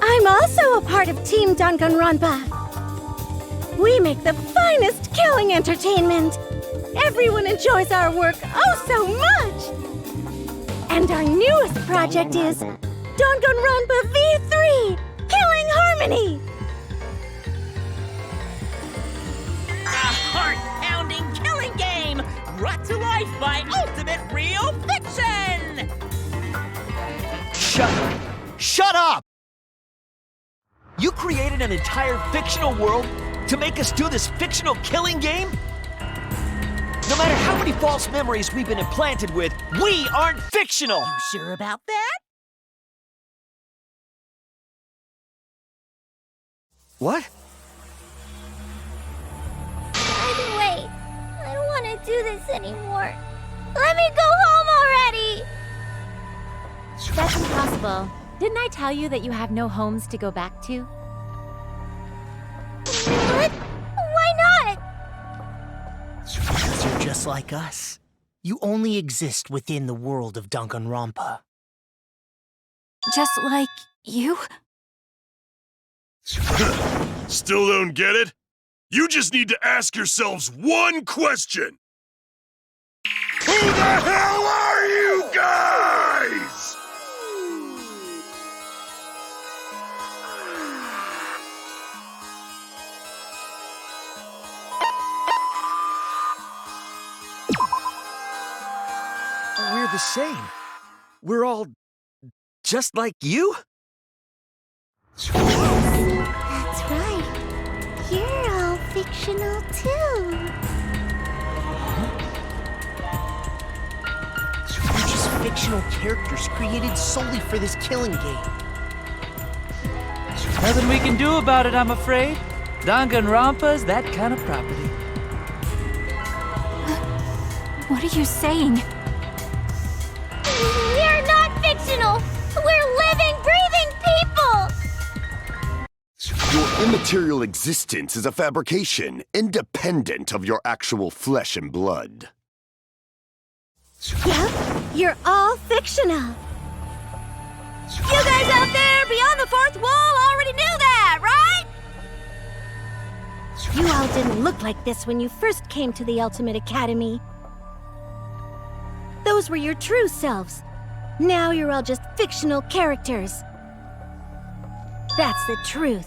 I'm also a part of Team Danganronpa. We make the finest killing entertainment. Everyone enjoys our work oh so much. And our newest project is Danganronpa V3, Killing Harmony. A heart-pounding killing game brought to life by Ultimate Real Fiction. Shut up! You created an entire fictional world to make us do this fictional killing game? No matter how many false memories we've been implanted with, we aren't fictional! You sure about that? What? I can wait. I don't want to do this anymore. Let me go home already! That's impossible. Didn't I tell you that you have no homes to go back to? What? Why not? Because you're just like us. You only exist within the world of Danganronpa. Just like you? Still don't get it? You just need to ask yourselves one question. Who the hell are you guys? We're the same. We're all just like you? That's right. You're all fictional too. We're just fictional characters created solely for this killing game. Nothing we can do about it, I'm afraid. Danganronpa's that kind of property. What are you saying? We're not fictional! We're living, breathing people! Your immaterial existence is a fabrication, independent of your actual flesh and blood. Yep, you're all fictional. You guys out there beyond the fourth wall already knew that, right? You all didn't look like this when you first came to the Ultimate Academy. Those were your true selves. Now you're all just fictional characters. That's the truth.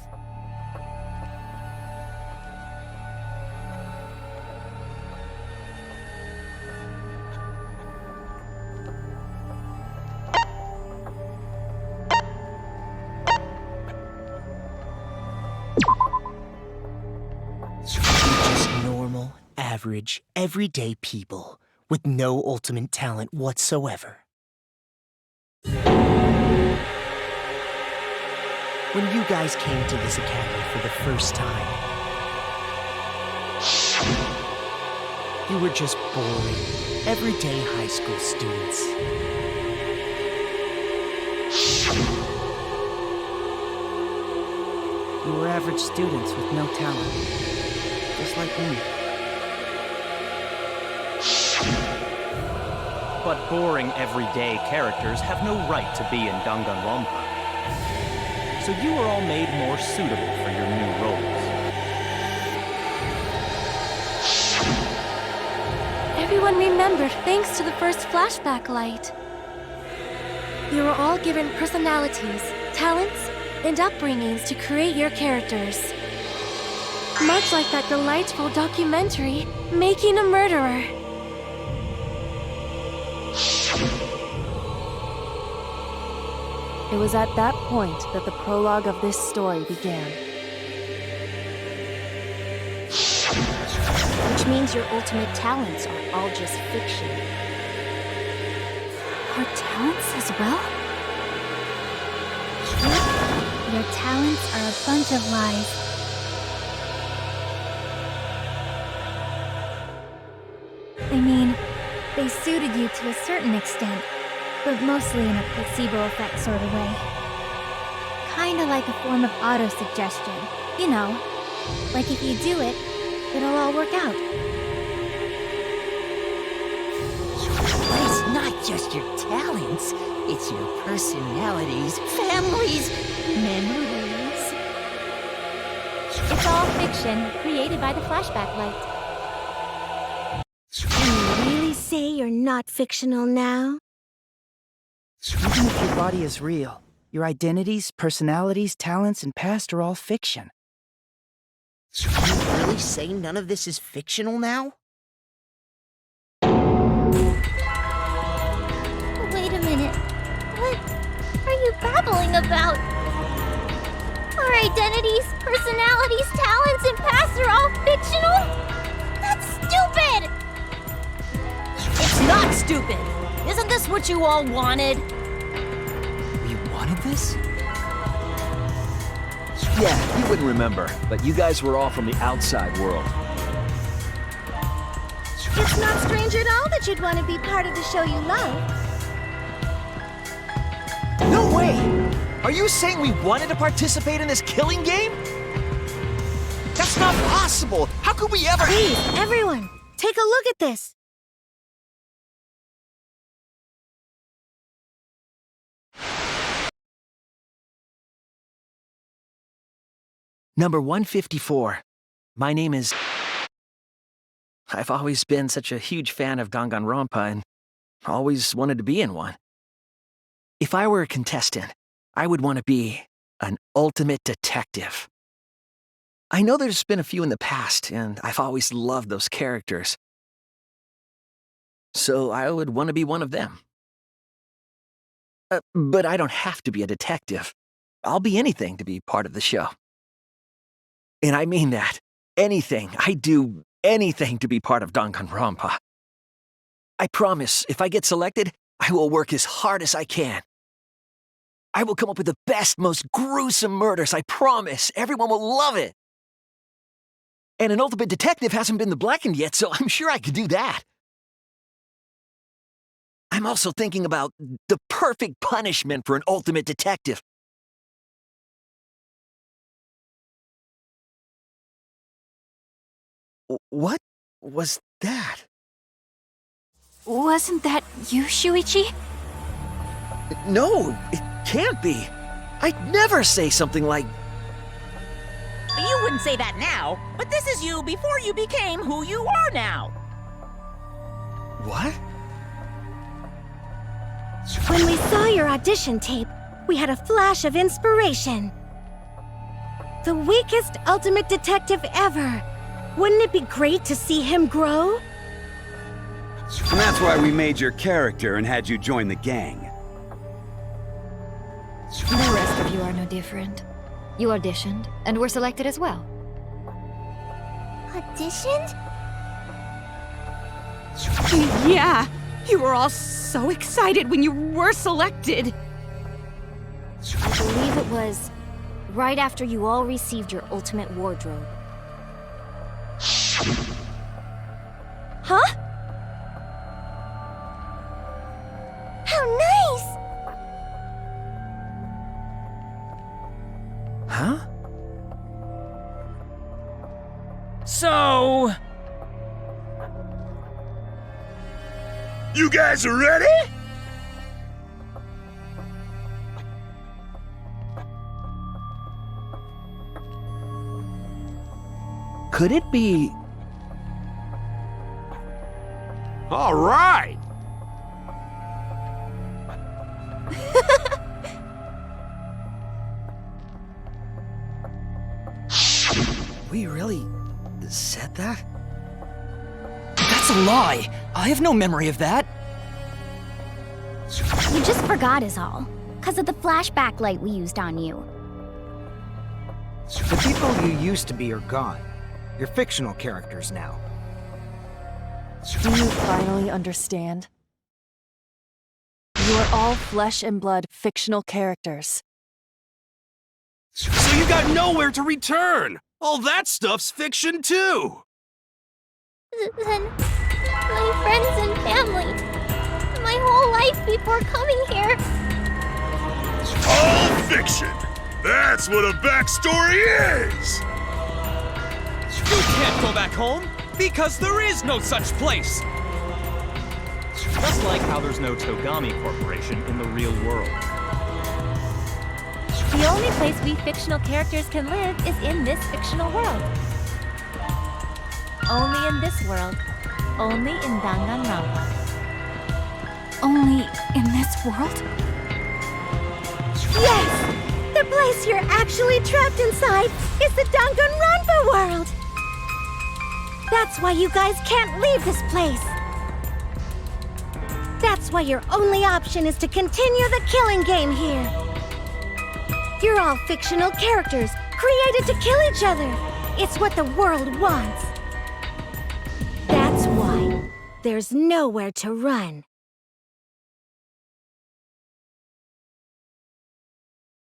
Just normal, average, everyday people with no ultimate talent whatsoever. When you guys came to this academy for the first time, you were just boring, everyday high school students. You were average students with no talent. Just like me. But boring everyday characters have no right to be in Danganronpa. So you are all made more suitable for your new roles. Everyone remembered thanks to the first flashback light. You were all given personalities, talents, and upbringings to create your characters. Much like that delightful documentary, Making a Murderer. It was at that point that the prologue of this story began. Which means your ultimate talents are all just fiction. Our talents as well? Your talents are a bunch of lies. I mean, they suited you to a certain extent, but mostly in a placebo effect sort of way. Kinda like a form of auto-suggestion. You know, like if you do it, it'll all work out. But it's not just your talents, it's your personalities, families, memories. It's all fiction, created by the flashback light. Can you really say you're not fictional now? Even if your body is real, your identities, personalities, talents, and past are all fiction. So can you really say none of this is fictional now? Wait a minute. What are you babbling about? Our identities, personalities, talents, and pasts are all fictional? That's stupid! It's not stupid! Isn't this what you all wanted? We wanted this? Yeah, you wouldn't remember, but you guys were all from the outside world. It's not strange at all that you'd want to be part of the show you love. No way! Are you saying we wanted to participate in this killing game? That's not possible! How could we ever— Please, everyone, take a look at this. Number 154. My name is... I've always been such a huge fan of Danganronpa and always wanted to be in one. If I were a contestant, I would want to be an ultimate detective. I know there's been a few in the past, and I've always loved those characters. So I would want to be one of them. But I don't have to be a detective. I'll be anything to be part of the show. And I mean that. Anything. I'd do anything to be part of Danganronpa. I promise, if I get selected, I will work as hard as I can. I will come up with the best, most gruesome murders, I promise. Everyone will love it. And an ultimate detective hasn't been the blackened yet, so I'm sure I could do that. I'm also thinking about the perfect punishment for an ultimate detective. What was that? Wasn't that you, Shuichi? No, it can't be. I'd never say something like... You wouldn't say that now, but this is you before you became who you are now. What? When we saw your audition tape, we had a flash of inspiration. The weakest ultimate detective ever. Wouldn't it be great to see him grow? And that's why we made your character and had you join the gang. The rest of you are no different. You auditioned, and were selected as well. Auditioned? Yeah, you were all so excited when you were selected. I believe it was right after you all received your ultimate wardrobe. Huh? How nice! Huh? So... You guys are ready? Could it be... All right! We really said that? That's a lie! I have no memory of that! You just forgot is all. 'Cause of the flashback light we used on you. The people you used to be are gone. You're fictional characters now. Do you finally understand? You are all flesh and blood fictional characters. So you got nowhere to return! All that stuff's fiction too! Then my friends and family. My whole life before coming here. All fiction! That's what a backstory is! You can't go back home, because there is no such place! Just like how there's no Togami Corporation in the real world. The only place we fictional characters can live is in this fictional world. Only in this world. Only in Danganronpa. Only in this world? Yes! The place you're actually trapped inside is the Danganronpa world! That's why you guys can't leave this place! That's why your only option is to continue the killing game here! You're all fictional characters, created to kill each other! It's what the world wants! That's why there's nowhere to run.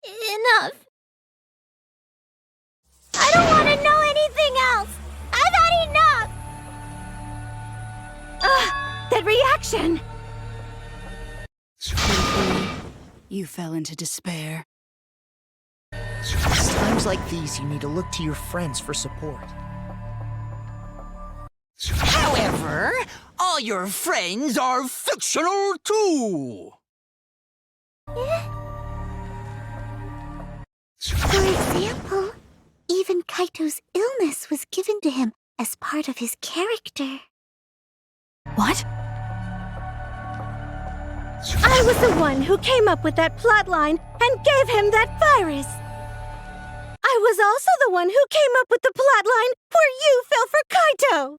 Enough. I don't want to know anything else. I've had enough. That reaction! You fell into despair. It's times like these you need to look to your friends for support. However, all your friends are fictional too! For example, even Kaito's illness was given to him as part of his character. What? I was the one who came up with that plotline and gave him that virus. I was also the one who came up with the plotline where you fell for Kaito.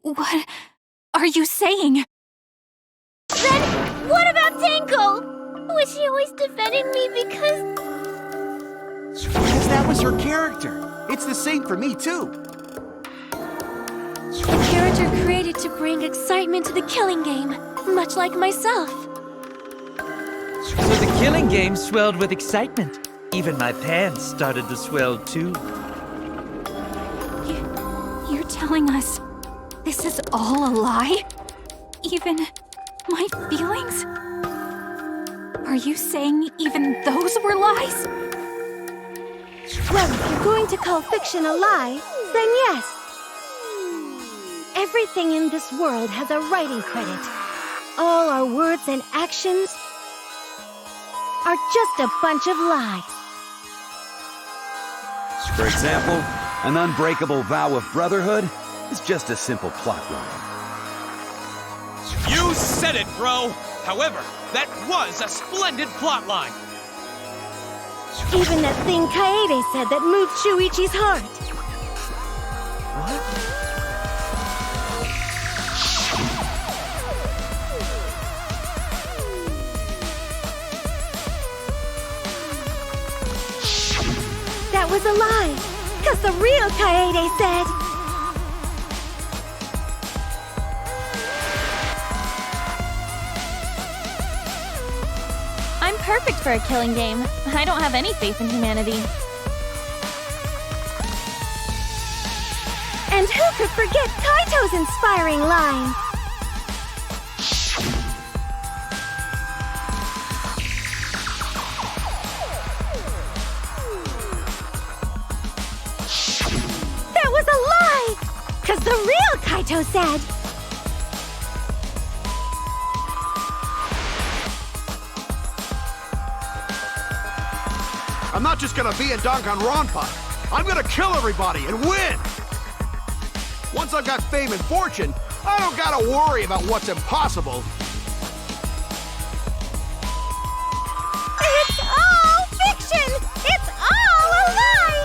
What are you saying? Then, what about Tinkle? Was she always defending me because that was her character. It's the same for me, too. A character created to bring excitement to the killing game, much like myself. So the killing game swelled with excitement. Even my pants started to swell too. You're telling us this is all a lie? Even my feelings? Are you saying even those were lies? Well, if you're going to call fiction a lie, then yes. Everything in this world has a writing credit. All our words and actions are just a bunch of lies. For example, an unbreakable vow of brotherhood is just a simple plot line. You said it, bro! However, that was a splendid plot line! Even that thing Kaede said that moved Shuichi's heart. That was a lie, 'cause the real Kaede said... I'm perfect for a killing game. I don't have any faith in humanity. And who could forget Kaito's inspiring line? That was a lie! 'Cause the real Kaito said... I'm not just gonna be in Danganronpa. I'm gonna kill everybody and win! Once I've got fame and fortune, I don't gotta worry about what's impossible. It's all fiction! It's all a lie!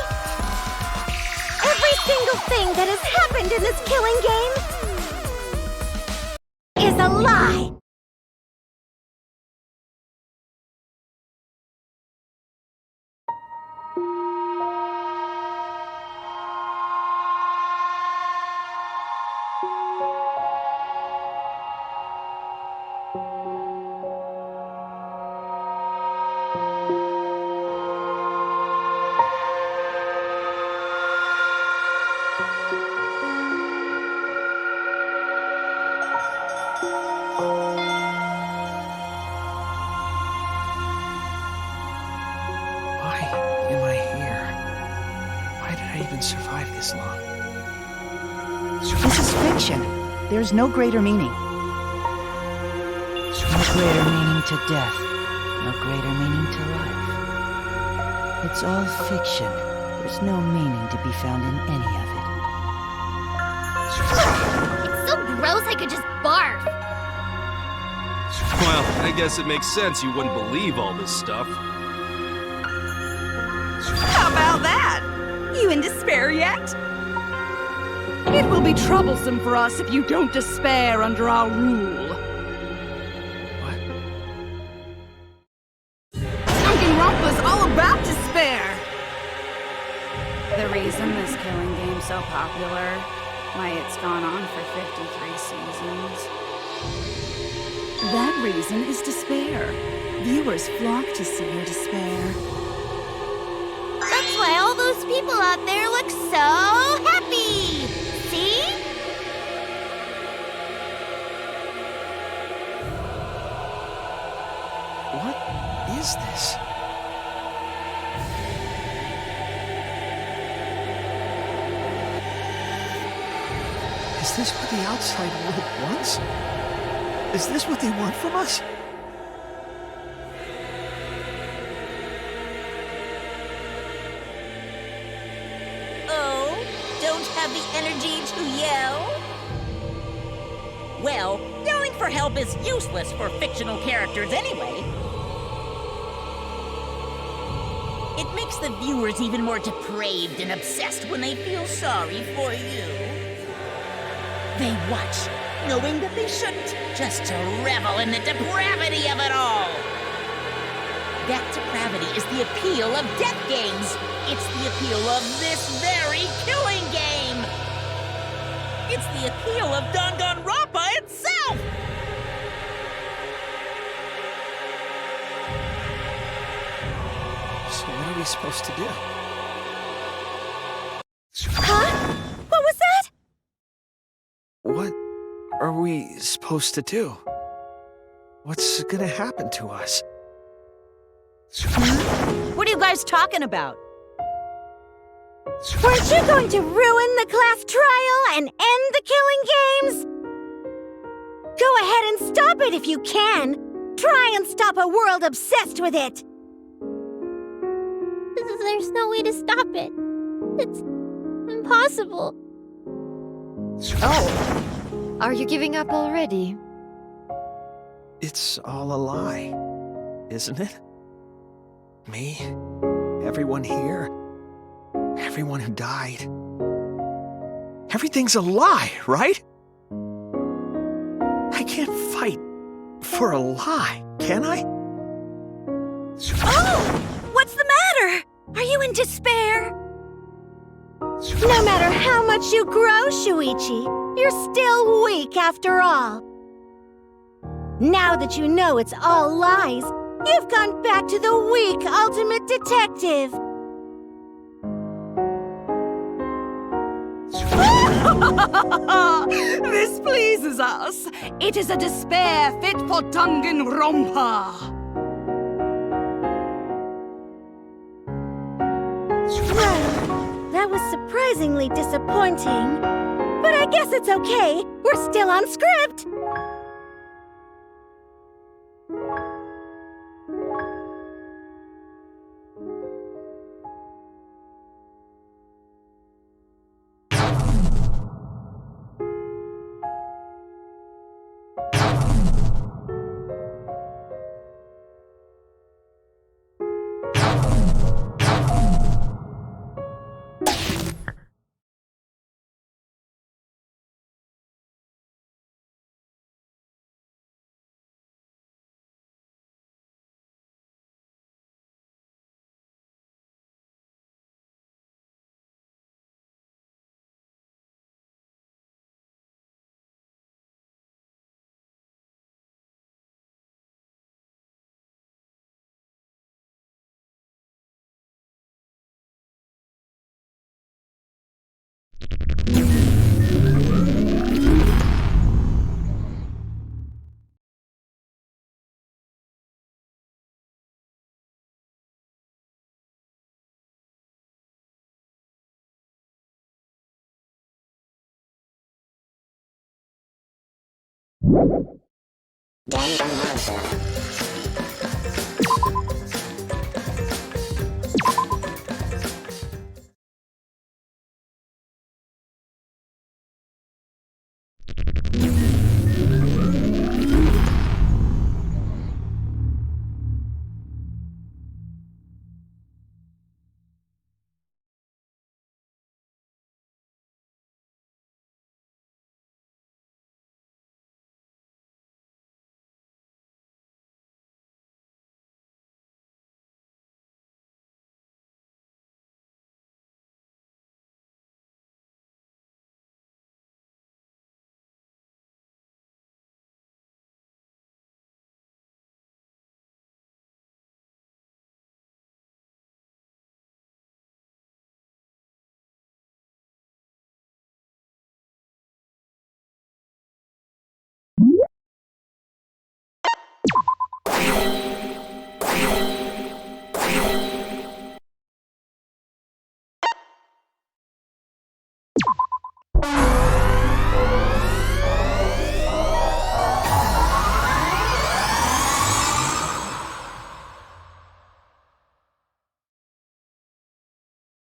Every single thing that has happened in this killing game is a lie! Survive this long. This is fiction. There's no greater meaning. No greater meaning to death. No greater meaning to life. It's all fiction. There's no meaning to be found in any of it. It's so gross I could just barf. Well, I guess it makes sense you wouldn't believe all this stuff. How about that? You in despair yet? It will be troublesome for us if you don't despair under our rule. What? Danganronpa's all about despair! The reason this killing game's so popular, why it's gone on for 53 seasons. That reason is despair. Viewers flock to see your despair. That's why all those people out there look so happy! See? What is this? Is this what the outside world wants? Is this what they want from us? don't have the energy to yell? Well, yelling for help is useless for fictional characters anyway. It makes the viewers even more depraved and obsessed when they feel sorry for you. They watch, knowing that they shouldn't, just to revel in the depravity of it all. That depravity is the appeal of death games. It's the appeal of this very killing game. It's the appeal of Danganronpa itself. So what are we supposed to do? Huh? What was that? What are we supposed to do? What's gonna happen to us? What are you guys talking about? Weren't you going to ruin the class trial and end the killing games? Go ahead and stop it if you can. Try and stop a world obsessed with it. There's no way to stop it. It's impossible. Oh, are you giving up already? It's all a lie, isn't it? Me, everyone here, everyone who died. Everything's a lie, right? I can't fight for a lie, can I? Oh! What's the matter? Are you in despair? No matter how much you grow, Shuichi, you're still weak after all. Now that you know it's all lies, you've gone back to the weak ultimate detective. This pleases us. It is a despair fit for Danganronpa. Well, that was surprisingly disappointing. But I guess it's okay. We're still on script.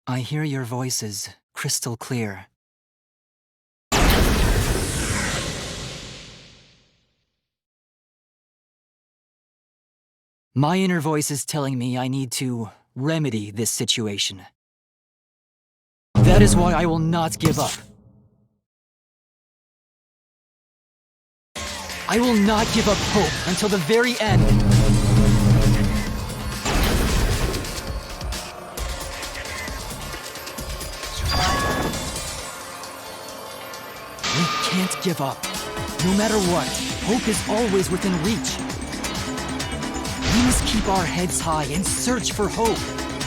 I hear your voices crystal clear. My inner voice is telling me I need to remedy this situation. That is why I will not give up. I will not give up hope until the very end. We can't give up. No matter what, hope is always within reach. We must keep our heads high and search for hope,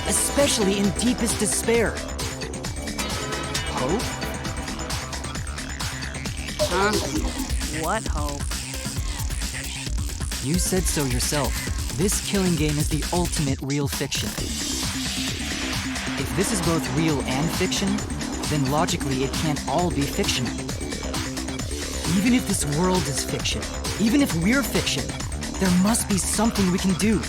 especially in deepest despair. Hope? Huh? What hope? You said so yourself. This killing game is the ultimate real fiction. If this is both real and fiction, then logically it can't all be fictional. Even if this world is fiction, even if we're fiction, there must be something we can do.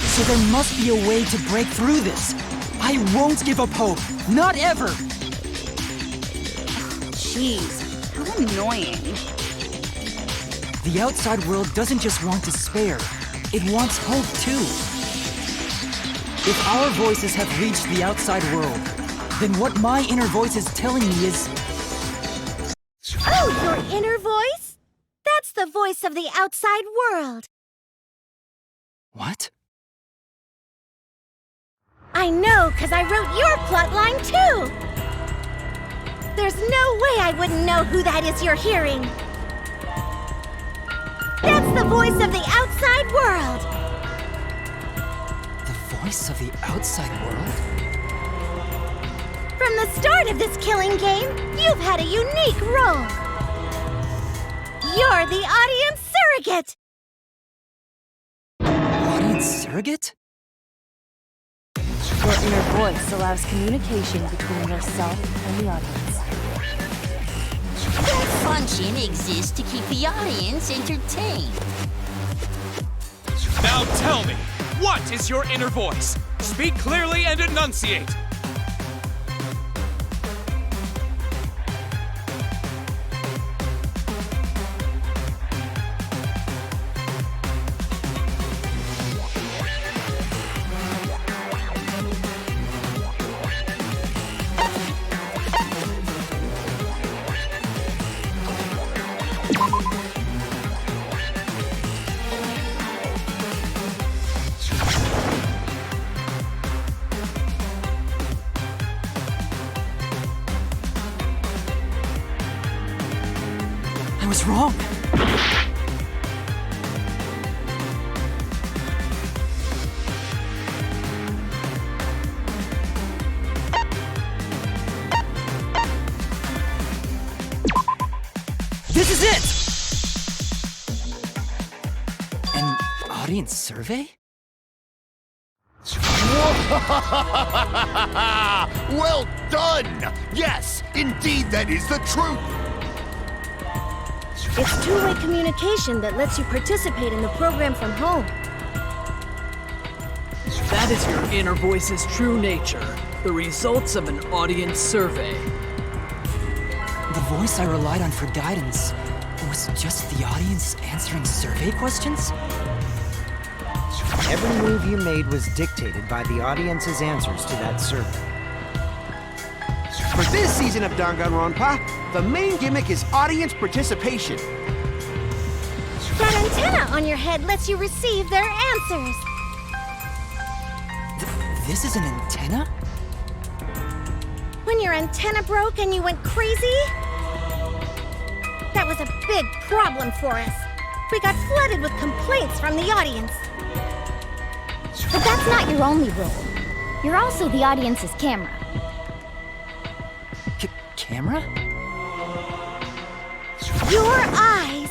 So there must be a way to break through this. I won't give up hope. Not ever! Jeez, how annoying. The outside world doesn't just want despair. It wants hope, too. If our voices have reached the outside world, then what my inner voice is telling me is... Oh, your inner voice? That's the voice of the outside world. What? I know, 'cause I wrote your plotline, too! There's no way I wouldn't know who that is you're hearing. That's the voice of the outside world! The voice of the outside world? From the start of this killing game, you've had a unique role. You're the audience surrogate! Audience surrogate? Your inner voice allows communication between yourself and the audience. That function exists to keep the audience entertained. Now tell me, what is your inner voice? Speak clearly and enunciate. I was wrong. This is it! An audience survey? Well done! Yes, indeed that is the truth! It's two-way communication that lets you participate in the program from home. That is your inner voice's true nature, the results of an audience survey. The voice I relied on for guidance was just the audience answering survey questions? Every move you made was dictated by the audience's answers to that survey. For this season of Danganronpa, the main gimmick is audience participation. That antenna on your head lets you receive their answers. This is an antenna? When your antenna broke and you went crazy? That was a big problem for us. We got flooded with complaints from the audience. But that's not your only role. You're also the audience's camera. Camera? Your eyes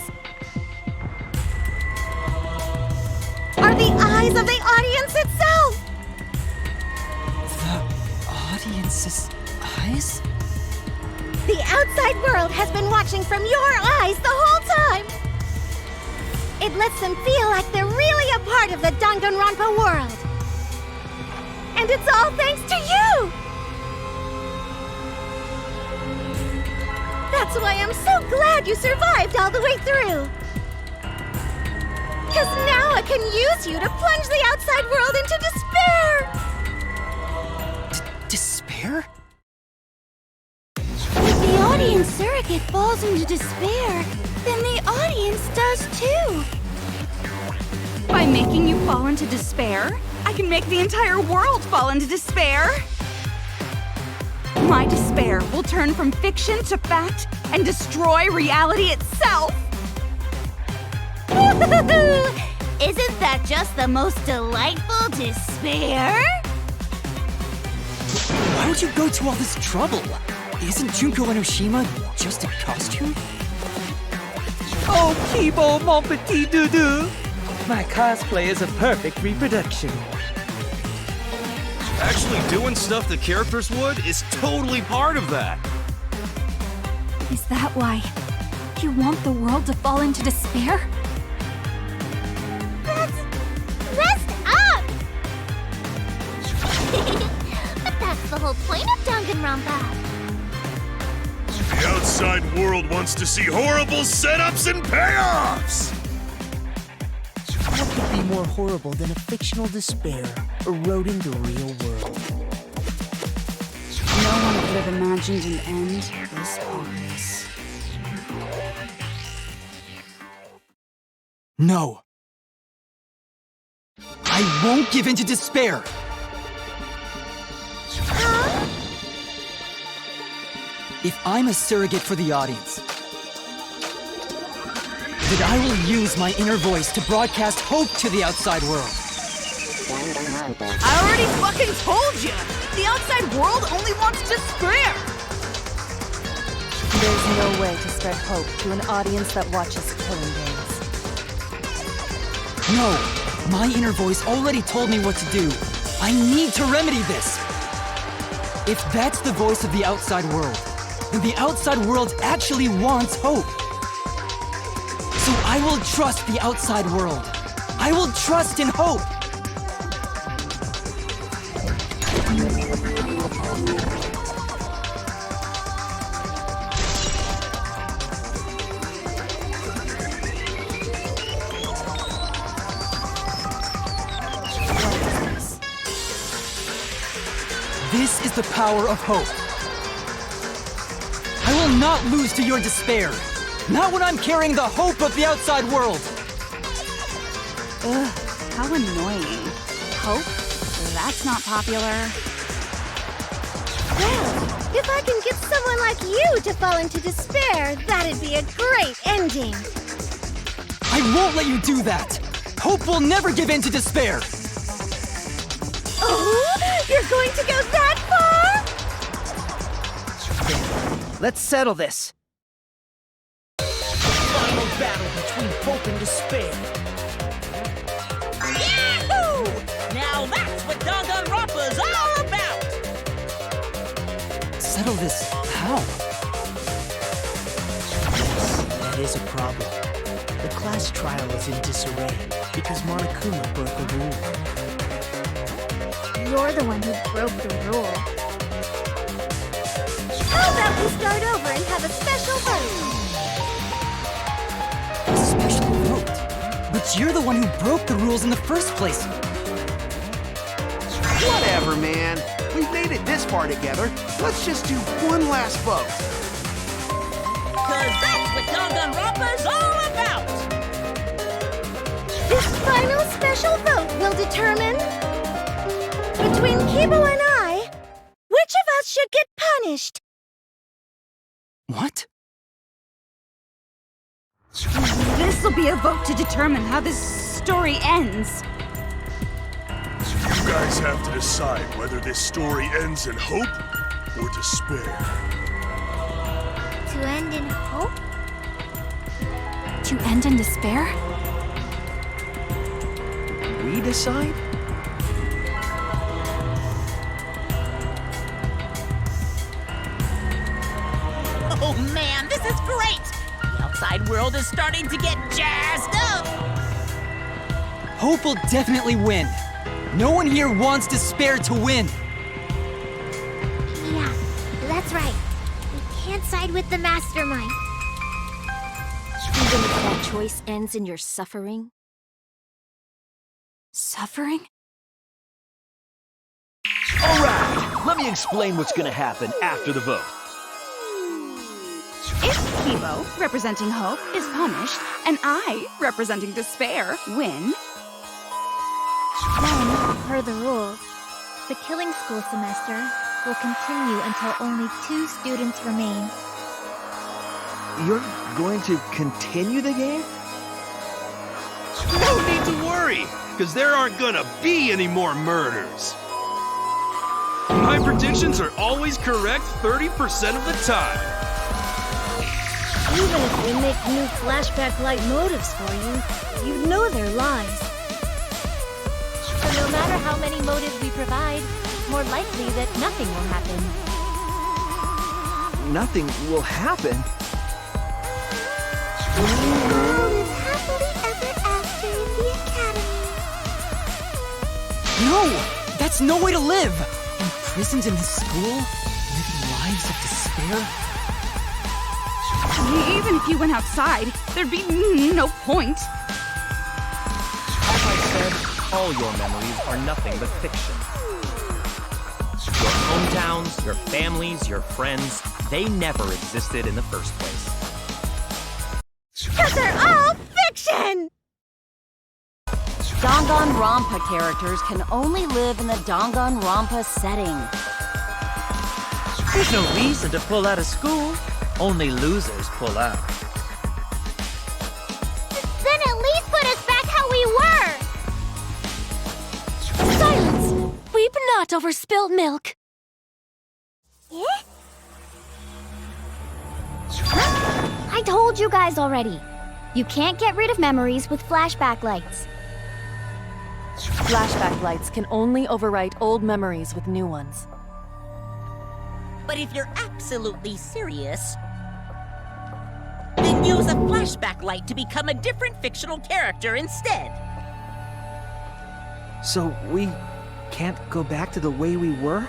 are the eyes of the audience itself! The audience's eyes? The outside world has been watching from your eyes the whole time! It lets them feel like they're really a part of the Danganronpa world! And it's all thanks to you! That's why I'm so glad you survived all the way through! 'Cause now I can use you to plunge the outside world into despair! Despair? If the audience surrogate falls into despair, then the audience does too. By making you fall into despair, I can make the entire world fall into despair. My despair will turn from fiction to fact and destroy reality itself. Isn't that just the most delightful despair? Why would you go to all this trouble? Isn't Junko Enoshima just a costume? Oh, Kibo, mon petit doudou! My cosplay is a perfect reproduction. Actually doing stuff the characters would is totally part of that. Is that why you want the world to fall into despair? That's messed up! But that's the whole point of Danganronpa. The outside world wants to see horrible setups and payoffs! What could be more horrible than a fictional despair eroding the real world? No one could have imagined an end this obvious. No. I won't give in to despair. If I'm a surrogate for the audience, then I will use my inner voice to broadcast hope to the outside world. I already fucking told you! The outside world only wants despair! There's no way to spread hope to an audience that watches killing games. No, my inner voice already told me what to do. I need to remedy this. If that's the voice of the outside world, then the outside world actually wants hope. So I will trust the outside world. I will trust in hope. This is the power of hope. I will not lose to your despair. Not when I'm carrying the hope of the outside world. Ugh, how annoying. Hope? That's not popular. Well, if I can get someone like you to fall into despair, that'd be a great ending. I won't let you do that. Hope will never give in to despair. Oh, you're going to go that far? Let's settle this. Final battle between hope and despair. Yahoo! Now that's what Danganronpa's all about! Settle this how? Yes, that is a problem. The class trial is in disarray because Monokuma broke a rule. You're the one who broke the rule. How about we start over and have a special vote? A special vote? But you're the one who broke the rules in the first place. Whatever, man. We've made it this far together. Let's just do one last vote. Cause that's what Danganronpa's all about! This final special vote will determine, between Kibo and I, which of us should get punished. What? This'll be a vote to determine how this story ends. You guys have to decide whether this story ends in hope or despair. To end in hope? To end in despair? We decide? Oh man, this is great! The outside world is starting to get jazzed up! Hope will definitely win. No one here wants despair to win. Yeah, that's right. We can't side with the mastermind. Even if that choice ends in your suffering? Suffering? Alright, let me explain what's gonna happen after the vote. If Kibo, representing hope, is punished, and I, representing despair, win, Then, per the rules, the killing school semester will continue until only 2 students remain. You're going to continue the game? No need to worry, because there aren't gonna be any more murders. My predictions are always correct 30% of the time. Even if we make new flashback-like motives for you, you know they're lies. So no matter how many motives we provide, it's more likely that nothing will happen. Nothing will happen? We all live happily ever after in the academy. No! That's no way to live! Imprisoned in this school? Living lives of despair? even if you went outside, there'd be no point. As I said, all your memories are nothing but fiction. Your hometowns, your families, your friends, they never existed in the first place. 'Cause they're all fiction! Danganronpa characters can only live in the Danganronpa setting. There's no reason to pull out of school. Only losers pull out. Then at least put us back how we were! Silence! Weep not over spilt milk. Eh? I told you guys already. You can't get rid of memories with flashback lights. Flashback lights can only overwrite old memories with new ones. But if you're absolutely serious, then use a flashback light to become a different fictional character instead. So we can't go back to the way we were?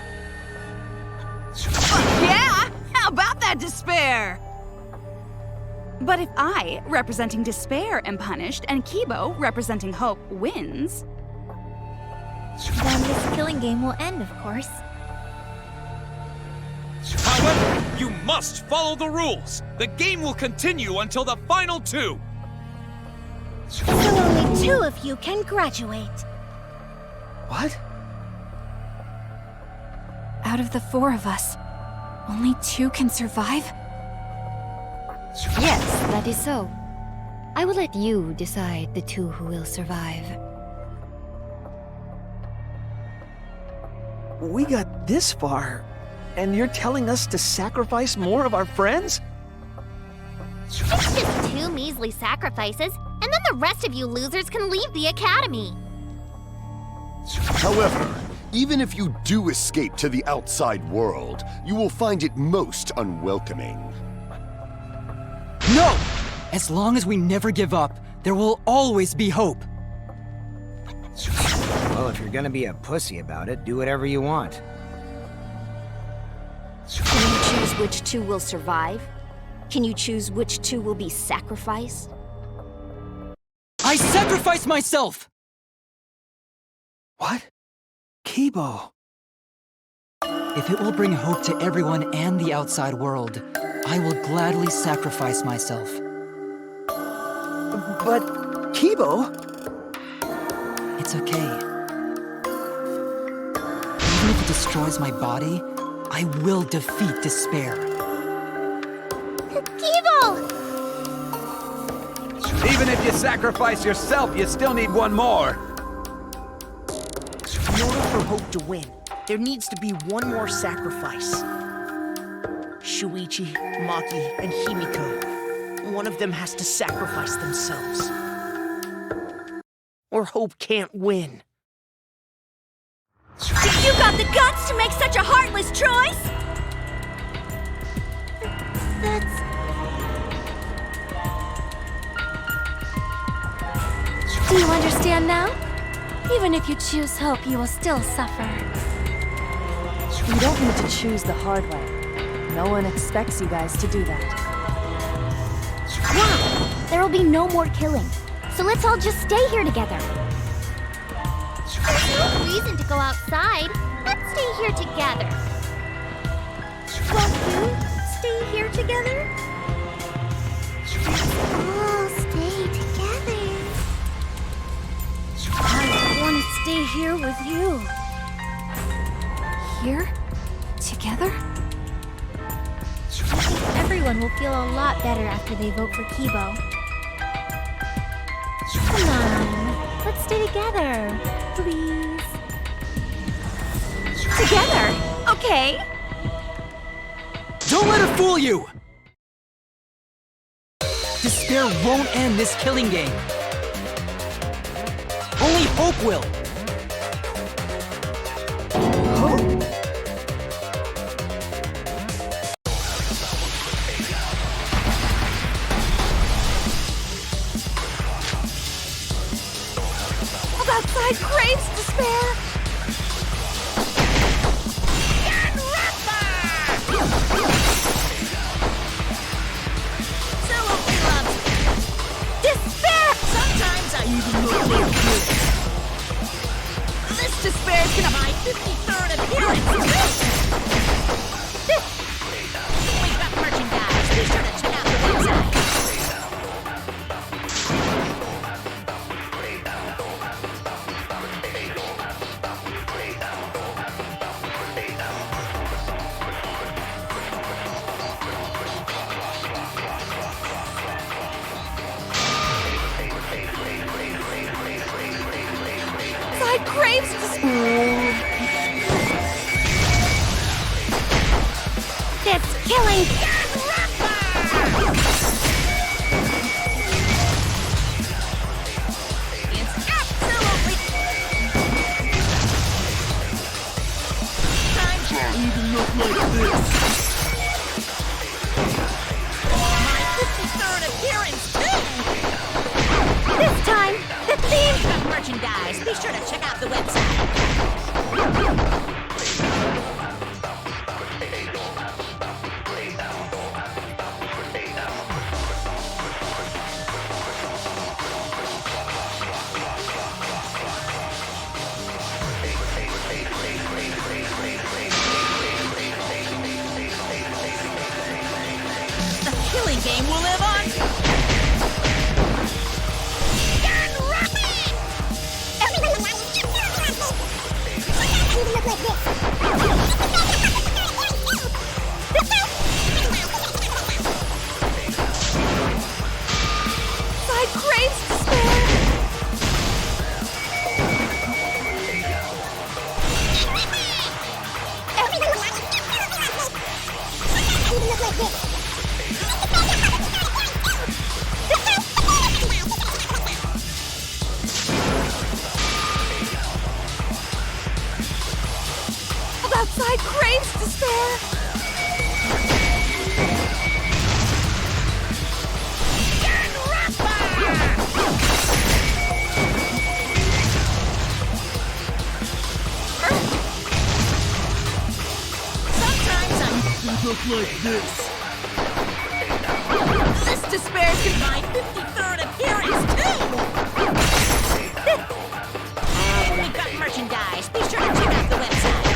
Yeah! How about that despair? But if I, representing despair, am punished, and Kibo, representing hope, wins... Then this killing game will end, of course. However, you must follow the rules. The game will continue until the final two. So only 2 of you can graduate. What? Out of the 4 of us, only 2 can survive? Yes, that is so. I will let you decide the 2 who will survive. We got this far, and you're telling us to sacrifice more of our friends? It's just 2 measly sacrifices, and then the rest of you losers can leave the academy. However, even if you do escape to the outside world, you will find it most unwelcoming. No! As long as we never give up, there will always be hope. Well, if you're gonna be a pussy about it, do whatever you want. Can you choose which 2 will survive? Can you choose which 2 will be sacrificed? I sacrifice myself! What? Kibo. If it will bring hope to everyone and the outside world, I will gladly sacrifice myself. But, Kibo... It's okay. Even if it destroys my body, I will defeat despair. Kibo! Even if you sacrifice yourself, you still need one more. In order for hope to win, there needs to be one more sacrifice. Shuichi, Maki, and Himiko. One of them has to sacrifice themselves. Or hope can't win. You got the guts to make such a heartless choice? That's... Do you understand now? Even if you choose hope, you will still suffer. You don't need to choose the hard way. No one expects you guys to do that. Yeah! There will be no more killing. So let's all just stay here together. reason to go outside. Let's stay here together. Won't you stay here together? Let's all stay together. I want to stay here with you. Here? Together? I think everyone will feel a lot better after they vote for Kibo. Come on, let's stay together, please. Together? Okay. Don't let her fool you! Despair won't end this killing game. Only hope will. Hope? Outside craves despair. Despair! Sometimes I even look like this. This despair is gonna my 53rd appearance, too! We've got merchandise. Be sure to check out the website. Outside craves despair. This killing... It's absolutely... Time to even look like this. My 53rd appearance, too! This time, the theme... We've got merchandise. Be sure to check out the website. The killing game will live on. Outside craves despair. Outside craves despair. Sometimes I look like this. This despair is my 53rd appearance, too! We've got merchandise. Be sure to check out the website.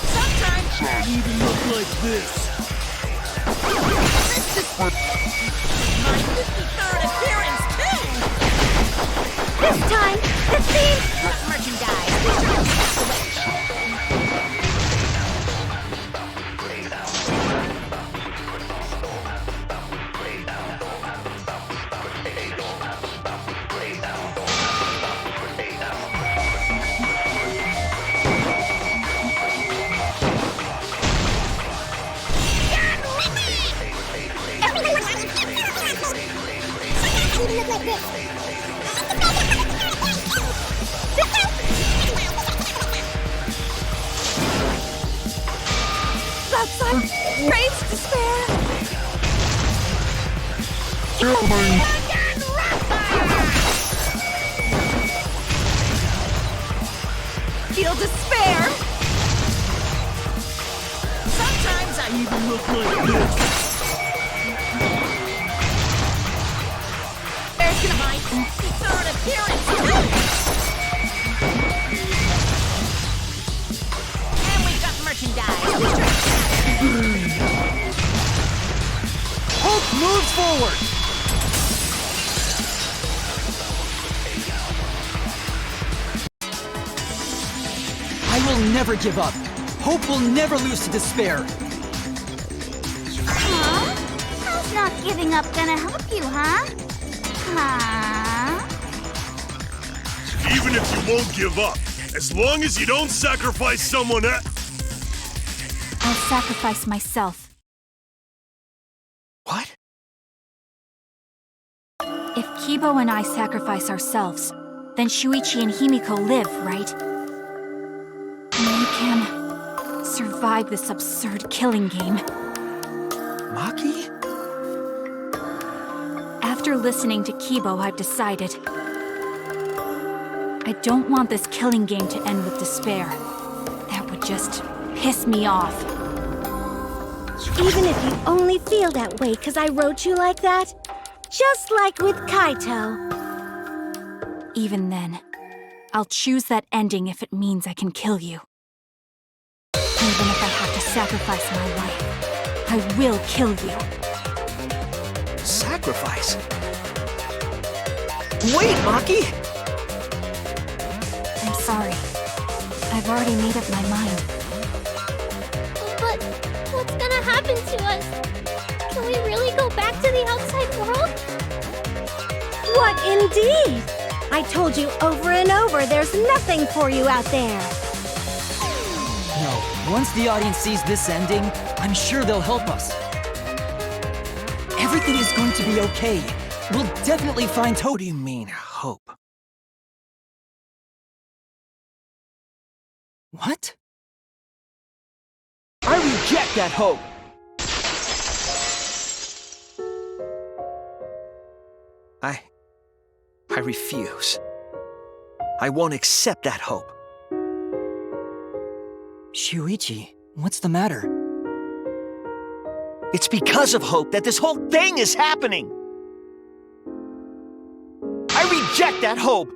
Sometimes I even look like this. This is my 53rd appearance, too! This time, the theme... Got merchandise. Be sure to check out the website. craves despair. Feel despair. Sometimes I even look like this. There's gonna bite. It's an appearance too. And we've got merchandise. Hulk moves forward! I will never give up. Hope will never lose to despair. Huh? How's not giving up gonna help you, huh? Huh? Even if you won't give up, as long as you don't sacrifice someone else. I'll sacrifice myself. What? If Kibo and I sacrifice ourselves, then Shuichi and Himiko live, right? And we can survive this absurd killing game. Maki? After listening to Kibo, I've decided. I don't want this killing game to end with despair. That would just piss me off. Even if you only feel that way because I wrote you like that? Just like with Kaito. Even then, I'll choose that ending if it means I can kill you. Even if I have to sacrifice my life, I will kill you. Sacrifice? Wait, Maki! I'm sorry. I've already made up my mind. But what's gonna happen to us? Can we really go back to the outside world? What indeed? I told you over and over there's nothing for you out there. No, once the audience sees this ending, I'm sure they'll help us. Everything is going to be okay. We'll definitely find hope. What do you mean, hope? What? I reject that hope! I refuse. I won't accept that hope. Shuichi, what's the matter? It's because of hope that this whole thing is happening! I reject that hope!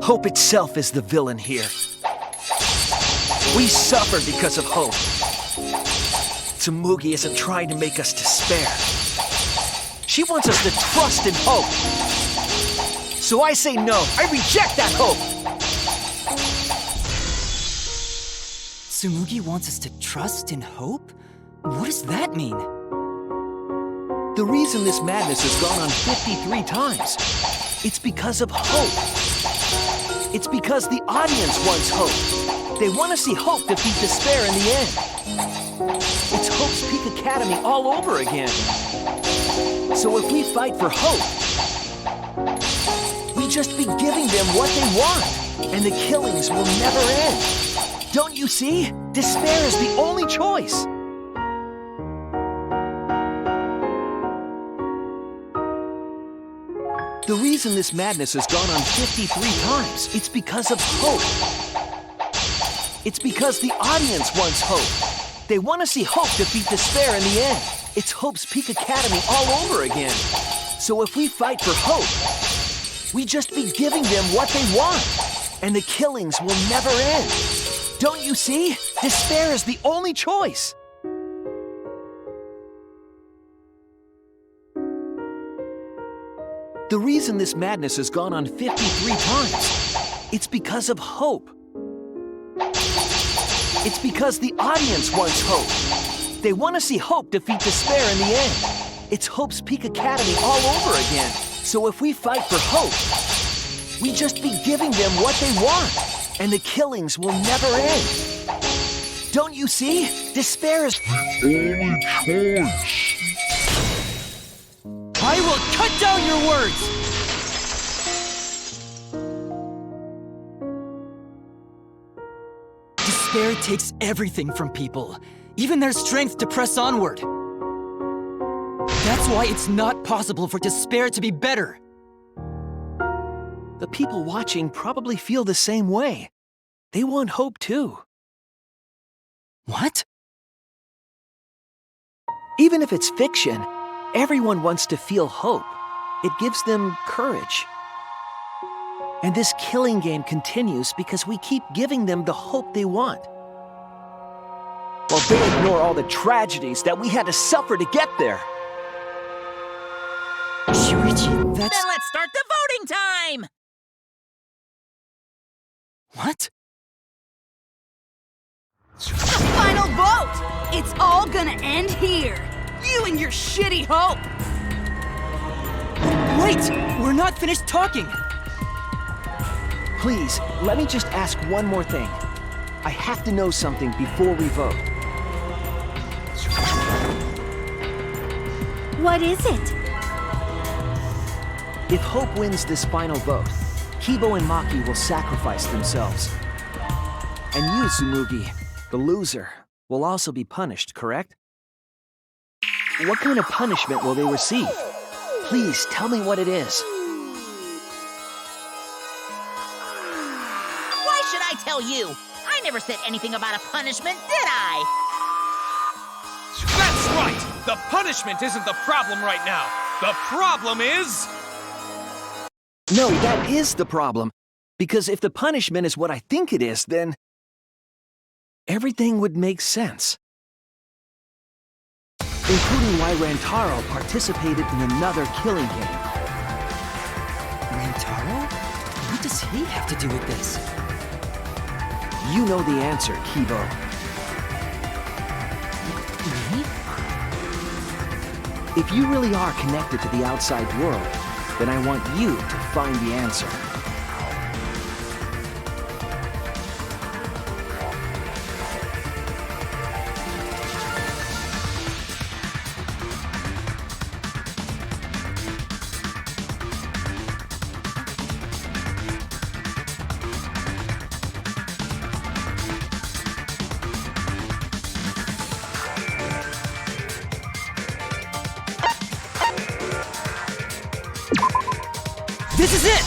Hope itself is the villain here. We suffer because of hope. Tsumugi isn't trying to make us despair. She wants us to trust in hope. So I say no. I reject that hope! Tsumugi wants us to trust in hope? What does that mean? The reason this madness has gone on 53 times, it's because of hope. It's because the audience wants hope. They want to see hope defeat despair in the end. It's Hope's Peak Academy all over again. So if we fight for hope, we just be giving them what they want, and the killings will never end. Don't you see? Despair is the only choice. The reason this madness has gone on 53 times, it's because of hope. It's because the audience wants hope. They want to see hope defeat despair in the end. It's Hope's Peak Academy all over again. So if we fight for hope, we just be giving them what they want, and the killings will never end. Don't you see? Despair is the only choice. The reason this madness has gone on 53 times, it's because of hope. It's because the audience wants hope. They want to see hope defeat despair in the end. It's Hope's Peak Academy all over again. So if we fight for hope, we just be giving them what they want, and the killings will never end. Don't you see? Despair is the only choice. I will cut down your words! Despair takes everything from people, even their strength to press onward. That's why it's not possible for despair to be better. The people watching probably feel the same way. They want hope too. What? Even if it's fiction, everyone wants to feel hope. It gives them courage. And this killing game continues because we keep giving them the hope they want. While they ignore all the tragedies that we had to suffer to get there. Shuichi, that's... Then let's start the voting time! What? The final vote! It's all gonna end here! You and your shitty hope! Wait! We're not finished talking! Please, let me just ask one more thing. I have to know something before we vote. What is it? If Hope wins this final vote, Kibo and Maki will sacrifice themselves. And you, Tsumugi, the loser, will also be punished, correct? What kind of punishment will they receive? Please tell me what it is. Why should I tell you? I never said anything about a punishment, did I? That's right! The punishment isn't the problem right now. The problem is... No, that is the problem. Because if the punishment is what I think it is, then... everything would make sense. Including why Rantaro participated in another killing game. Rantaro? What does he have to do with this? You know the answer, Kibo. Me? If you really are connected to the outside world, then I want you to find the answer. This is it!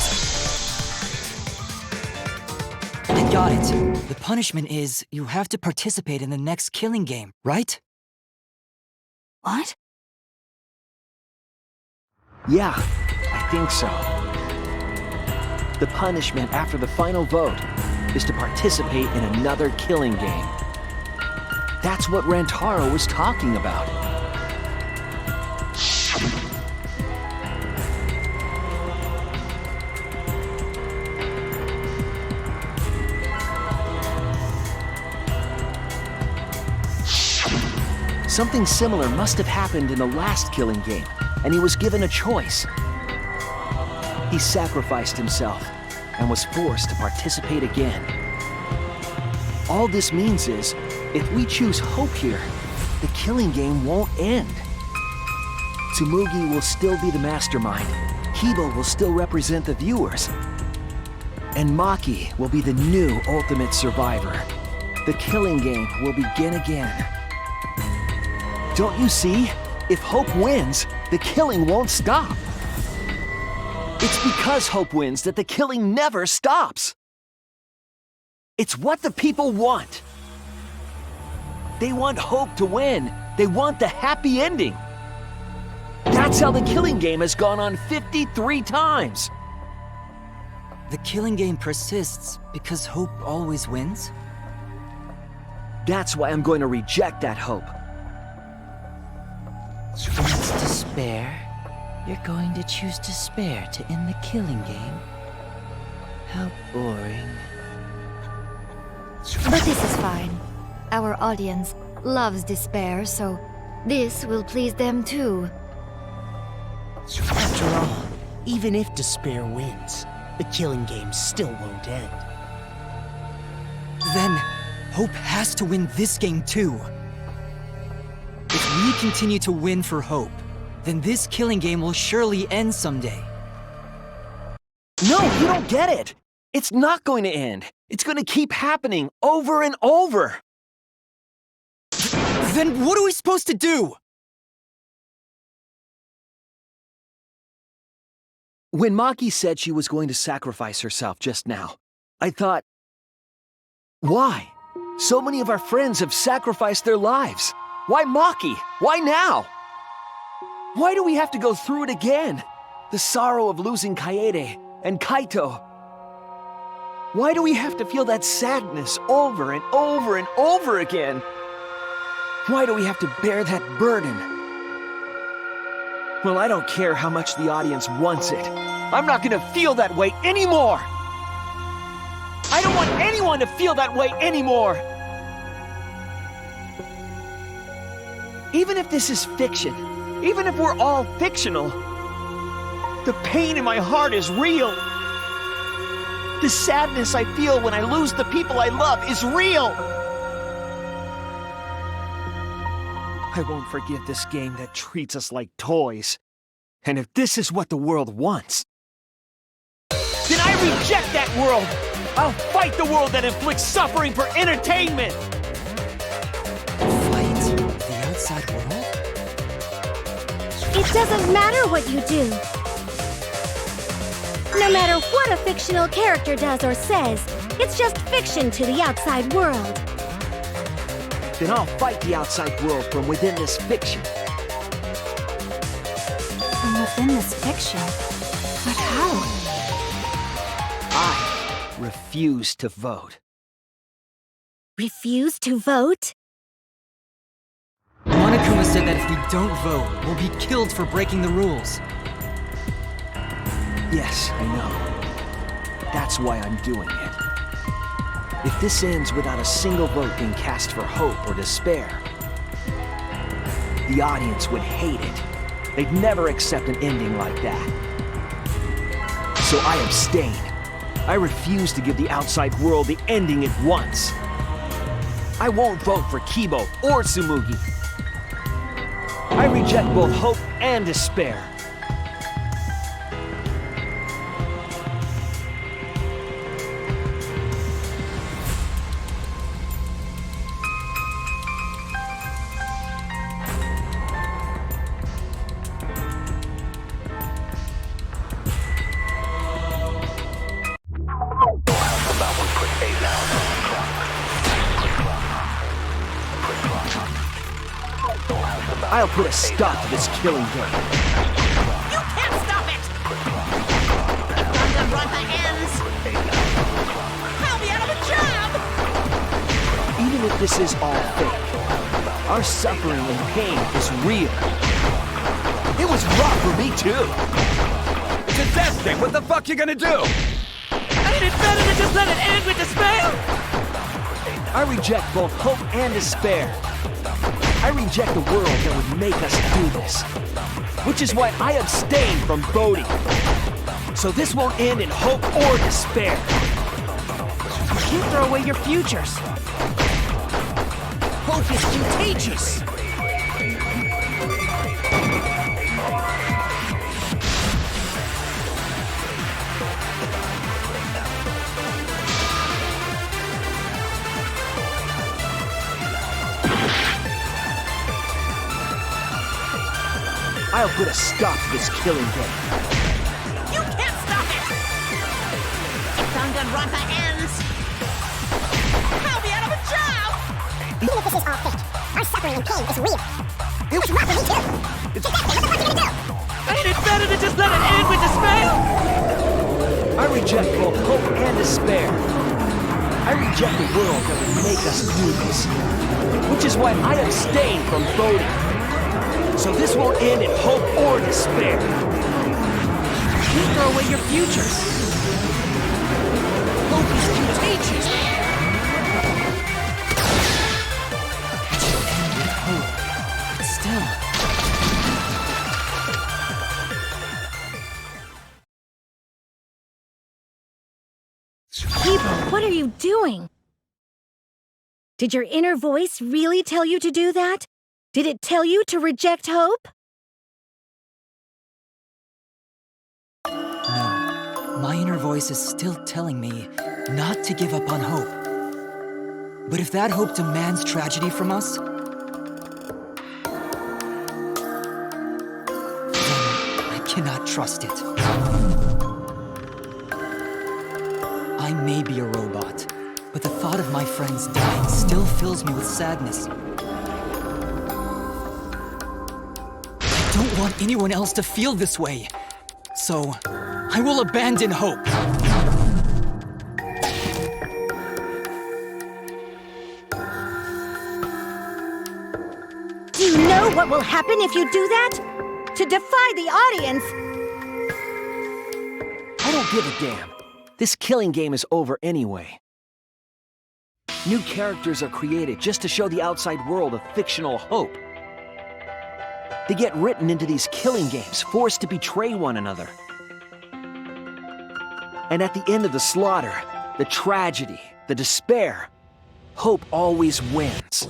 I got it. The punishment is you have to participate in the next killing game, right? What? Yeah, I think so. The punishment after the final vote is to participate in another killing game. That's what Rantaro was talking about. Something similar must have happened in the last killing game, and he was given a choice. He sacrificed himself and was forced to participate again. All this means is, if we choose hope here, the killing game won't end. Tsumugi will still be the mastermind, Kibo will still represent the viewers, and Maki will be the new ultimate survivor. The killing game will begin again. Don't you see? If Hope wins, the killing won't stop. It's because Hope wins that the killing never stops. It's what the people want. They want Hope to win. They want the happy ending. That's how the killing game has gone on 53 times. The killing game persists because hope always wins? That's why I'm going to reject that hope. It's despair. You're going to choose despair to end the killing game? How boring. But this is fine. Our audience loves despair, so this will please them too. After all, even if despair wins, the killing game still won't end. Then, hope has to win this game too. If we continue to win for hope, then this killing game will surely end someday. No, you don't get it! It's not going to end. It's going to keep happening over and over. Then what are we supposed to do? When Maki said she was going to sacrifice herself just now, I thought, why? So many of our friends have sacrificed their lives. Why Maki? Why now? Why do we have to go through it again? The sorrow of losing Kaede and Kaito. Why do we have to feel that sadness over and over and over again? Why do we have to bear that burden? Well, I don't care how much the audience wants it. I'm not gonna feel that way anymore! I don't want anyone to feel that way anymore! Even if this is fiction, even if we're all fictional, the pain in my heart is real. The sadness I feel when I lose the people I love is real. I won't forgive this game that treats us like toys. And if this is what the world wants, then I reject that world! I'll fight the world that inflicts suffering for entertainment! Fight the outside world? It doesn't matter what you do. No matter what a fictional character does or says, it's just fiction to the outside world. Then I'll fight the outside world from within this fiction. From within this fiction? But how? I refuse to vote. Refuse to vote? Monokuma said that if we don't vote, we'll be killed for breaking the rules. Yes, I know. That's why I'm doing it. If this ends without a single vote being cast for hope or despair, the audience would hate it. They'd never accept an ending like that. So I abstain. I refuse to give the outside world the ending it wants. I won't vote for Kibo or Tsumugi. I reject both hope and despair. I'll put a stop to this killing game. You can't stop it! If Danganronpa ends, I'll be out of a job! Even if this is all fake, our suffering and pain is real. It was rough for me too. It's a test thing. What the fuck you gonna do? Ain't it better to just let it end with despair? I reject both hope and despair. I reject the world that would make us do this. Which is why I abstain from voting. So this won't end in hope or despair. You can't throw away your futures. Hope is contagious. I'll put a stop to this killing game. You can't stop it! If Danganronpa ends, I'll be out of a job! Even if this is all fake, our suffering and pain is real. It's rough for me too. It's what the fuck are you gonna do? Ain't it better to just let it end with despair? I reject both hope and despair. I reject the world that would make us do this. Which is why I abstain from voting. So this won't end in hope or despair. You throw away your futures. Hope is contagious. Still. Kibo, what are you doing? Did your inner voice really tell you to do that? Did it tell you to reject hope? No, my inner voice is still telling me not to give up on hope. But if that hope demands tragedy from us, then I cannot trust it. I may be a robot, but the thought of my friends dying still fills me with sadness. I don't want anyone else to feel this way, so I will abandon hope. Do you know what will happen if you do that? To defy the audience! I don't give a damn. This killing game is over anyway. New characters are created just to show the outside world a fictional hope. They get written into these killing games, forced to betray one another. And at the end of the slaughter, the tragedy, the despair, hope always wins.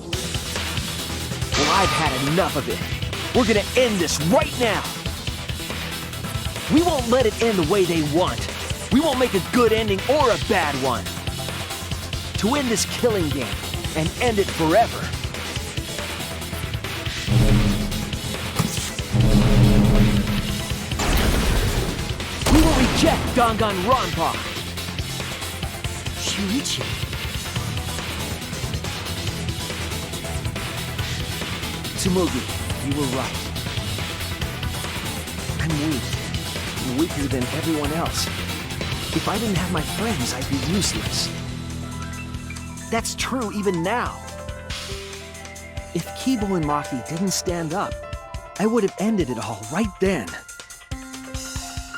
Well, I've had enough of it. We're gonna end this right now. We won't let it end the way they want. We won't make a good ending or a bad one. To end this killing game and end it forever. We will reject Danganronpa. Shuichi. Tsumugi, you were right. I'm weak. Weaker than everyone else. If I didn't have my friends, I'd be useless. That's true even now. If Kibo and Maki didn't stand up, I would have ended it all right then.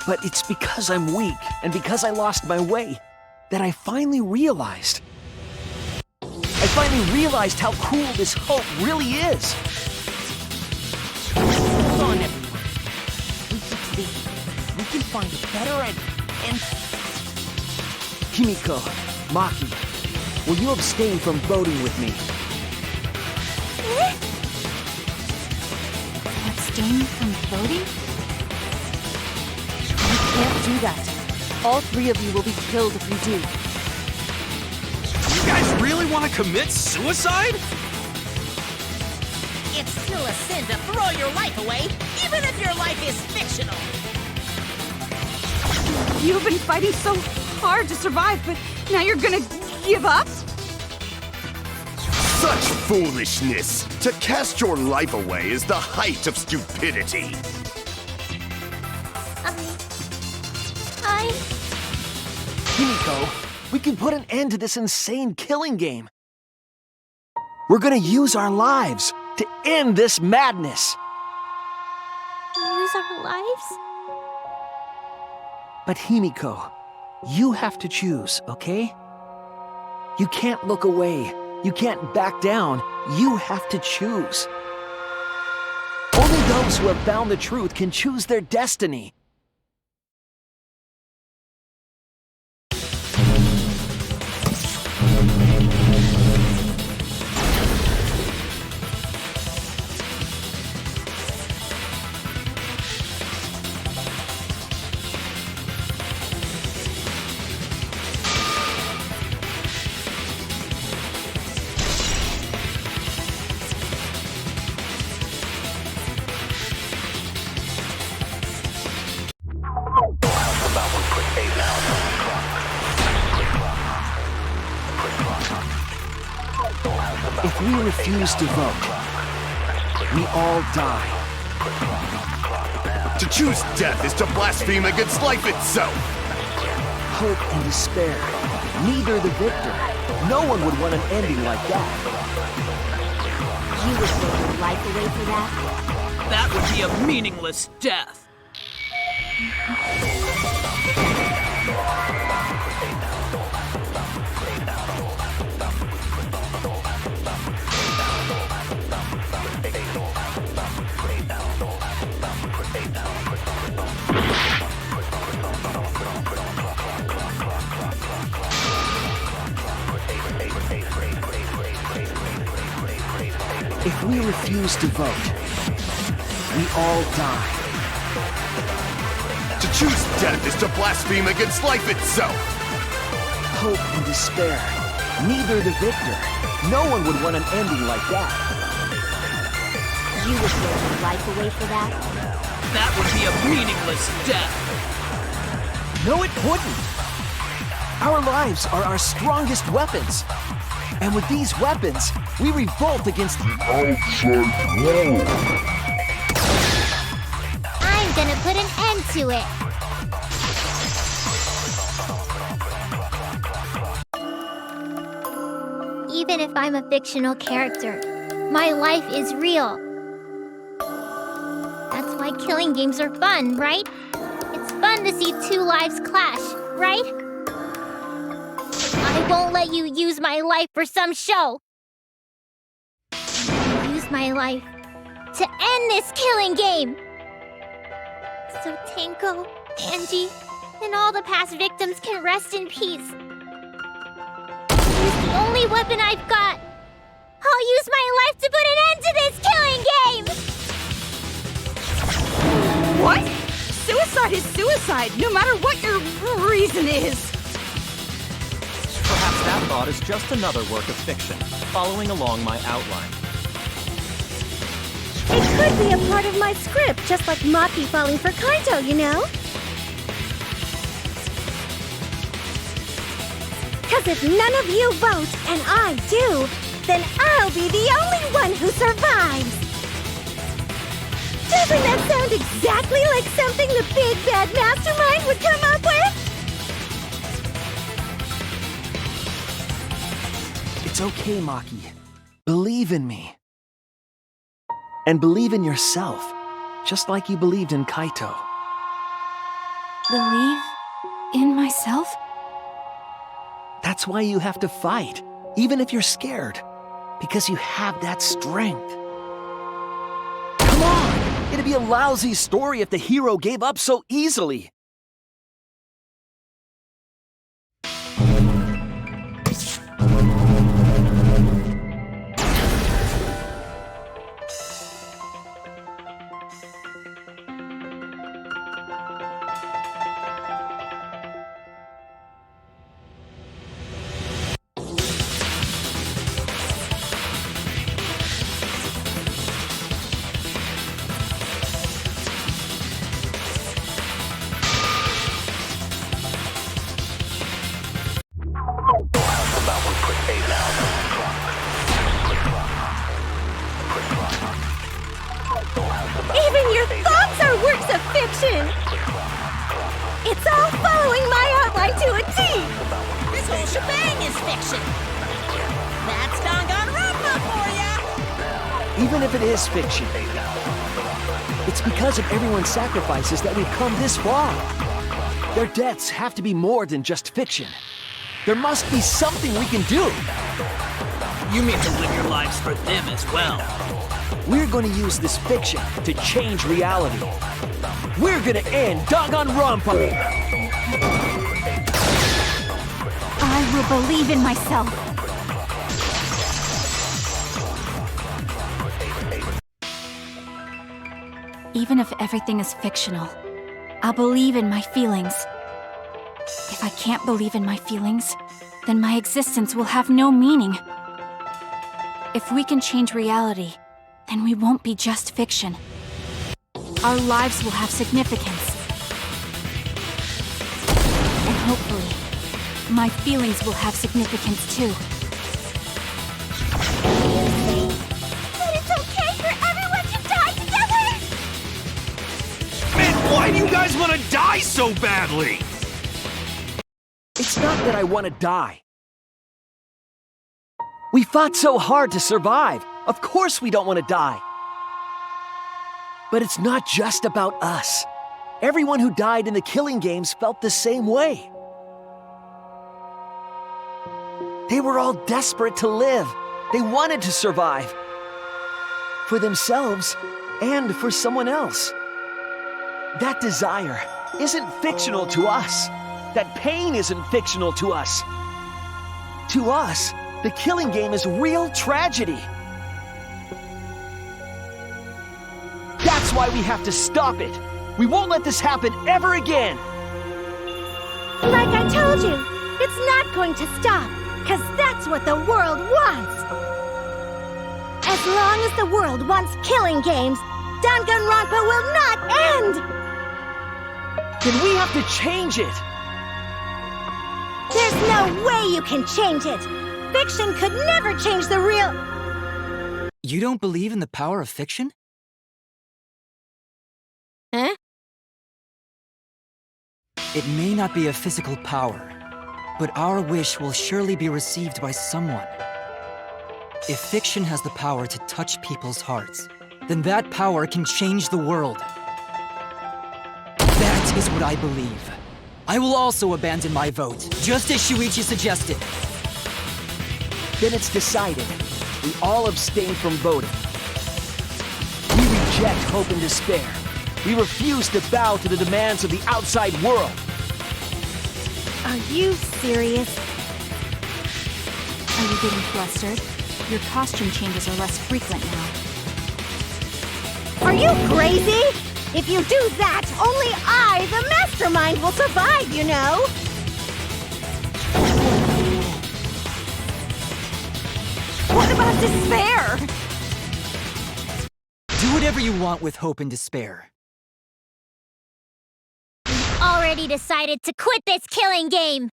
But it's because I'm weak and because I lost my way that I finally realized. I finally realized how cool this hope really is. Hold on, everyone. We keep leading. We can find a better and... Himiko, Maki, will you abstain from voting with me? Abstain from voting? You can't do that. All three of you will be killed if you do. You guys really want to commit suicide? It's still a sin to throw your life away, even if your life is fictional. You've been fighting so hard to survive, but now you're gonna give up? Such foolishness! To cast your life away is the height of stupidity. Himiko, we can put an end to this insane killing game. We're gonna use our lives to end this madness. Use our lives? But Himiko, you have to choose, okay? You can't look away. You can't back down. You have to choose. Only those who have found the truth can choose their destiny. If we refuse to vote, we all die. To choose death is to blaspheme against life itself. Hope and despair, neither the victor. No one would want an ending like that. You would throw your life away for that? That would be a meaningless death. If we refuse to vote, we all die. To choose death is to blaspheme against life itself. Hope and despair. Neither the victor. No one would want an ending like that. You would throw your life away for that? That would be a meaningless death. No, it wouldn't. Our lives are our strongest weapons. And with these weapons, we revolt against the outside world. I'm gonna put an end to it. Even if I'm a fictional character, my life is real. That's why killing games are fun, right? It's fun to see two lives clash, right? I won't let you use my life for some show. Use my life to end this killing game. So Tenko, Angie, and all the past victims can rest in peace. It's the only weapon I've got. I'll use my life to put an end to this killing game! What? Suicide is suicide, no matter what your reason is. Perhaps that thought is just another work of fiction, following along my outline. It could be a part of my script, just like Maki falling for Kaito, you know? Because if none of you vote, and I do, then I'll be the only one who survives! Doesn't that sound exactly like something the big bad mastermind would come up with? It's okay, Maki. Believe in me. And believe in yourself, just like you believed in Kaito. Believe in myself? That's why you have to fight, even if you're scared, because you have that strength. Come on! It'd be a lousy story if the hero gave up so easily. Even your thoughts are works of fiction! It's all following my outline to a T! This whole shebang is fiction! That's Danganronpa for ya! Even if it is fiction, it's because of everyone's sacrifices that we've come this far. Their deaths have to be more than just fiction. There must be something we can do. You mean to live your lives for them as well? We're going to use this fiction to change reality. We're going to end Danganronpa! I will believe in myself. Even if everything is fictional, I'll believe in my feelings. If I can't believe in my feelings, then my existence will have no meaning. If we can change reality, then we won't be just fiction. Our lives will have significance. And hopefully, my feelings will have significance too. That it's okay for everyone to die together! Man, why do you guys want to die so badly? It's not that I want to die. We fought so hard to survive. Of course we don't want to die. But it's not just about us. Everyone who died in the killing games felt the same way. They were all desperate to live. They wanted to survive. For themselves and for someone else. That desire isn't fictional to us. That pain isn't fictional to us. To us, the killing game is real tragedy. That's why we have to stop it. We won't let this happen ever again! Like I told you, it's not going to stop, because that's what the world wants. As long as the world wants killing games, Danganronpa will not end! Then we have to change it! There's no way you can change it! Fiction could never change the real... You don't believe in the power of fiction? Huh? It may not be a physical power, but our wish will surely be received by someone. If fiction has the power to touch people's hearts, then that power can change the world. That is what I believe. I will also abandon my vote, just as Shuichi suggested. Then it's decided. We all abstain from voting. We reject hope and despair. We refuse to bow to the demands of the outside world. Are you serious? Are you getting flustered? Your costume changes are less frequent now. Are you crazy? If you do that, only I, the mastermind, will survive, you know? What about despair? Do whatever you want with hope and despair. Already decided to quit this killing game!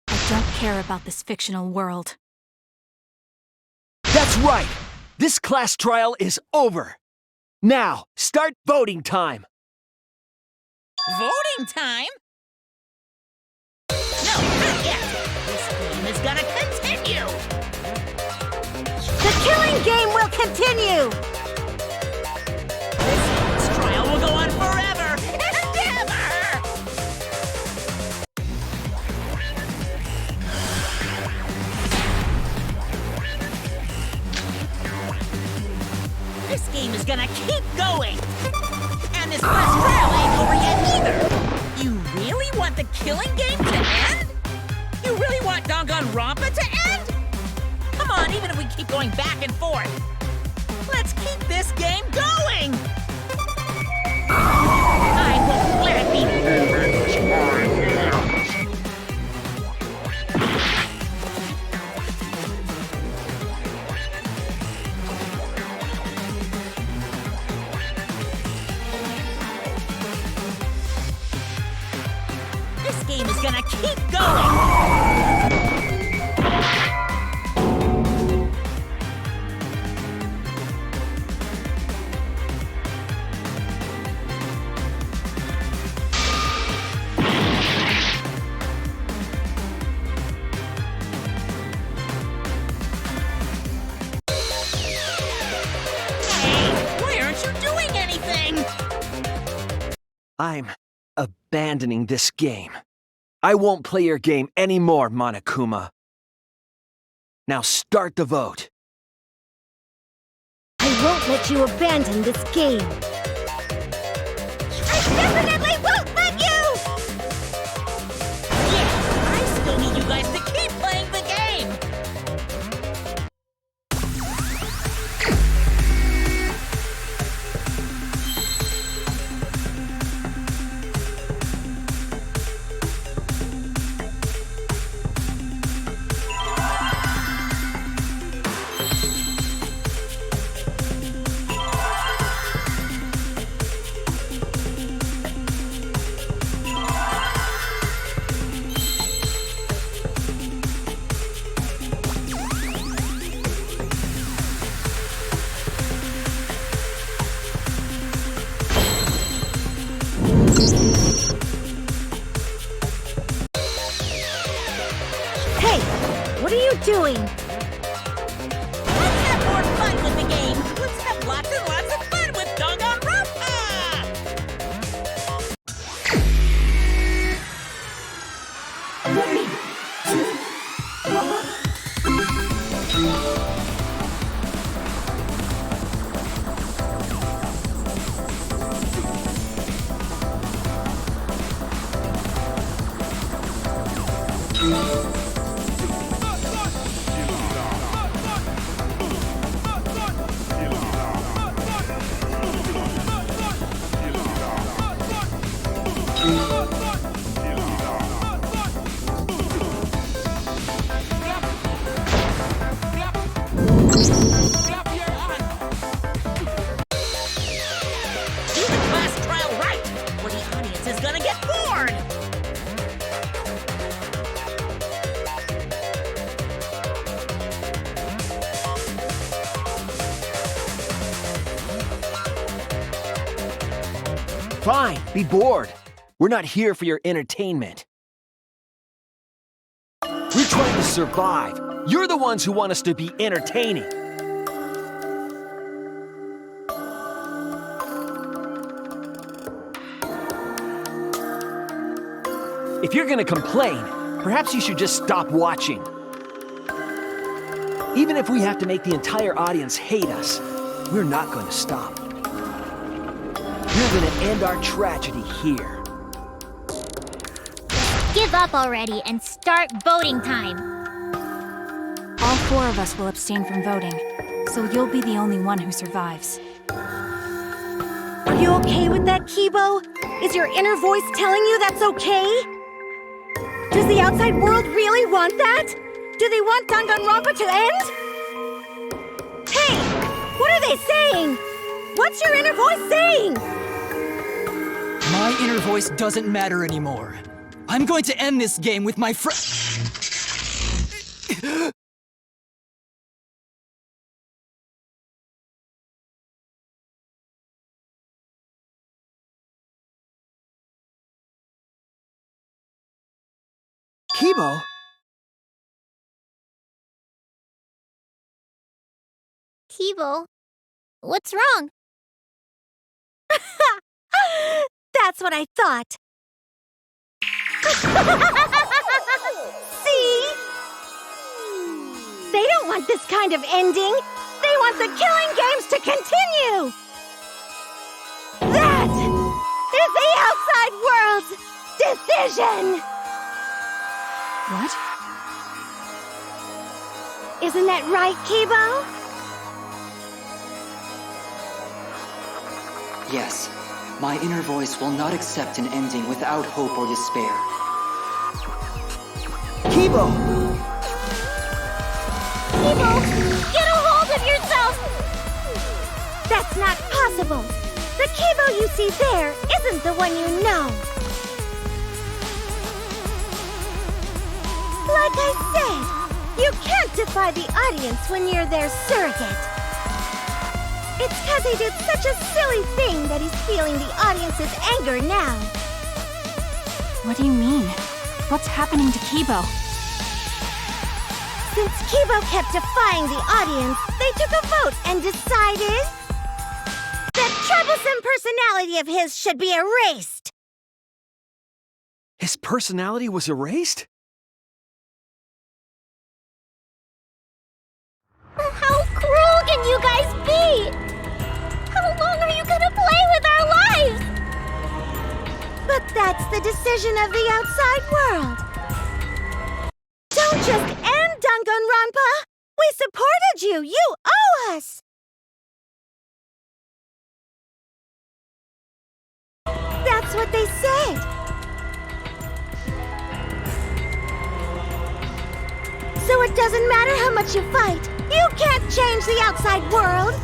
I don't care about this fictional world. That's right! This class trial is over! Now, start voting time! Voting time? No, not yet! This game is gonna continue! The killing game will continue! This trial will go on forever and ever! This game is gonna keep going! And this class trial ain't over yet either! You really want the killing game to end? You really want Danganronpa to end? Come on, even if we keep going back and forth. Let's keep this game going! I won't let it be... This game is gonna keep going! I'm abandoning this game. I won't play your game anymore, Monokuma. Now start the vote. I won't let you abandon this game. I definitely won't let you! Yeah, I still need you guys to keep playing the game! Hey, what are you doing? Let's have more fun with the game! Let's have lots and lots of fun with Danganronpa! Fine, be bored. We're not here for your entertainment. We're trying to survive. You're the ones who want us to be entertaining. If you're gonna complain, perhaps you should just stop watching. Even if we have to make the entire audience hate us, we're not going to stop. We're gonna end our tragedy here. Give up already and start voting time. All 4 of us will abstain from voting, so you'll be the only one who survives. Are you okay with that, Kibo? Is your inner voice telling you that's okay? Does the outside world really want that? Do they want Danganronpa to end? Hey! What are they saying? What's your inner voice saying? My inner voice doesn't matter anymore. I'm going to end this game with my friend. Kibo? Kibo, what's wrong? That's what I thought. See? They don't want this kind of ending. They want the killing games to continue. That is the outside world's decision. What? Isn't that right, Kibo? Yes, my inner voice will not accept an ending without hope or despair. Kibo! Kibo, get a hold of yourself! That's not possible. The Kibo you see there isn't the one you know. Like I said, you can't defy the audience when you're their surrogate. It's because he did such a silly thing that he's feeling the audience's anger now. What do you mean? What's happening to Kibo? Since Kibo kept defying the audience, they took a vote and decided that troublesome personality of his should be erased. His personality was erased? How cruel can you guys be? How long are you gonna play with our lives? But that's the decision of the outside world. Don't just end Danganronpa! We supported you! You owe us! That's what they said. So it doesn't matter how much you fight, you can't change the outside world!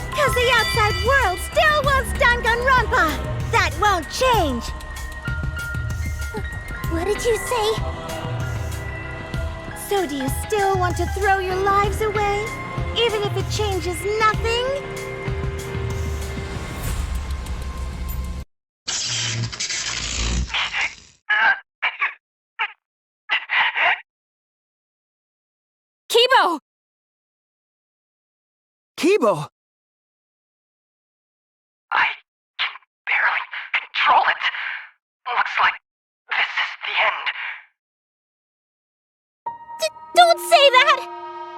Because the outside world still wants Danganronpa! That won't change! What did you say? So do you still want to throw your lives away? Even if it changes nothing? Kibo! Kibo! I can barely control it. Looks like this is the end. Don't say that!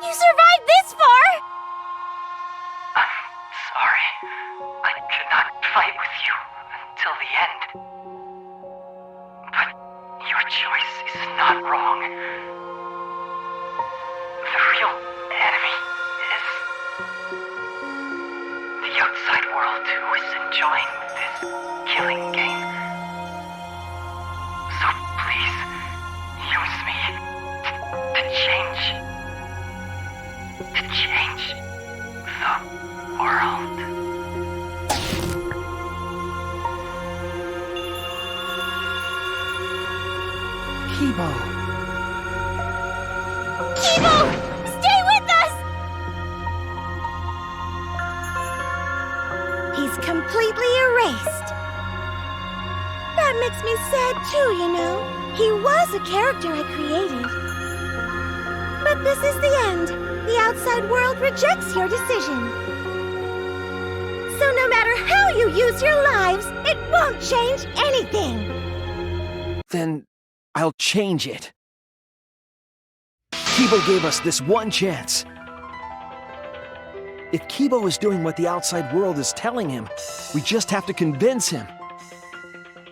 You survived this far! I'm sorry. I could not fight with you until the end. But your choice is not wrong. The real enemy is the outside world who is enjoying this killing game. So please, use me to change the world. Kibo! Kibo! Stay with us! He's completely erased. sad too, you know. He was a character I created. But this is the end. The outside world rejects your decision. So no matter how you use your lives, it won't change anything. Then I'll change it. Kibo gave us this one chance. If Kibo is doing what the outside world is telling him, we just have to convince him.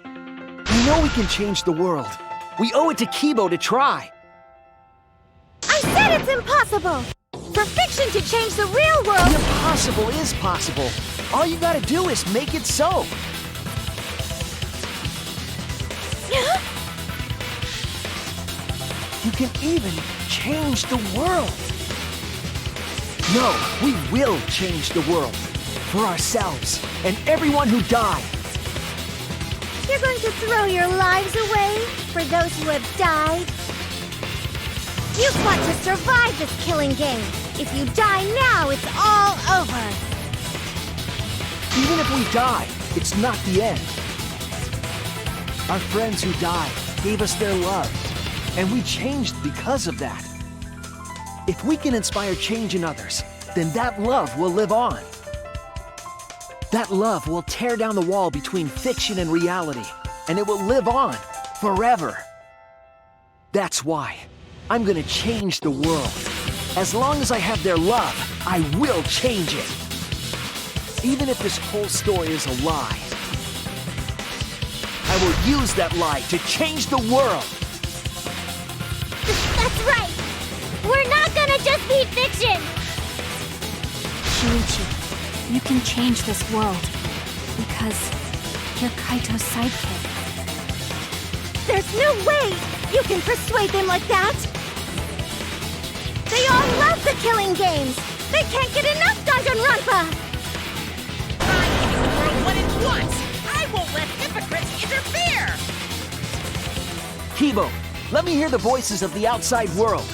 We know we can change the world. We owe it to Kibo to try. I said it's impossible! For fiction to change the real world... The impossible is possible. All you gotta do is make it so. You can even change the world. No, we will change the world. For ourselves and everyone who died. You're going to throw your lives away for those who have died? You've got to survive this killing game. If you die now, it's all over. Even if we die, it's not the end. Our friends who died gave us their love, and we changed because of that. If we can inspire change in others, then that love will live on. That love will tear down the wall between fiction and reality, and it will live on forever. That's why I'm gonna change the world. As long as I have their love, I will change it. Even if this whole story is a lie, I will use that lie to change the world. That's right. We're not gonna just be fiction. Shuichi, you can change this world because you're Kaito's sidekick. There's no way you can persuade them like that. They all love the killing games. They can't get enough Danganronpa. What it wants. I won't let hypocrites interfere. Kibo, let me hear the voices of the outside world.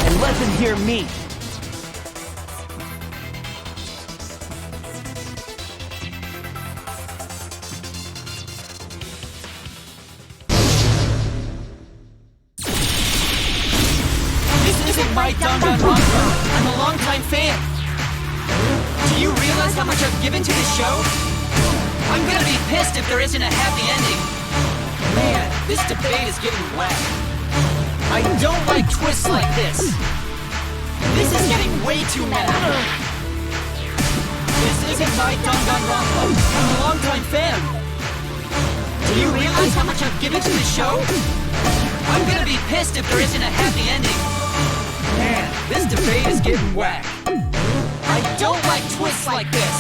And let them hear me. This isn't my Danganronpa. I'm a longtime fan. Do you realize how much I've given to this show? I'm gonna be pissed if there isn't a happy ending. Man, this debate is getting wet. I don't like twists like this. This is getting way too meta. This isn't my Danganronpa. I'm a longtime fan. Do you realize how much I've given to this show? I'm gonna be pissed if there isn't a happy ending. Man, this debate is getting whack. I don't like twists like this.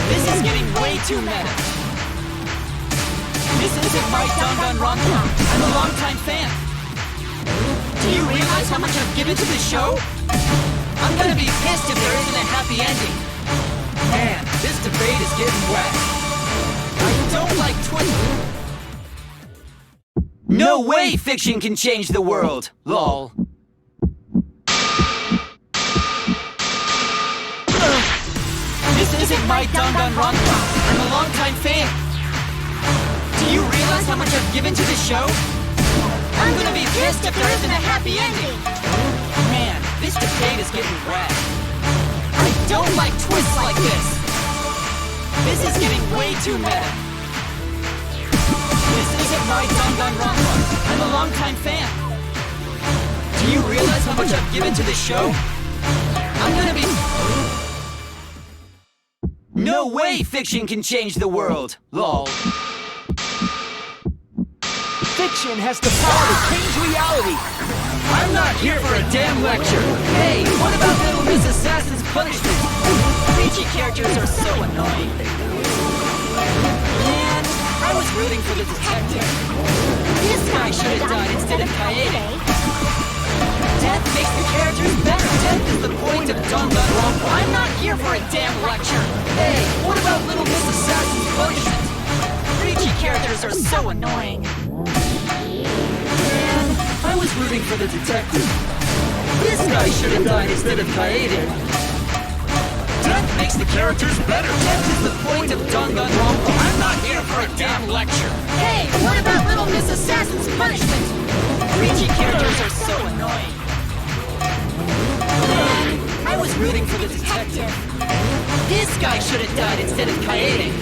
This is getting way too meta. This isn't my Danganronpa. I'm a longtime fan. Do you realize how much I've given to this show? I'm gonna be pissed if there isn't a happy ending. Man, this debate is getting whack. I don't like twists. No way fiction can change the world, lol. This isn't my Danganronpa. I'm a longtime fan. Do you realize how much I've given to this show? I'm gonna be pissed if there isn't a happy ending. Man, this debate is getting wet. I don't like twists like this. This is getting way too meta. This isn't my Danganronpa. I'm a longtime fan. Do you realize how much I've given to this show? I'm gonna be... No way fiction can change the world, lol. Fiction has the power to change reality. I'm not here for a damn lecture. Hey, what about Little Miss Assassin's punishment? Preachy characters are so annoying. Man, I was rooting for the detective. This guy should have died instead of Kaede. Death makes the characters better. Death is the point of Danganronpa. I'm not here for a damn lecture. Hey, what about Little Miss Assassin's punishment? Preachy characters are so annoying. Man, I was rooting for the detective. This guy should have died instead of Kaede. Death makes the characters better. Death is the point of Danganronpa. I'm not here for a damn lecture. Hey, what about Little Miss Assassin's punishment? Preachy characters are so annoying. Man, I was rooting for the detective. This guy should have died instead of Kaede.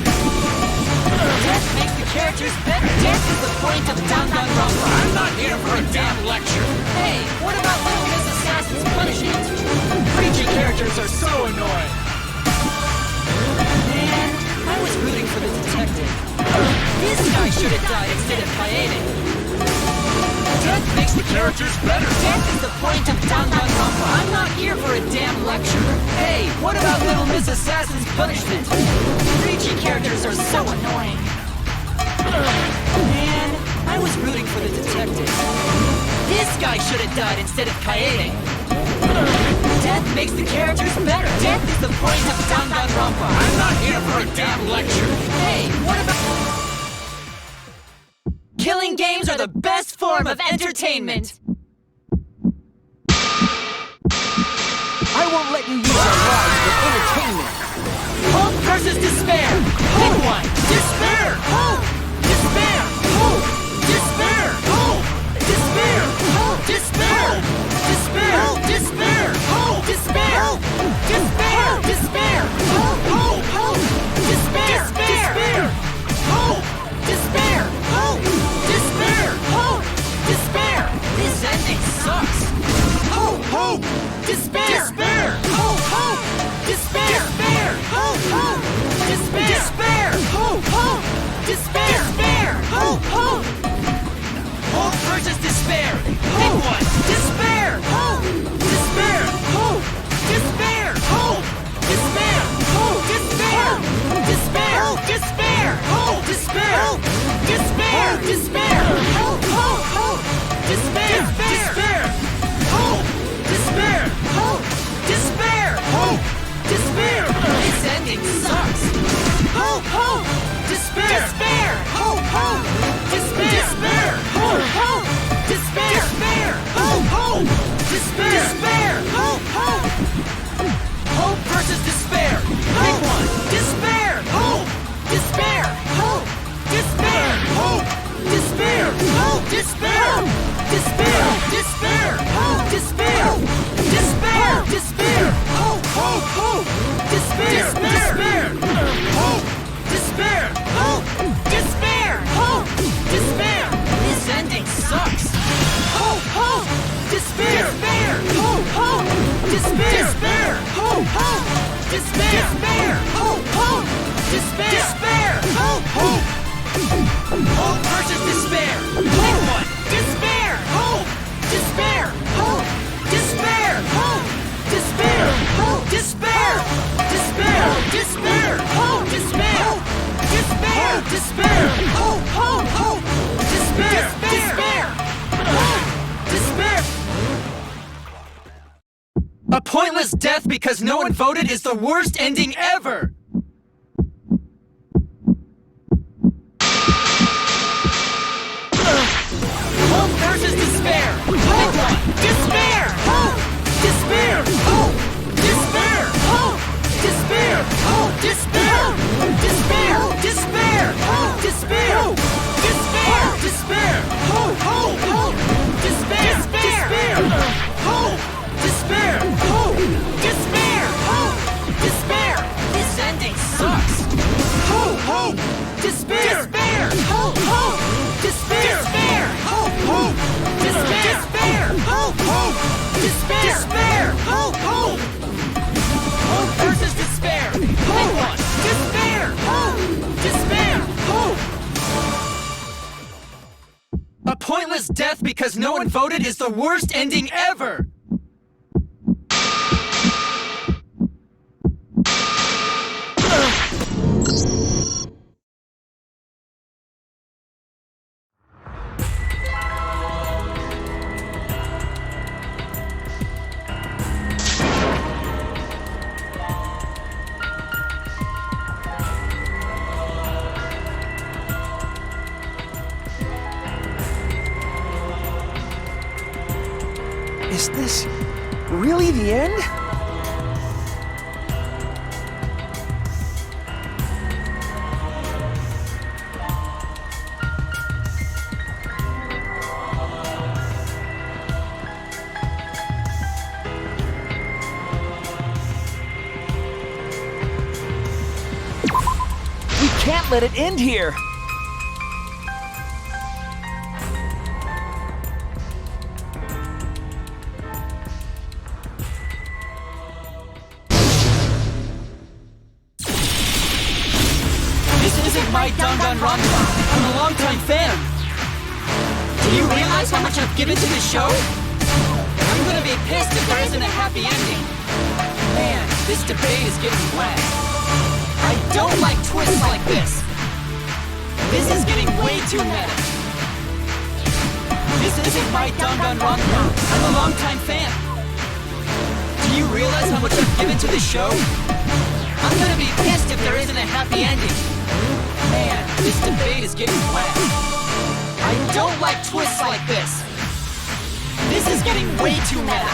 Death makes the characters better. Death is the point of Danganronpa. I'm not here for a damn lecture. Hey, what about Little Miss Assassin's punishment? Preachy characters are so annoying. Man, I was rooting for the detective. This guy should have died instead of Kaede. Death makes the characters better. Death is the point of Danganronpa. I'm not here for a damn lecture. Hey, what about Little Miss Assassin's punishment? Preachy characters are so annoying. Man, I was rooting for the detective. This guy should have died instead of Kaede. Death makes the characters better. Death is the point of Danganronpa. I'm not here for a damn lecture. Hey, what about... Killing games are the best form of entertainment! I won't let you use our lives for entertainment! Hope versus despair! Pick one! Despair! Hope! Despair! Hope! Despair! Hope! Despair! Hope! Despair! Despair! Despair! Hope! Despair! Despair! Despair! Hope! Hope! Hope! Despair! Despair! Hope! Despair! Hope! Despair! Hope! Despair! This ending sucks! Hope! Hope! Despair! Despair! Hope! Hope! Despair! Despair! Hope! Hope! Despair! Despair! Hope! Hope! Despair! Despair! Hope! Hope! Hope versus despair! Pick one! Despair! Hope! Despair! Hope! Despair! Hope! Despair! Hope! Despair! Despair! Despair! Hope! Despair! Despair! Despair! Hope! Hope! Hope! Despair! Despair! Hope! Despair! Hope! Despair! Hope! Despair! This ending sucks! Hope! Hope! Despair! Despair! Hope! Hope! Despair! Despair! Hope! Hope! Despair! Despair! Hope! Hope! Despair! Despair! Hope! Hope! Hope versus despair! Pick one! Despair! Hope! Despair! Hope! Despair! Hope! Despair! Hope! Despair! Despair! Despair! Hope! Despair! Despair! Despair! Hope! Hope! Hope! Despair! Despair! Hope! Despair! Hope! Despair! Hope! Despair! This ending sucks! Hope! Hope! Despair! Despair! Hope! Hope! Despair! Despair! Hope! Hope! Despair! Despair! Hope! Hope! Despair! Despair! Hope! Hope! Hope versus despair! Pick one! Despair! Hope! Despair! Hope! Despair! Hope! Despair! Hope! Despair! Despair! Despair! Hope! Despair! Despair! Despair! Hope! Hope! Hope! Despair! Despair! Hope! Despair! A pointless death because no one voted is the worst ending ever! Hope versus despair! Pick one! Despair! Hope! Despair! Hope! Despair! Hope! Despair! Hope! Despair! Despair! Despair! Hope! Despair! Despair! Despair! Hope! Hope! Hope! Despair! Despair! Hope! Despair! Hope! Despair! Hope! Despair! This ending sucks! Hope! Hope! Despair! Despair! Hope! Hope! Despair! Despair! Hope! Hope! Despair! Despair! Hope! Hope! Despair! Despair! Hope! Hope! Hope versus despair! Pick one! Despair! Hope! Despair! Hope! A pointless death because no one voted is the worst ending ever! Is this really the end? can't let it end here. This isn't my Danganronpa. I'm a longtime fan. Do you realize how much I've given to this show? I'm gonna be pissed if there isn't a happy ending. Man, this debate is getting wet. I don't like twists like this. This is getting way too meta. This isn't my Danganronpa. I'm a longtime fan. Do you realize how much I've given to this show? I'm gonna be pissed if there isn't a happy ending. Man, this debate is getting wet. I don't like twists like this. This is getting way too meta.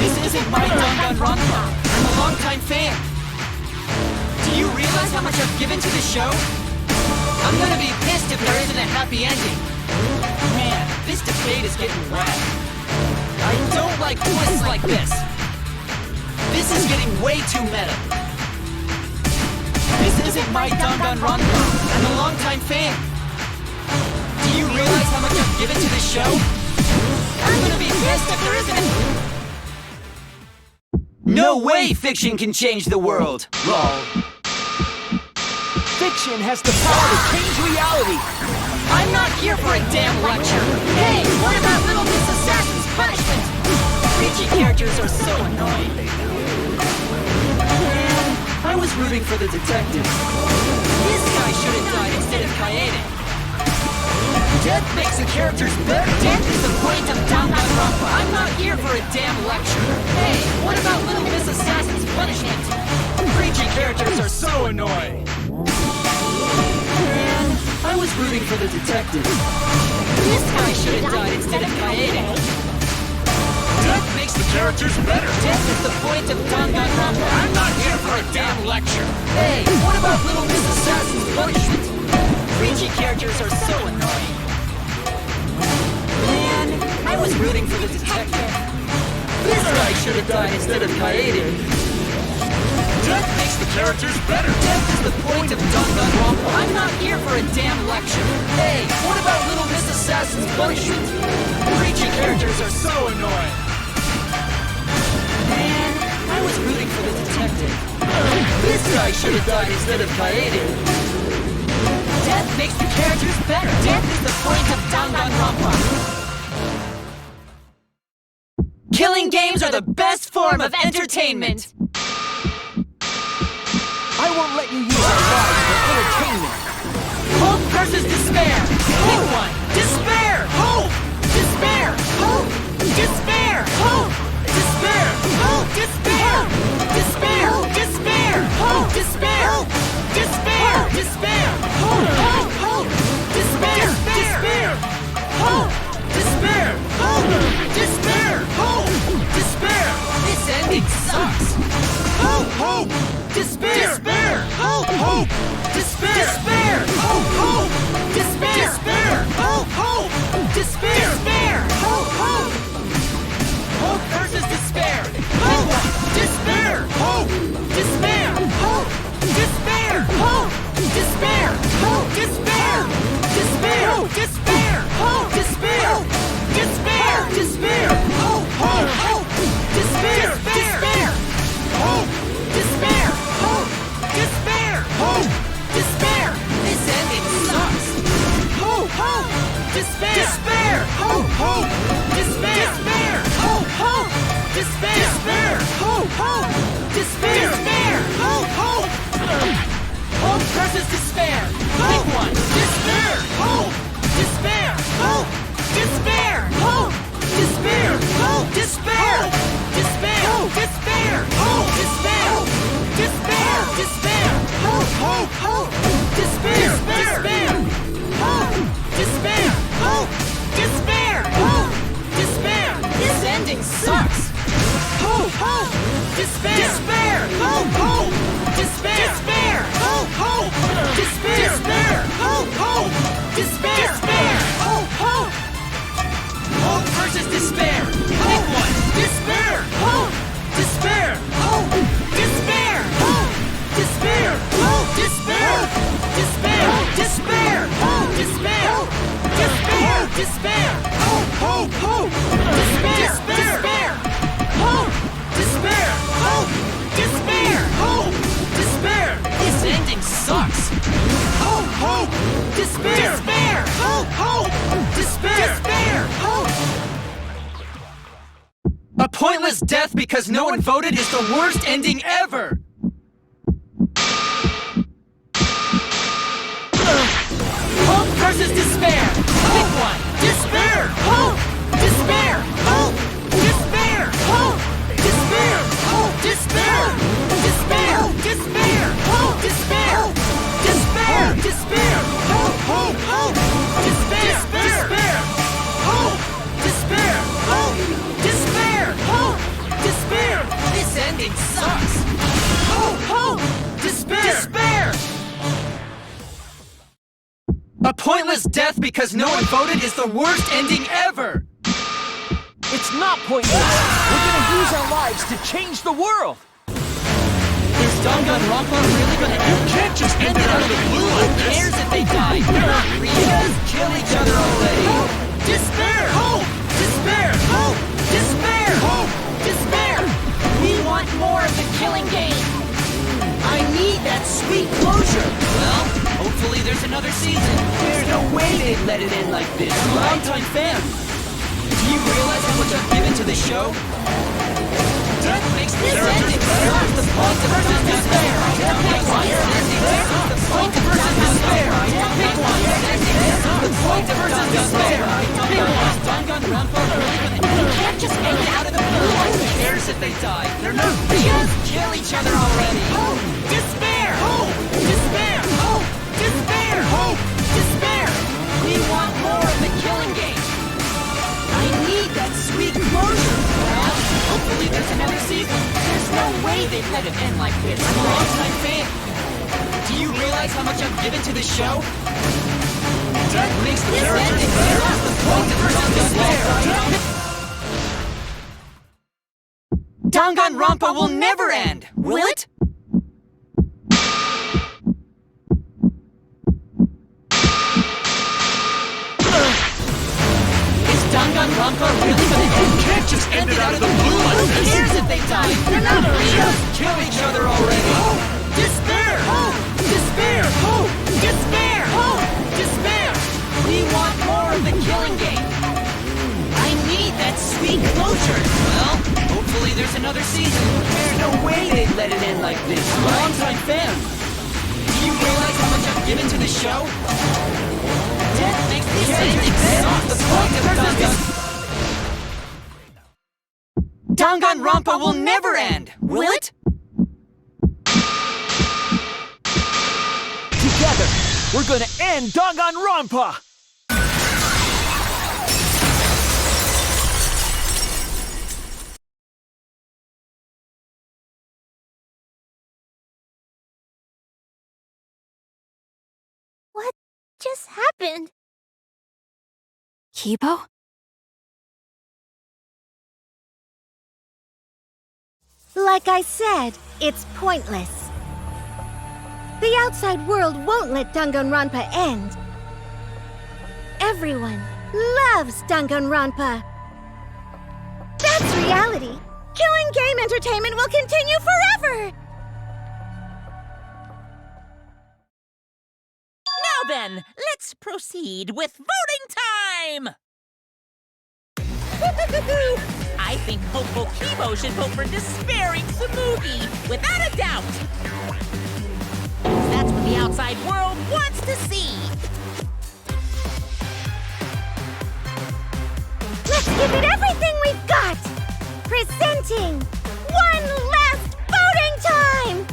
This isn't my Danganronpa. I'm a longtime fan. Do you realize how much I've given to this show? I'm gonna be pissed if there isn't a happy ending. Man, this debate is getting wet. I don't like twists like this. This is getting way too meta. This isn't my Danganronpa. I'm a longtime fan. Do you realize how much I've given to this show? I'm gonna be pissed if there isn't a... No way fiction can change the world! Lol. Fiction has the power to change reality! I'm not here for a damn lecture! Hey, what about Little Miss Assassin's punishment? Preachy characters are so annoying. Man, I was rooting for the detective. This guy should have died instead of Kaede. Death makes the characters better. Death is the point of Danganronpa. I'm not here for a damn lecture. Hey, what about Little Miss Assassin's punishment? Preachy characters are so annoying. Man, I was rooting for the detective. This guy should have died instead of Kaede. Death makes the characters better. Death is the point of Danganronpa. I'm not here for a damn lecture. Hey, what about Little Miss Assassin's punishment? Preachy characters are so annoying. Man, I was rooting for the detective. This guy should have died instead of Kaede. Death makes the characters better. Death is the point of Danganronpa. I'm not here for a damn lecture. Hey, what about Little Miss Assassin's punishment? Preachy characters are so annoying. Man, I was rooting for the detective. This guy should have died instead of Kaede. Death makes the characters better. Death is the point of Danganronpa. Killing games are the best form of entertainment. I won't let you use our lives for entertainment. Hope versus despair. Pick one. Despair. Hope. Despair. Hope. Despair. Hope. Despair. Hope. Despair. Despair. Despair. Hope. Despair. Despair. Despair. Hope. Hope. Hope. Despair. Despair. Hope. Despair. Hope. Despair. Hope. Despair. This ending sucks. Hope. Hope. Despair. Despair. Hope. Hope. Despair. Despair. Hope. Hope. Despair. Despair. Hope. Hope. Despair. Despair. Hope. Hope. Hope versus despair. Hope. Despair. Hope. Despair. Hope. Despair. Hope. Despair. Hope. Despair. Despair. Despair. Hope. Despair. Despair. Despair. Hope. Hope. Hope. Despair. Despair. Hope. Despair. Hope. Despair. Hope. Despair. This ending sucks. Hope. Hope. Despair. Despair. Hope. Hope. Despair. Despair. Hope. Hope. Despair. Despair. Hope. Hope. Despair. Despair. Hope. Hope. Hope versus despair. Pick one. Despair. Hope. Despair. Hope. Despair. Hope. Despair. Hope. Despair. Despair. Despair. Hope. Despair. Despair. Despair. Hope. Hope. Hope. Despair. Despair. Hope. Despair. Hope. Despair. Hope. Despair. This ending sucks. Hope. Hope. Despair. Despair. Hope. Hope. Despair. Despair. Hope. Hope. Despair. Despair. Despair! Hope! Hope! Hope! Despair! Despair! Hope! Despair! Hope! Despair! Hope! Despair! This ending sucks! Hope! Hope! Despair! Despair! Hope! Hope! Despair! Despair! Hope! A pointless death because no one voted is the worst ending ever! Hope versus despair! Pick one! Despair! Hope! Despair! Hope! Despair! Hope! Despair! Hope! Despair! Despair! Despair! Hope! Despair! Despair! Despair! Hope! Hope! Hope! Despair! Despair! Hope! Despair! Hope! Despair! Hope! Despair! This ending sucks! Hope! Hope! Despair! Despair! A pointless death because no one voted is the worst ending ever! It's not pointless! We're gonna use our lives to change the world! Is Danganronpa really gonna end? You can't just end it out of the blue like this! Who cares if they die? They're not real! Just kill each other already! Hope! Despair! Hope! Despair! Hope! Despair! Hope! Despair! We want more of the killing game! I need that sweet closure! Well, hopefully there's another season. There's no way they'd let it end like this. I'm a longtime fan. Do you realize how much I've given to the show? Death makes this ending serves the point of despair. Pick one. The point of despair. Pick one. The point of despair. Pick one. Danganronpa really gonna end? You can't just end it out of the blue. Who cares if they die? They're not real. Just kill each other already. Hope! Despair! Hope! Despair! Hope! Despair! Hope! Despair! We want more of the killing game. I need that sweet closure. Well, hopefully there's another season. There's no way they'd let it end like this. I'm a longtime fan. Do you realize how much I've given to this show? Death makes the ending serves the point of despair. Danganronpa will never end, will it? Is Danganronpa really gonna end? You can't just end it out of the blue like this! Who cares if they die? They're not real! Just kill each other already! Hope! Despair! Hope! Despair! Hope! Despair! Hope! Despair! We want more of the killing game! I need that sweet closure! Well, hopefully there's another season. There's no way they'd let it end like this. I'm a longtime fan. Do you realize how much I've given to the show? Death makes this ending suck. The point of Danganronpa will never end, will it? Together, we're gonna end Danganronpa! What just happened? Kibo? Like I said, it's pointless. The outside world won't let Danganronpa end. Everyone loves Danganronpa. That's reality. Killing game entertainment will continue forever! Now then, let's proceed with voting time! I think Poco Kibo should vote for Despairing Tsumugi, without a doubt! That's what the outside world wants to see! Let's give it everything we've got! Presenting one last voting time!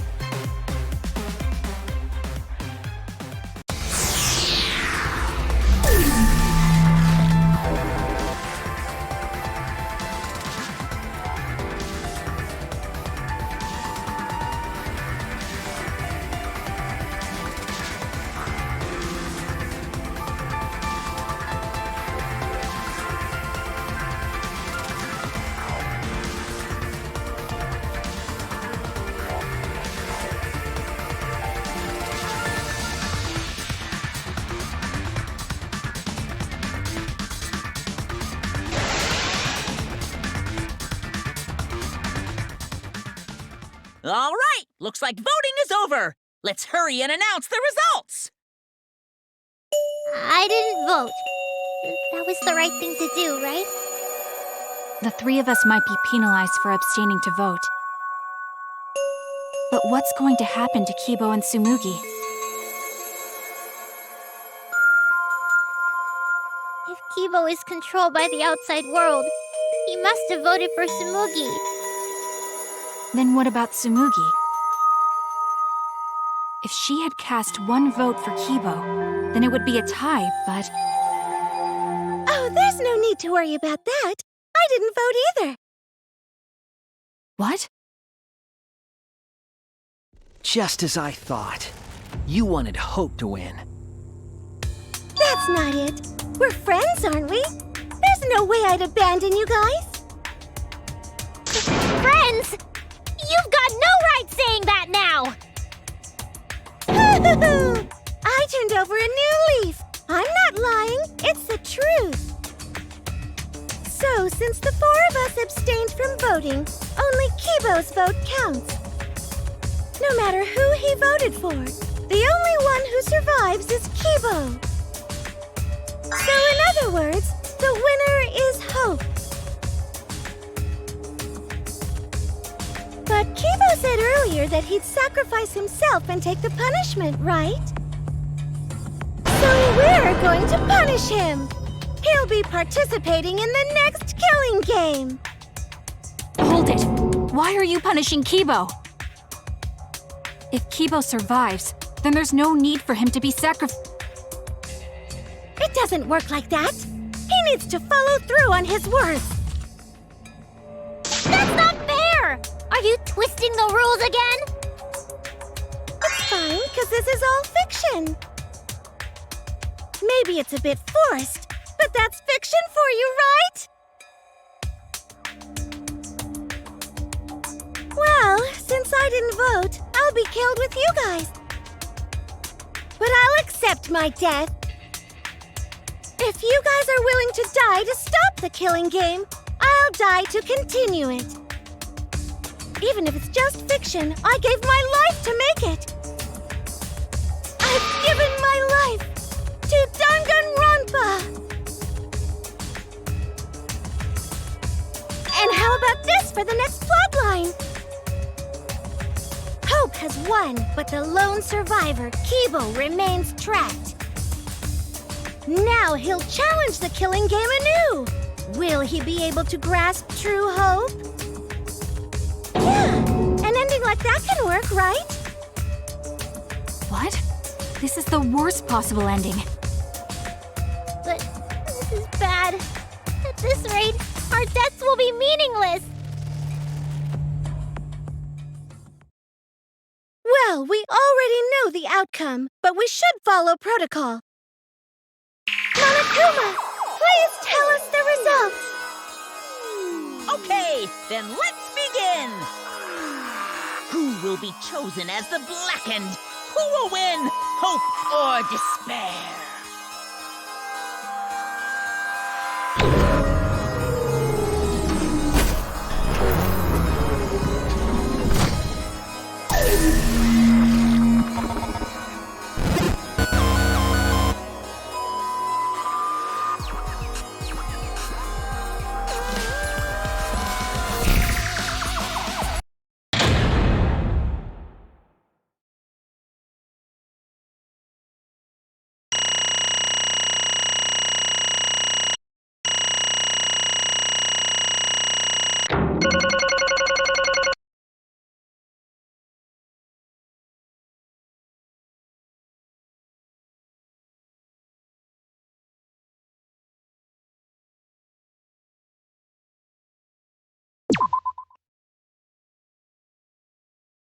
All right, looks like voting is over. Let's hurry and announce the results. I didn't vote. That was the right thing to do, right? The three of us might be penalized for abstaining to vote. But what's going to happen to Kibo and Tsumugi? If Kibo is controlled by the outside world, he must have voted for Tsumugi. Then what about Tsumugi? If she had cast one vote for Kibo, then it would be a tie, but... Oh, there's no need to worry about that. I didn't vote either. What? Just as I thought. You wanted Hope to win. That's not it. We're friends, aren't we? There's no way I'd abandon you guys. Friends? You've got no right saying that now! I turned over a new leaf. I'm not lying. It's the truth. So, since the four of us abstained from voting, only Kibo's vote counts. No matter who he voted for, the only one who survives is Kibo. So, in other words, the winner is Hope. But Kibo said earlier that he'd sacrifice himself and take the punishment, right? So we're going to punish him. He'll be participating in the next killing game. Hold it! Why are you punishing Kibo? If Kibo survives, then there's no need for him to be sacrificed. It doesn't work like that. He needs to follow through on his words. That's not fair! Are you twisting the rules again? It's fine, because this is all fiction. Maybe it's a bit forced, but that's fiction for you, right? Well, since I didn't vote, I'll be killed with you guys. But I'll accept my death. If you guys are willing to die to stop the killing game, I'll die to continue it. Even if it's just fiction, I gave my life to make it. I've given my life to Danganronpa. And how about this for the next plotline? Hope has won, but the lone survivor, Kibo, remains trapped. Now he'll challenge the killing game anew. Will he be able to grasp true hope? Yeah, an ending like that can work, right? What? This is the worst possible ending. But this is bad. At this rate, our deaths will be meaningless. Well, we already know the outcome, but we should follow protocol. Monokuma, please tell us the results. Okay, then let's begin. Who will be chosen as the Blackened? Who will win? Hope or despair?